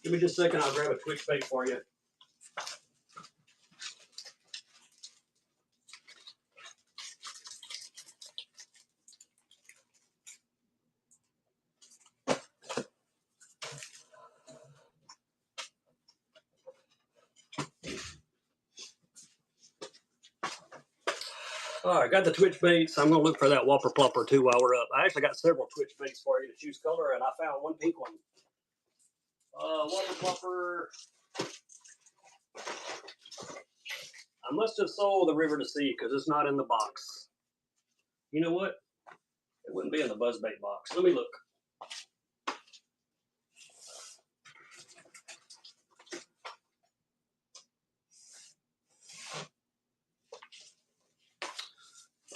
Speaker 1: Give me just a second. I'll grab a twitch bait for you. All right, got the twitch baits. I'm going to look for that whopper plopper too while we're up. I actually got several twitch baits for you to choose color, and I found one pink one. Whopper plopper. I must have sold the river to sea because it's not in the box. You know what? It wouldn't be in the buzzbait box. Let me look.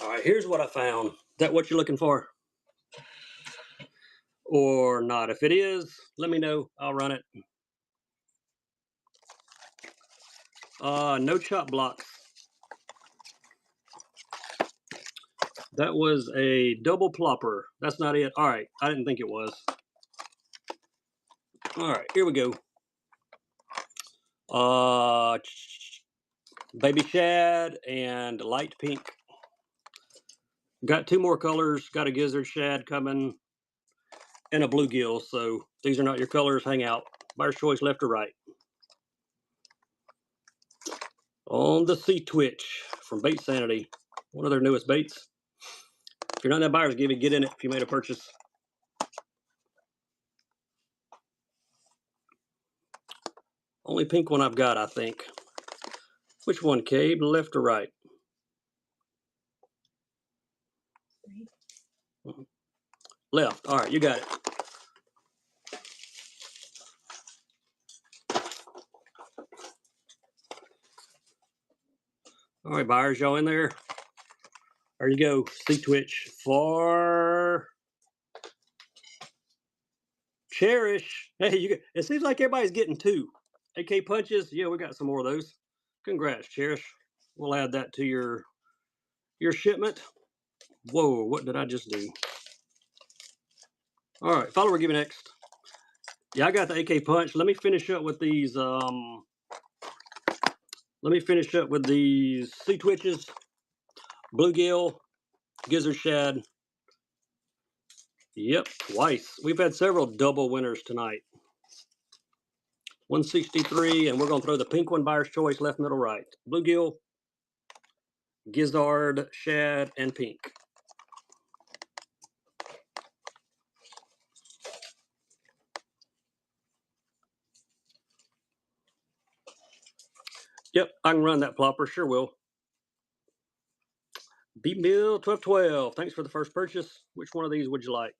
Speaker 1: All right, here's what I found. Is that what you're looking for? Or not? If it is, let me know. I'll run it. No chop blocks. That was a double plopper. That's not it. All right, I didn't think it was. All right, here we go. Baby shad and light pink. Got 2 more colors. Got a gizzard shad coming and a bluegill. So these are not your colors. Hang out. Buyer's choice, left or right. On the Sea Twitch from Bait Sanity. One of their newest baits. If you're not in that buyer's giving, get in it if you made a purchase. Only pink one I've got, I think. Which one, Cabe? Left or right? Left. All right, you got it. All right, buyers, y'all in there? There you go. Sea Twitch for Cherish. Hey, it seems like everybody's getting 2. AK punches. Yeah, we got some more of those. Congrats, Cherish. We'll add that to your shipment. Whoa, what did I just do? All right, follower, give me next. Yeah, I got the AK punch. Let me finish up with these. Sea Twitches, bluegill, gizzard shad. Yep, twice. We've had several double winners tonight. 163, and we're going to throw the pink one, buyer's choice, left, middle, right. Bluegill, gizzard, shad, and pink. Yep, I can run that plopper, sure will. Beat Mill 1212, thanks for the first purchase. Which one of these would you like?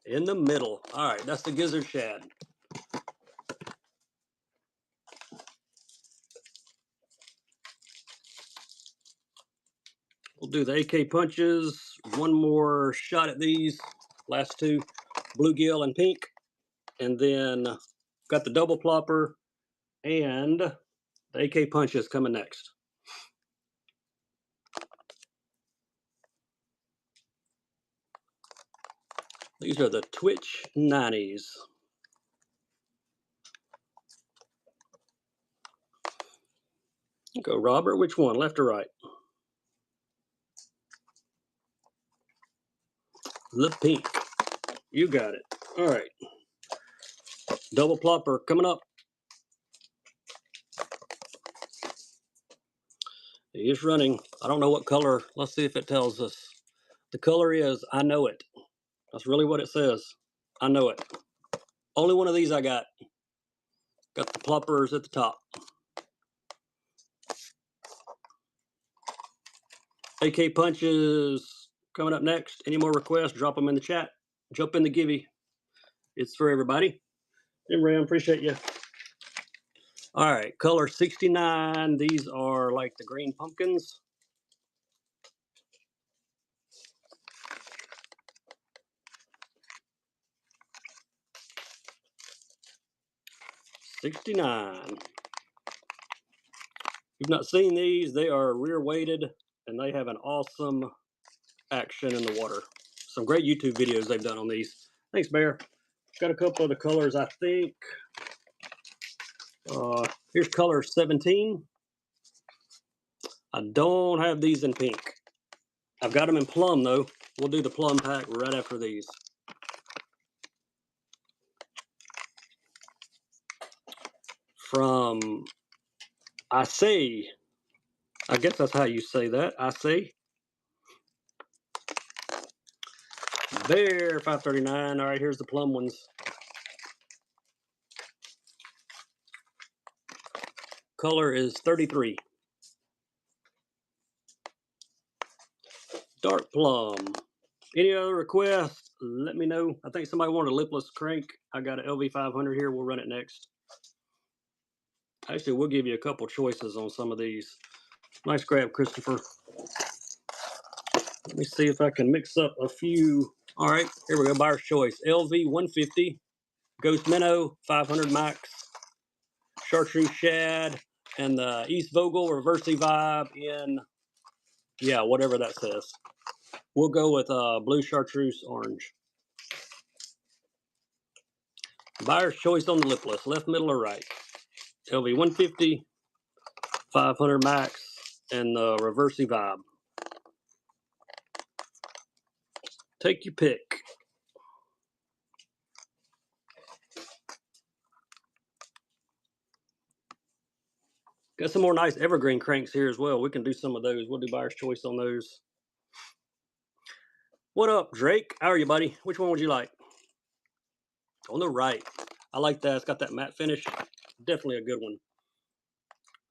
Speaker 1: In the middle. All right, that's the gizzard shad. We'll do the AK punches. One more shot at these last two, bluegill and pink. And then got the double plopper and the AK punches coming next. These are the Twitch 90s. Go, Robert. Which one, left or right? The pink. You got it. All right. Double plopper coming up. He is running. I don't know what color. Let's see if it tells us. The color is I know it. That's really what it says. I know it. Only one of these I got. Got the ploppers at the top. AK punches coming up next. Any more requests, drop them in the chat. Jump in the givey. It's for everybody. And Ram, appreciate you. All right, color 69. These are like the green pumpkins. $69. You've not seen these, they are rear weighted and they have an awesome action in the water. Some great YouTube videos they've done on these. Thanks, Bear. Got a couple of the colors, I think. Here's color 17. I don't have these in pink. I've got them in plum though. We'll do the plum pack right after these. From I say, I guess that's how you say that. I say. There, 539. All right, here's the plum ones. Color is 33. Dark plum. Any other requests? Let me know. I think somebody wanted a lipless crank. I got an LV500 here. We'll run it next. Actually, we'll give you a couple choices on some of these. Nice grab, Christopher. Let me see if I can mix up a few. All right, here we go. Buyer's choice. LV 150, Ghost Minnow 500 max, Chartreuse Shad, and the East Vogel Reversey Vibe in, yeah, whatever that says. We'll go with blue chartreuse orange. Buyer's choice on the lipless, left, middle, or right. LV 150, 500 max, and the Reversey Vibe. Take your pick. Got some more nice evergreen cranks here as well. We can do some of those. We'll do buyer's choice on those. What up, Drake? How are you, buddy? Which one would you like? On the right. I like that. It's got that matte finish. Definitely a good one.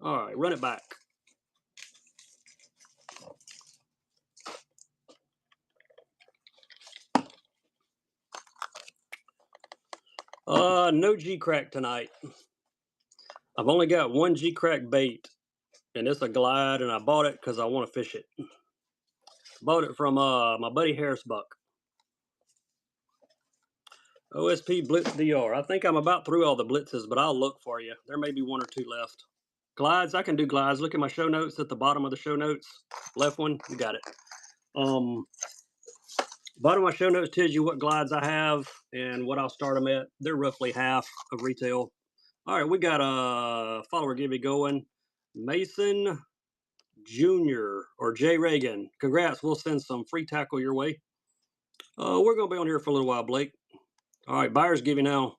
Speaker 1: All right, run it back. No G-Crack tonight. I've only got one G-Crack bait, and it's a glide, and I bought it because I want to fish it. Bought it from my buddy Harris Buck. OSP Blitz DR. I think I'm about through all the blitzes, but I'll look for you. There may be one or two left. Glides, I can do glides. Look at my show notes at the bottom of the show notes. Left one, you got it. Bottom of my show notes tells you what glides I have and what I'll start them at. They're roughly half of retail. All right, we got a follower givey going. Mason Jr. or J. Reagan. Congrats, we'll send some free tackle your way. We're going to be on here for a little while, Blake. All right, buyer's givey now.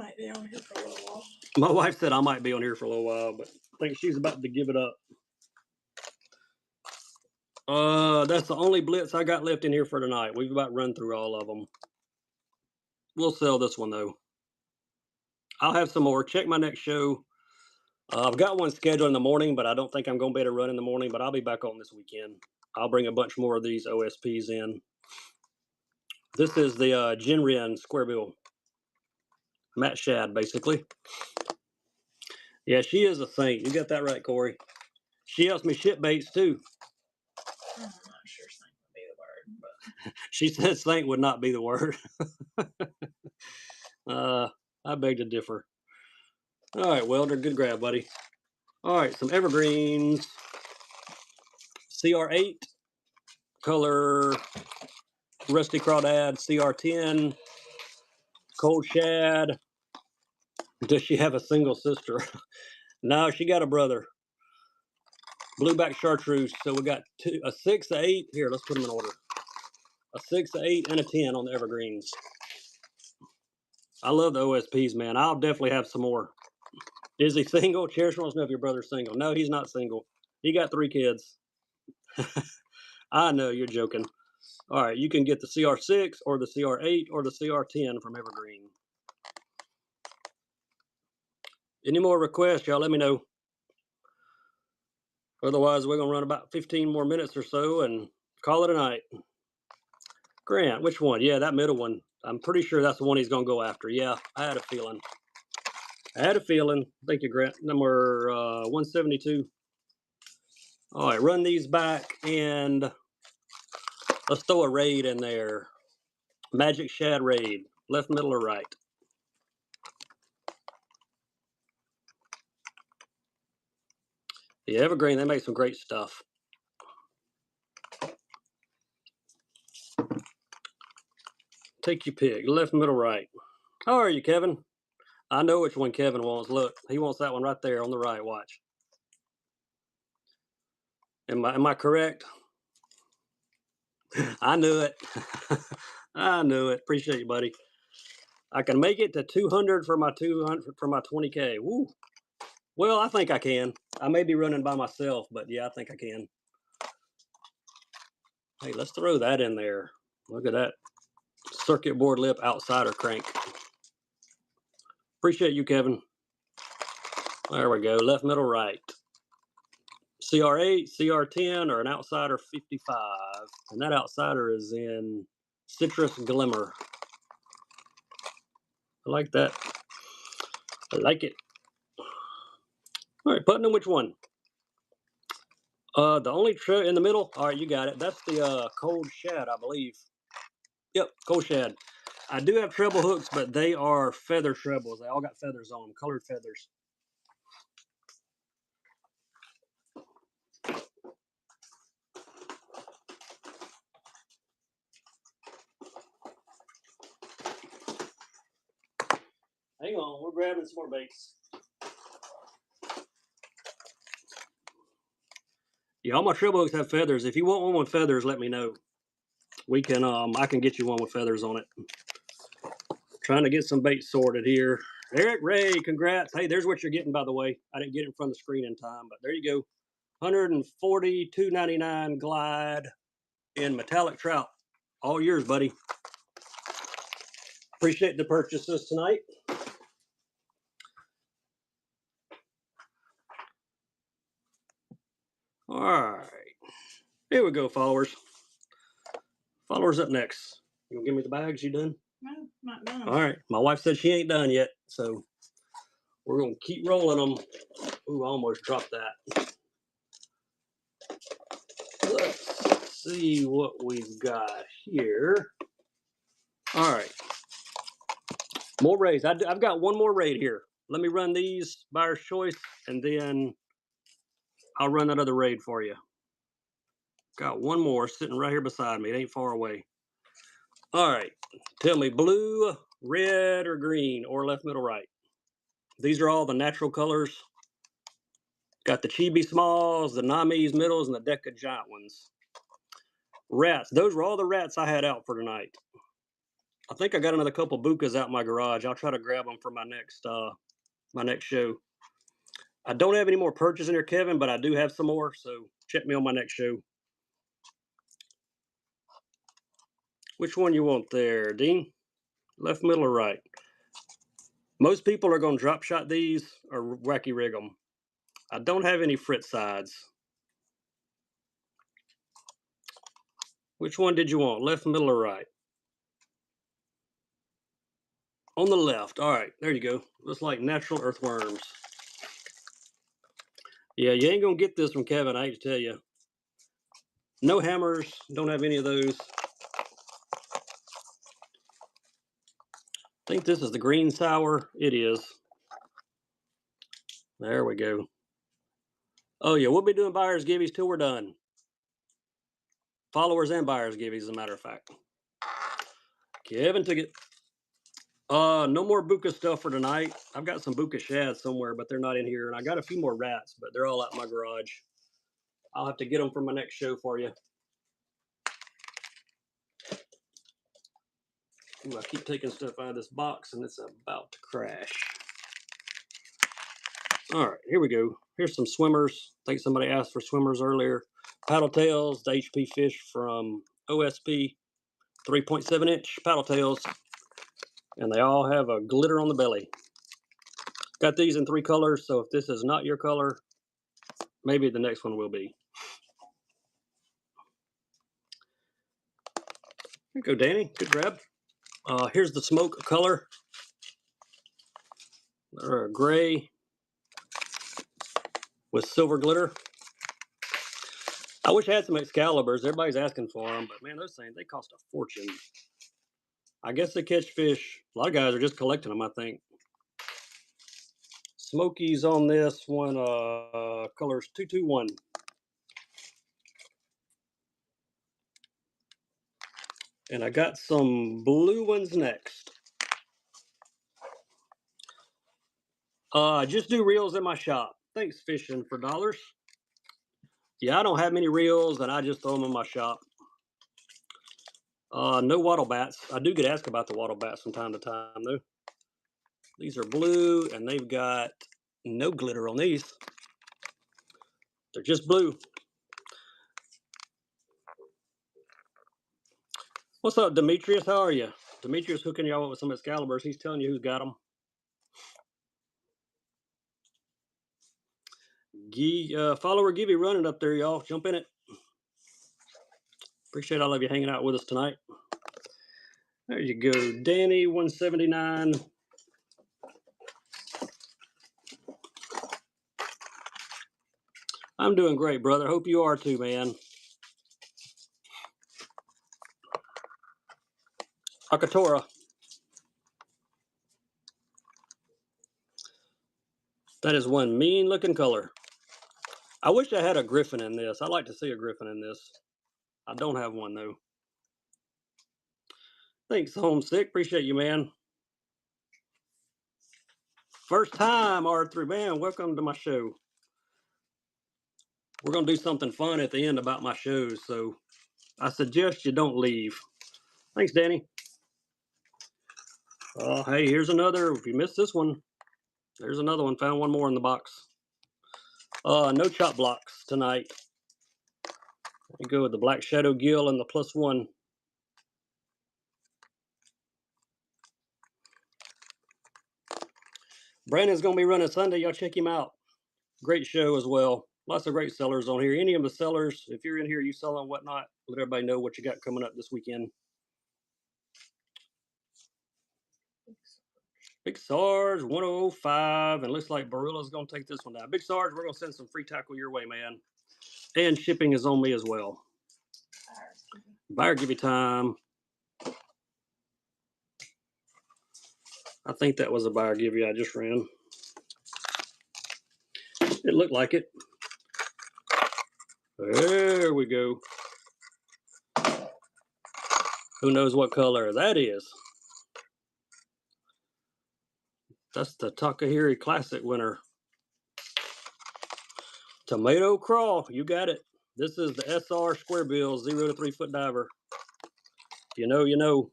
Speaker 2: might be on here for a little while.
Speaker 1: My wife said I might be on here for a little while, but I think she's about to give it up. That's the only blitz I got left in here for tonight. We've about run through all of them. We'll sell this one though. I'll have some more. Check my next show. I've got one scheduled in the morning, but I don't think I'm going to be able to run in the morning, but I'll be back on this weekend. I'll bring a bunch more of these OSPs in. This is the Jinren Square Bill. Matt Shad, basically. Yeah, she is a saint. You got that right, Corey. She helps me ship baits, too.
Speaker 2: I'm not sure saint would be the word, but
Speaker 1: She said saint would not be the word. I beg to differ. All right, Welder, good grab, buddy. All right, some evergreens. CR8, color Rusty Crawdad, CR10, Cold Shad. Does she have a single sister? No, she got a brother. Blueback Chartreuse. So we got a 6, a 8. Here, let's put them in order. A 6, a 8, and a 10 on the evergreens. I love the OSPs, man. I'll definitely have some more. Is he single? Cherish wants to know if your brother's single. No, he's not single. He got 3 kids. I know, you're joking. All right, you can get the CR6 or the CR8 or the CR10 from Evergreen. Any more requests, y'all let me know. Otherwise, we're going to run about 15 more minutes or so and call it a night. Grant, which one? Yeah, that middle one. I'm pretty sure that's the one he's going to go after. Yeah, I had a feeling. Thank you, Grant. Number 172. All right, run these back and let's throw a raid in there. Magic Shad raid. Left, middle, or right? Yeah, Evergreen, they make some great stuff. Take your pick. Left, middle, right. How are you, Kevin? I know which one Kevin wants. Look, he wants that one right there on the right. Watch. Am I correct? I knew it. I knew it. Appreciate you, buddy. I can make it to 200 for my 20K. Woo. Well, I think I can. I may be running by myself, but yeah, I think I can. Hey, let's throw that in there. Look at that circuit board lip outsider crank. Appreciate you, Kevin. There we go. Left, middle, right. CR8, CR10, or an outsider 55. And that outsider is in Citrus Glimmer. I like that. I like it. All right, Putnam, which one? The only in the middle. All right, you got it. That's the Cold Shad, I believe. Yep, Cold Shad. I do have treble hooks, but they are feather trebles. They all got feathers on them, colored feathers. Hang on, we're grabbing some more baits. Yeah, all my treble hooks have feathers. If you want one with feathers, let me know. We can I can get you one with feathers on it. Trying to get some bait sorted here. Eric Ray, congrats. Hey, there's what you're getting, by the way. I didn't get it in front of the screen in time, but there you go. $142.99 Glide in metallic trout. All yours, buddy. Appreciate the purchases tonight. All right. Here we go, followers. Followers up next. You gonna give me the bags? You done?
Speaker 2: no, not done.
Speaker 1: All right. My wife said she ain't done yet, so we're gonna keep rolling them. Ooh, I almost dropped that. Let's see what we've got here. All right. More raids. I've got one more raid here. Let me run these buyer's choice, and then I'll run that other raid for you. Got one more sitting right here beside me. It ain't far away. All right. Tell me blue, red, or green, or left, middle, right. These are all the natural colors. Got the Chibi Smalls, the Namis middles, and the Deca Giant ones. Rats. Those were all the rats I had out for tonight. I think I got another couple bukas out in my garage. I'll try to grab them for my next show. I don't have any more purchase in here, Kevin, but I do have some more. So check me on my next show. Which one you want there, Dean? Left, middle, or right? Most people are going to drop shot these or wacky rig them. I don't have any Fritz sides. Which one did you want? Left, middle, or right? On the left. All right, there you go. Looks like natural earthworms. Yeah, you ain't going to get this from Kevin, I hate to tell you. No hammers. Don't have any of those. I think this is the green sour. It is. There we go. Oh, yeah, we'll be doing buyers giveies till we're done. Followers and buyers giveies, as a matter of fact. Kevin took it. No more buka stuff for tonight. I've got some buka shads somewhere, but they're not in here. And I got a few more rats, but they're all out in my garage. I'll have to get them for my next show for you. Ooh, I keep taking stuff out of this box and it's about to crash. All right, here we go. Here's some swimmers. I think somebody asked for swimmers earlier. Paddle tails, the HP fish from OSP, 3.7 inch paddle tails. And they all have a glitter on the belly. Got these in 3 colors, so if this is not your color, maybe the next one will be. Here you go, Danny. Good grab. Here's the smoke color. They're gray with silver glitter. I wish I had some Excaliburs. Everybody's asking for them, but man, those things, they cost a fortune. I guess they catch fish. A lot of guys are just collecting them, I think. Smokies on this one, colors 221. And I got some blue ones next. I just do reels in my shop. Thanks, Fishin, for dollars. Yeah, I don't have many reels, and I just throw them in my shop. No wattle bats. I do get asked about the wattle bats from time to time, though. These are blue, and they've got no glitter on these. They're just blue. What's up, Demetrius? How are you? Demetrius hooking y'all up with some Excaliburs. He's telling you who's got them. Follower Gibby running up there, y'all. Jump in it. Appreciate all of you hanging out with us tonight. There you go. Danny, 179. I'm doing great, brother. Hope you are too, man. Akatora. That is one mean looking color. I wish I had a griffin in this. I'd like to see a griffin in this. I don't have one though. Thanks, Homesick. Appreciate you, man. First time, R3. Man, welcome to my show. We're going to do something fun at the end about my shows, so I suggest you don't leave. Thanks, Danny. Hey, here's another. If you missed this one, there's another one. Found one more in the box. No chop blocks tonight. You go with the Black Shadow Gill and the +1. Brandon's going to be running Sunday. Y'all check him out. Great show as well. Lots of great sellers on here. Any of the sellers, if you're in here, you selling whatnot, let everybody know what you got coming up this weekend. Big Sarge, 105, and looks like Barilla's going to take this one down. Big Sarge, we're going to send some free tackle your way, man. And shipping is on me as well. Buyer give you time. I think that was a buyer give you I just ran. It looked like it. There we go. Who knows what color that is? That's the Takahiri Classic winner. Tomato Crawl, you got it. This is the SR Square Bill 0 to 3 foot diver. If you know, you know.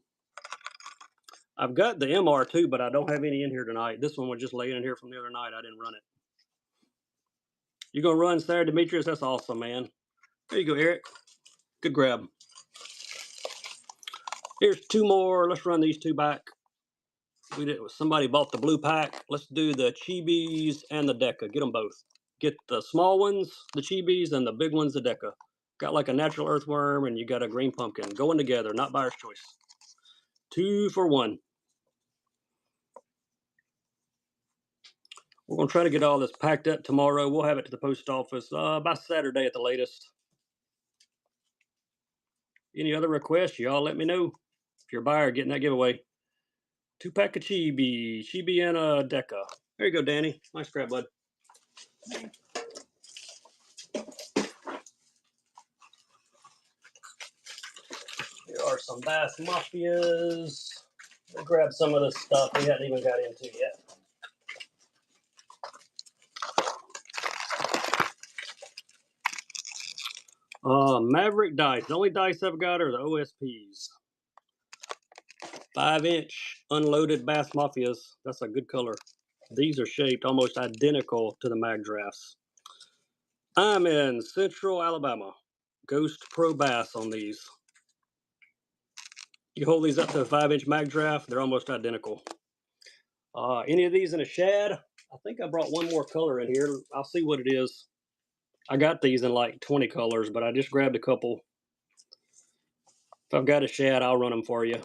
Speaker 1: I've got the MR2, but I don't have any in here tonight. This one was just laying in here from the other night. I didn't run it. You gonna run Saturday, Demetrius? That's awesome, man. There you go, Eric. Good grab. Here's two more. Let's run these two back. Somebody bought the blue pack. Let's do the Chibis and the Deca. Get them both. Get the small ones, the Chibis, and the big ones, the Deca. Got like a natural earthworm, and you got a green pumpkin. Going together, not buyer's choice. 2 for 1. We're going to try to get all this packed up tomorrow. We'll have it to the post office by Saturday at the latest. Any other requests, y'all let me know. If you're a buyer getting that giveaway. 2-pack of Chibi and a Deca. There you go, Danny. Nice grab, bud. Here are some Bass Mafias. We'll grab some of the stuff we hadn't even got into yet. Maverick dice. The only dice I've got are the OSPs. 5-inch unloaded Bass Mafias. That's a good color. These are shaped almost identical to the mag drafts. I'm in Central Alabama. Ghost Pro Bass on these. You hold these up to a 5-inch mag draft, they're almost identical. Any of these in a shad? I think I brought one more color in here. I'll see what it is. I got these in like 20 colors, but I just grabbed a couple. If I've got a shad, I'll run them for you.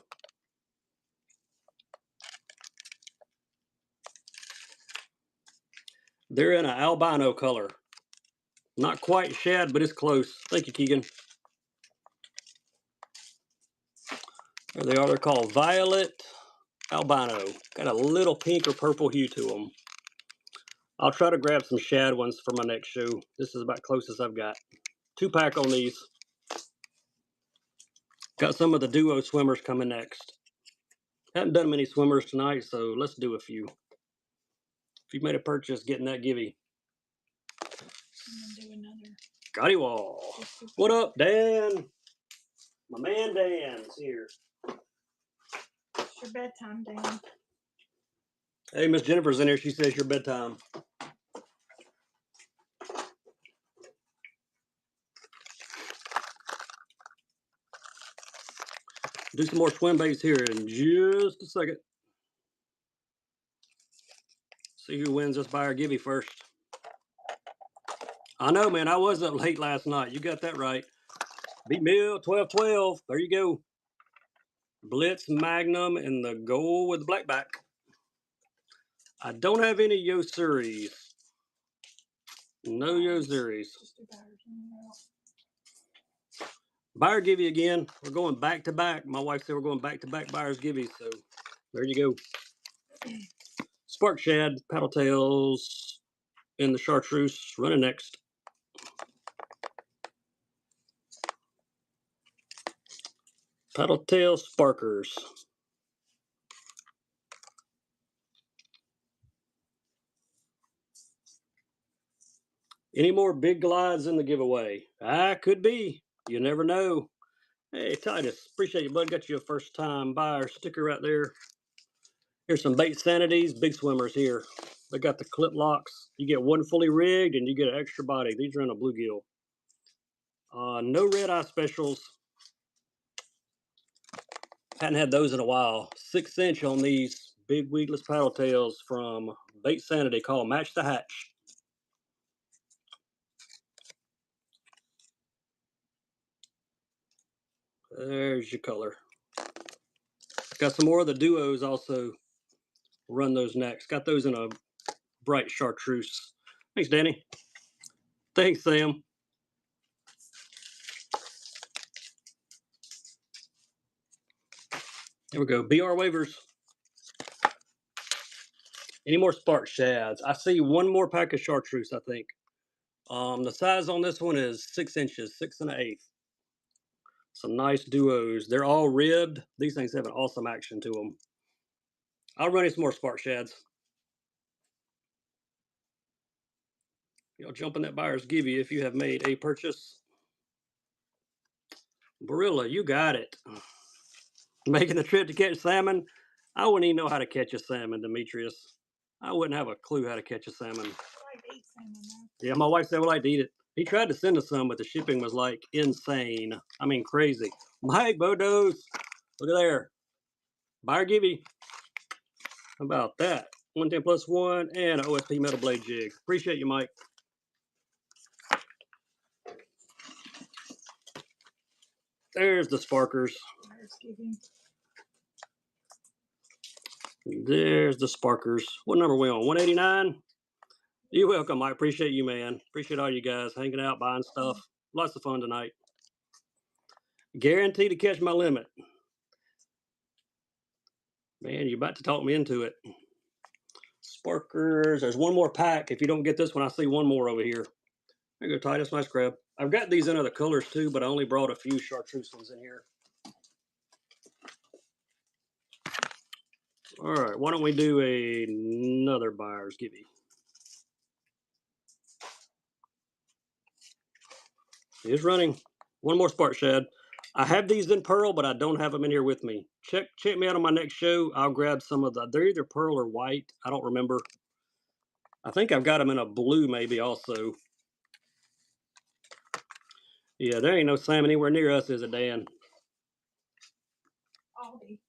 Speaker 1: They're in an albino color. Not quite shad, but it's close. Thank you, Keegan. There they are. They're called Violet Albino. Got a little pink or purple hue to them. I'll try to grab some shad ones for my next show. This is about closest I've got. 2-pack on these. Got some of the duo swimmers coming next. Haven't done many swimmers tonight, so let's do a few. If you've made a purchase, getting that givey.
Speaker 2: I'm gonna do another.
Speaker 1: Gottywall. What up, Dan? My man Dan's here.
Speaker 2: It's your bedtime, Dan.
Speaker 1: Hey, Miss Jennifer's in here. She says your bedtime. Do some more swim baits here in just a second. See who wins this buyer givey first. I know, man. I was up late last night. You got that right. Beat Mill 12-12. There you go. Blitz Magnum and the gold with the blackback. I don't have any Yosuris. No Yosuris. Buyer givey again. We're going back to back. My wife said we're going back to back buyers givey. So there you go. Spark shad, paddle tails, and the chartreuse running next. Paddle tail sparkers. Any more big glides in the giveaway? Could be. You never know. Hey, Titus, appreciate you, bud. Got you a first time buyer sticker right there. Here's some bait sanities, big swimmers here. They got the clip locks. You get one fully rigged and you get an extra body. These are in a bluegill. No red eye specials. Hadn't had those in a while. 6-inch on these big weedless paddle tails from Bait Sanity called Match the Hatch. There's your color. Got some more of the duos also. Run those next. Got those in a bright chartreuse. Thanks, Danny. Thanks, Sam. There we go. BR waivers. Any more spark shads? I see one more pack of chartreuse, I think. The size on this one is 6 inches, 6 1/8. Some nice duos. They're all ribbed. These things have an awesome action to them. I'll run you some more spark shads. Y'all jump in that buyer's givey if you have made a purchase. Barilla, you got it. Making the trip to catch salmon. I wouldn't even know how to catch a salmon, Demetrius. I wouldn't have a clue how to catch a salmon.
Speaker 2: I like to eat salmon though.
Speaker 1: Yeah, my wife said we like to eat it. He tried to send us some, but the shipping was like insane. I mean, crazy. Mike Bodos, look at there. Buyer Gibby. How about that? 110 plus 1 and an OSP metal blade jig. Appreciate you, Mike. There's the sparkers. There's the sparkers. What number are we on? 189? You're welcome. I appreciate you, man. Appreciate all you guys hanging out, buying stuff. Lots of fun tonight. Guaranteed to catch my limit. Man, you're about to talk me into it. Sparkers. There's one more pack. If you don't get this one, I see one more over here. There you go, Titus. Nice grab. I've got these in other colors too, but I only brought a few chartreuse ones in here. All right, why don't we do another buyer's givey? It's running. One more spark shad. I have these in pearl, but I don't have them in here with me. Check me out on my next show. I'll grab some of the. They're either pearl or white. I don't remember. I think I've got them in a blue maybe also. Yeah, there ain't no salmon anywhere near us, is it, Dan?
Speaker 2: Aldi.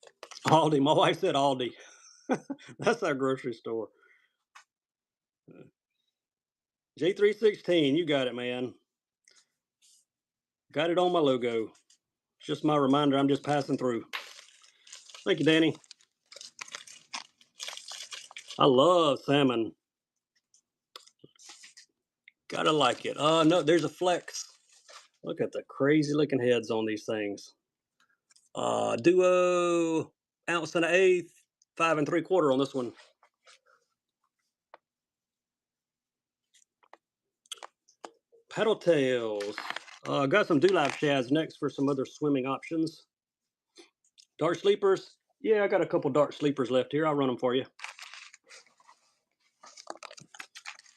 Speaker 1: Aldi. My wife said Aldi. That's our grocery store. J316, you got it, man. Got it on my logo. It's just my reminder I'm just passing through. Thank you, Danny. I love salmon. Gotta like it. Oh, no, there's a flex. Look at the crazy looking heads on these things. Duo, ounce and an eighth, 5 3/4 on this one. Paddle tails. Got some dewlap shads next for some other swimming options. Dark sleepers. Yeah, I got a couple dark sleepers left here. I'll run them for you.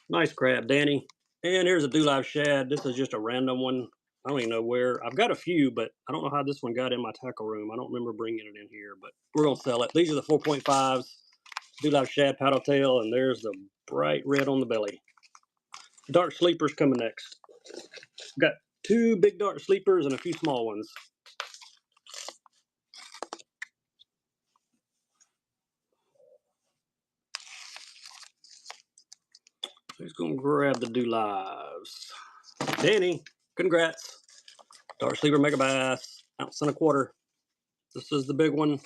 Speaker 1: Nice crab, Danny. And here's a dewlap shad. This is just a random one. I don't even know where. I've got a few, but I don't know how this one got in my tackle room. I don't remember bringing it in here, but we're going to sell it. These are the 4.5s. Dewlap shad paddle tail, and there's the bright red on the belly. Dark sleepers coming next. Got 2 big dark sleepers and a few small ones. Who's going to grab the dewlaps? Danny, congrats. Dark sleeper mega bass, ounce and a quarter. This is the big one.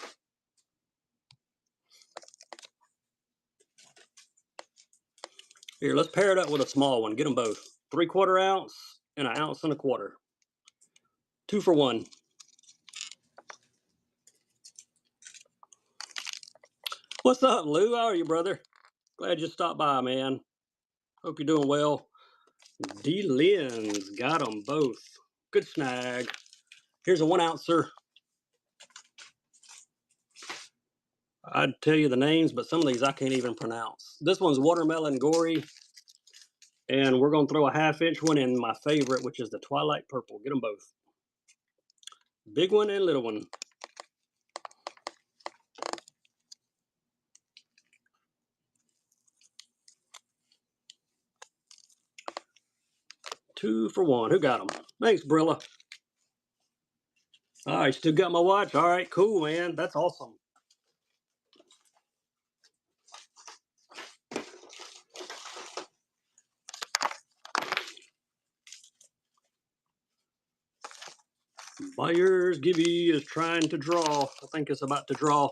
Speaker 1: Here, let's pair it up with a small one. Get them both. 3/4 ounce and an ounce and a quarter. 2 for 1. What's up, Lou? How are you, brother? Glad you stopped by, man. Hope you're doing well. D-Lens, got them both. Good snag. Here's a 1 ouncer. I'd tell you the names, but some of these I can't even pronounce. This one's watermelon gory. And we're going to throw a 1/2 inch one in my favorite, which is the Twilight Purple. Get them both. Big one and little one. Two for 1. Who got them? Thanks, Brilla. All right, still got my watch. All right, cool, man. That's awesome. Buyer's Gibby is trying to draw. I think it's about to draw.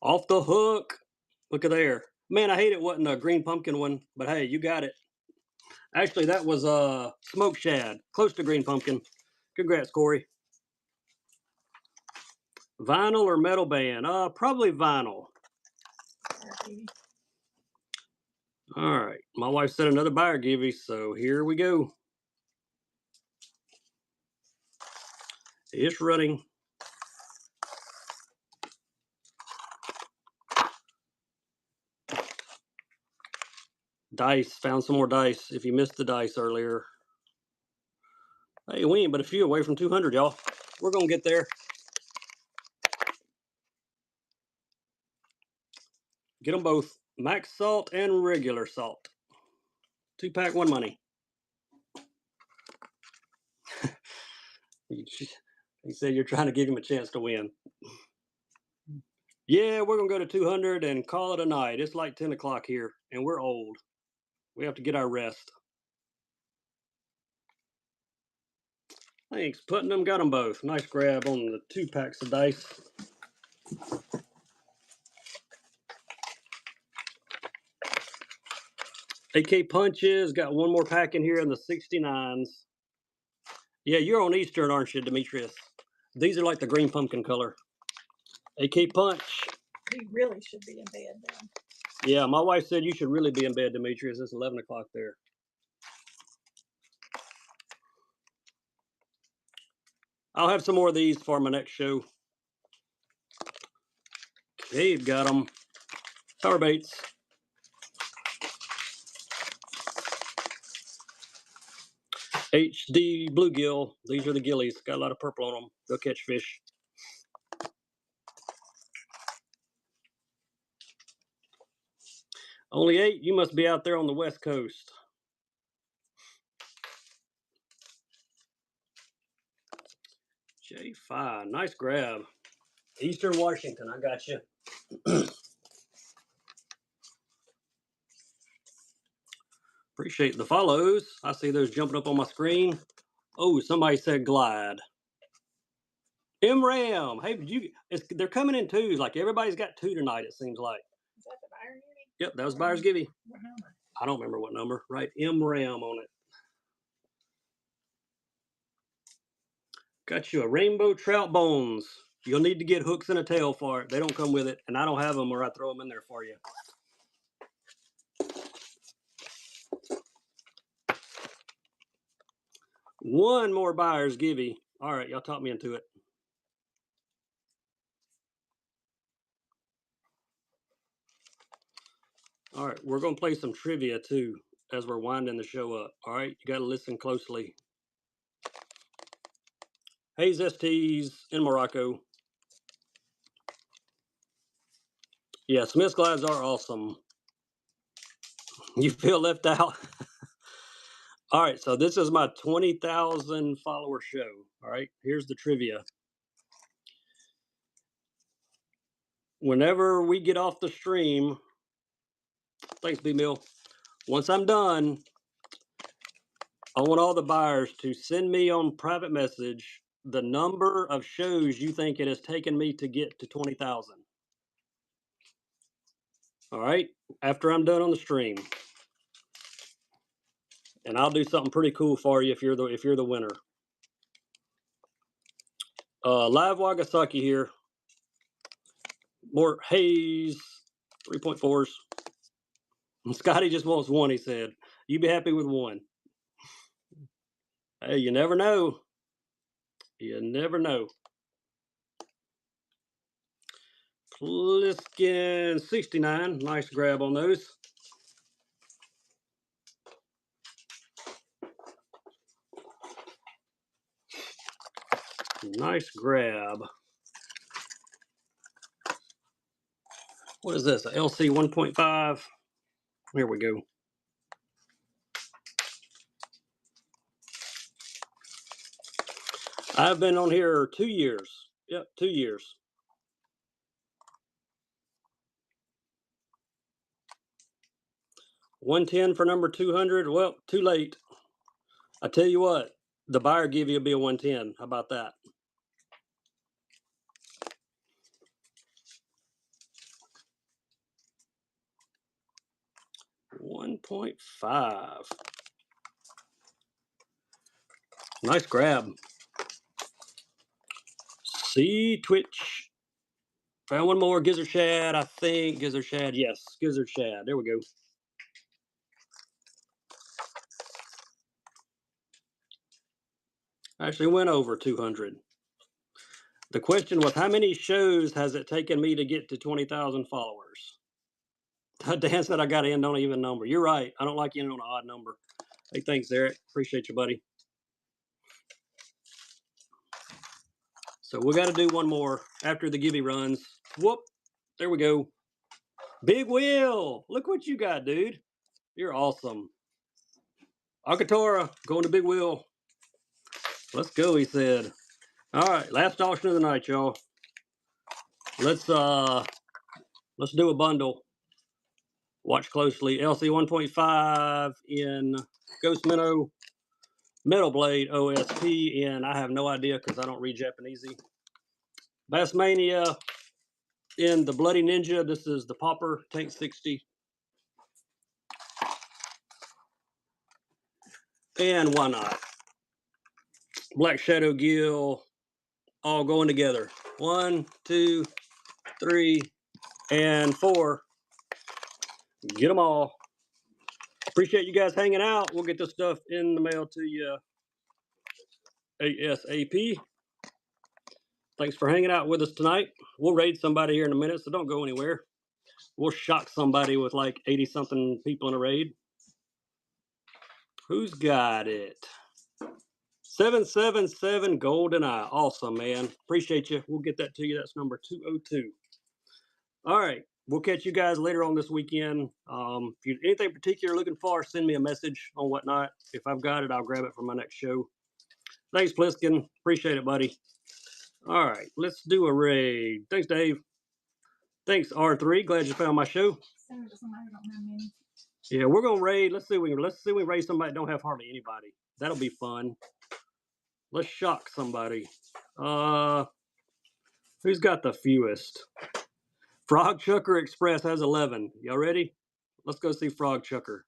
Speaker 1: Off the hook. Look at there. Man, I hate it wasn't a green pumpkin one, but hey, you got it. Actually, that was a smoked shad, close to green pumpkin. Congrats, Corey. Vinyl or metal band? Probably vinyl. All right, my wife said another buyer givey, so here we go. It's running. Dice, found some more dice. If you missed the dice earlier. Hey, we ain't but a few away from 200, y'all. We're gonna get there. Get them both. Max salt and regular salt. 2-pack, 1 money. He said you're trying to give him a chance to win. Yeah, we're going to go to 200 and call it a night. It's like 10 o'clock here, and we're old. We have to get our rest. Thanks. Putnam got them both. Nice grab on the 2 packs of dice. AK Punches got 1 more pack in here in the 69s. Yeah, you're on Eastern, aren't you, Demetrius? These are like the green pumpkin color. AK Punch.
Speaker 2: We really should be in bed then.
Speaker 1: Yeah, my wife said you should really be in bed, Demetrius. It's 11 o'clock there. I'll have some more of these for my next show. Cave got them. Power baits. HD bluegill. These are the gillies. Got a lot of purple on them. They'll catch fish. Only 8. You must be out there on the West Coast. J5. Nice grab. Eastern Washington. I got you. Appreciate the follows. I see those jumping up on my screen. Oh, somebody said glide. MRAM. Hey, they're coming in twos. Like everybody's got 2 tonight, it seems like.
Speaker 2: Is that the buyer giving?
Speaker 1: Yep, that was buyer's givey.
Speaker 2: What number?
Speaker 1: I don't remember what number. Right, MRAM on it. Got you a rainbow trout bones. You'll need to get hooks and a tail for it. They don't come with it, and I don't have them, or I throw them in there for you. One more buyer's givey. All right, y'all talked me into it. All right, we're going to play some trivia too as we're winding the show up. All right, you got to listen closely. Hayes STs in Morocco. Yeah, Smith's glides are awesome. You feel left out? All right, so this is my 20,000 follower show. All right, here's the trivia. Whenever we get off the stream, thanks, B-Mill. Once I'm done, I want all the buyers to send me on private message the number of shows you think it has taken me to get to 20,000. All right, after I'm done on the stream. And I'll do something pretty cool for you if you're the winner. Live Wagasaki here. More Hayes 3.4s. Scotty just wants 1, he said. You be happy with 1. Hey, you never know. You never know. Pliskin 69. Nice grab on those. Nice grab. What is this? A LC 1.5. Here we go. I've been on here 2 years. Yep, 2 years. $110 for number 200. Well, too late. I tell you what, the buyer give you will be a 110. How about that? $1.5. Nice grab. See Twitch. Found one more gizzard shad, I think. Gizzard shad, yes, gizzard shad. There we go. Actually went over 200. The question was, how many shows has it taken me to get to 20,000 followers? Dan said I got to end on an even number. You're right. I don't like ending on an odd number. Hey, thanks, Eric. Appreciate you, buddy. So we got to do one more after the gibby runs. Whoop. There we go. Big Will, look what you got, dude. You're awesome. Akatora, going to Big Will. Let's go, he said. All right, last auction of the night, y'all. Let's do a bundle. Watch closely. LC 1.5 in Ghost Minnow, Metal Blade OSP, and I have no idea because I don't read Japanesey. Bassmania in the Bloody Ninja. This is the Popper Tank 60. And why not? Black Shadow Gill, all going together. 1, 2, 3, and 4. Get them all. Appreciate you guys hanging out. We'll get this stuff in the mail to you ASAP. Thanks for hanging out with us tonight. We'll raid somebody here in a minute, so don't go anywhere. We'll shock somebody with like 80-something people in a raid. Who's got it? 777 GoldenEye. Awesome, man. Appreciate you. We'll get that to you. That's number 202. All right. We'll catch you guys later on this weekend. If you anything particular looking for, send me a message on whatnot. If I've got it, I'll grab it for my next show. Thanks, Pliskin. Appreciate it, buddy. All right. Let's do a raid. Thanks, Dave. Thanks, R3. Glad you found my show. Yeah, we're gonna raid. Let's see if we raid somebody that don't have hardly anybody. That'll be fun. Let's shock somebody. Who's got the fewest? Frog Chucker Express has 11. Y'all ready? Let's go see Frog Chucker.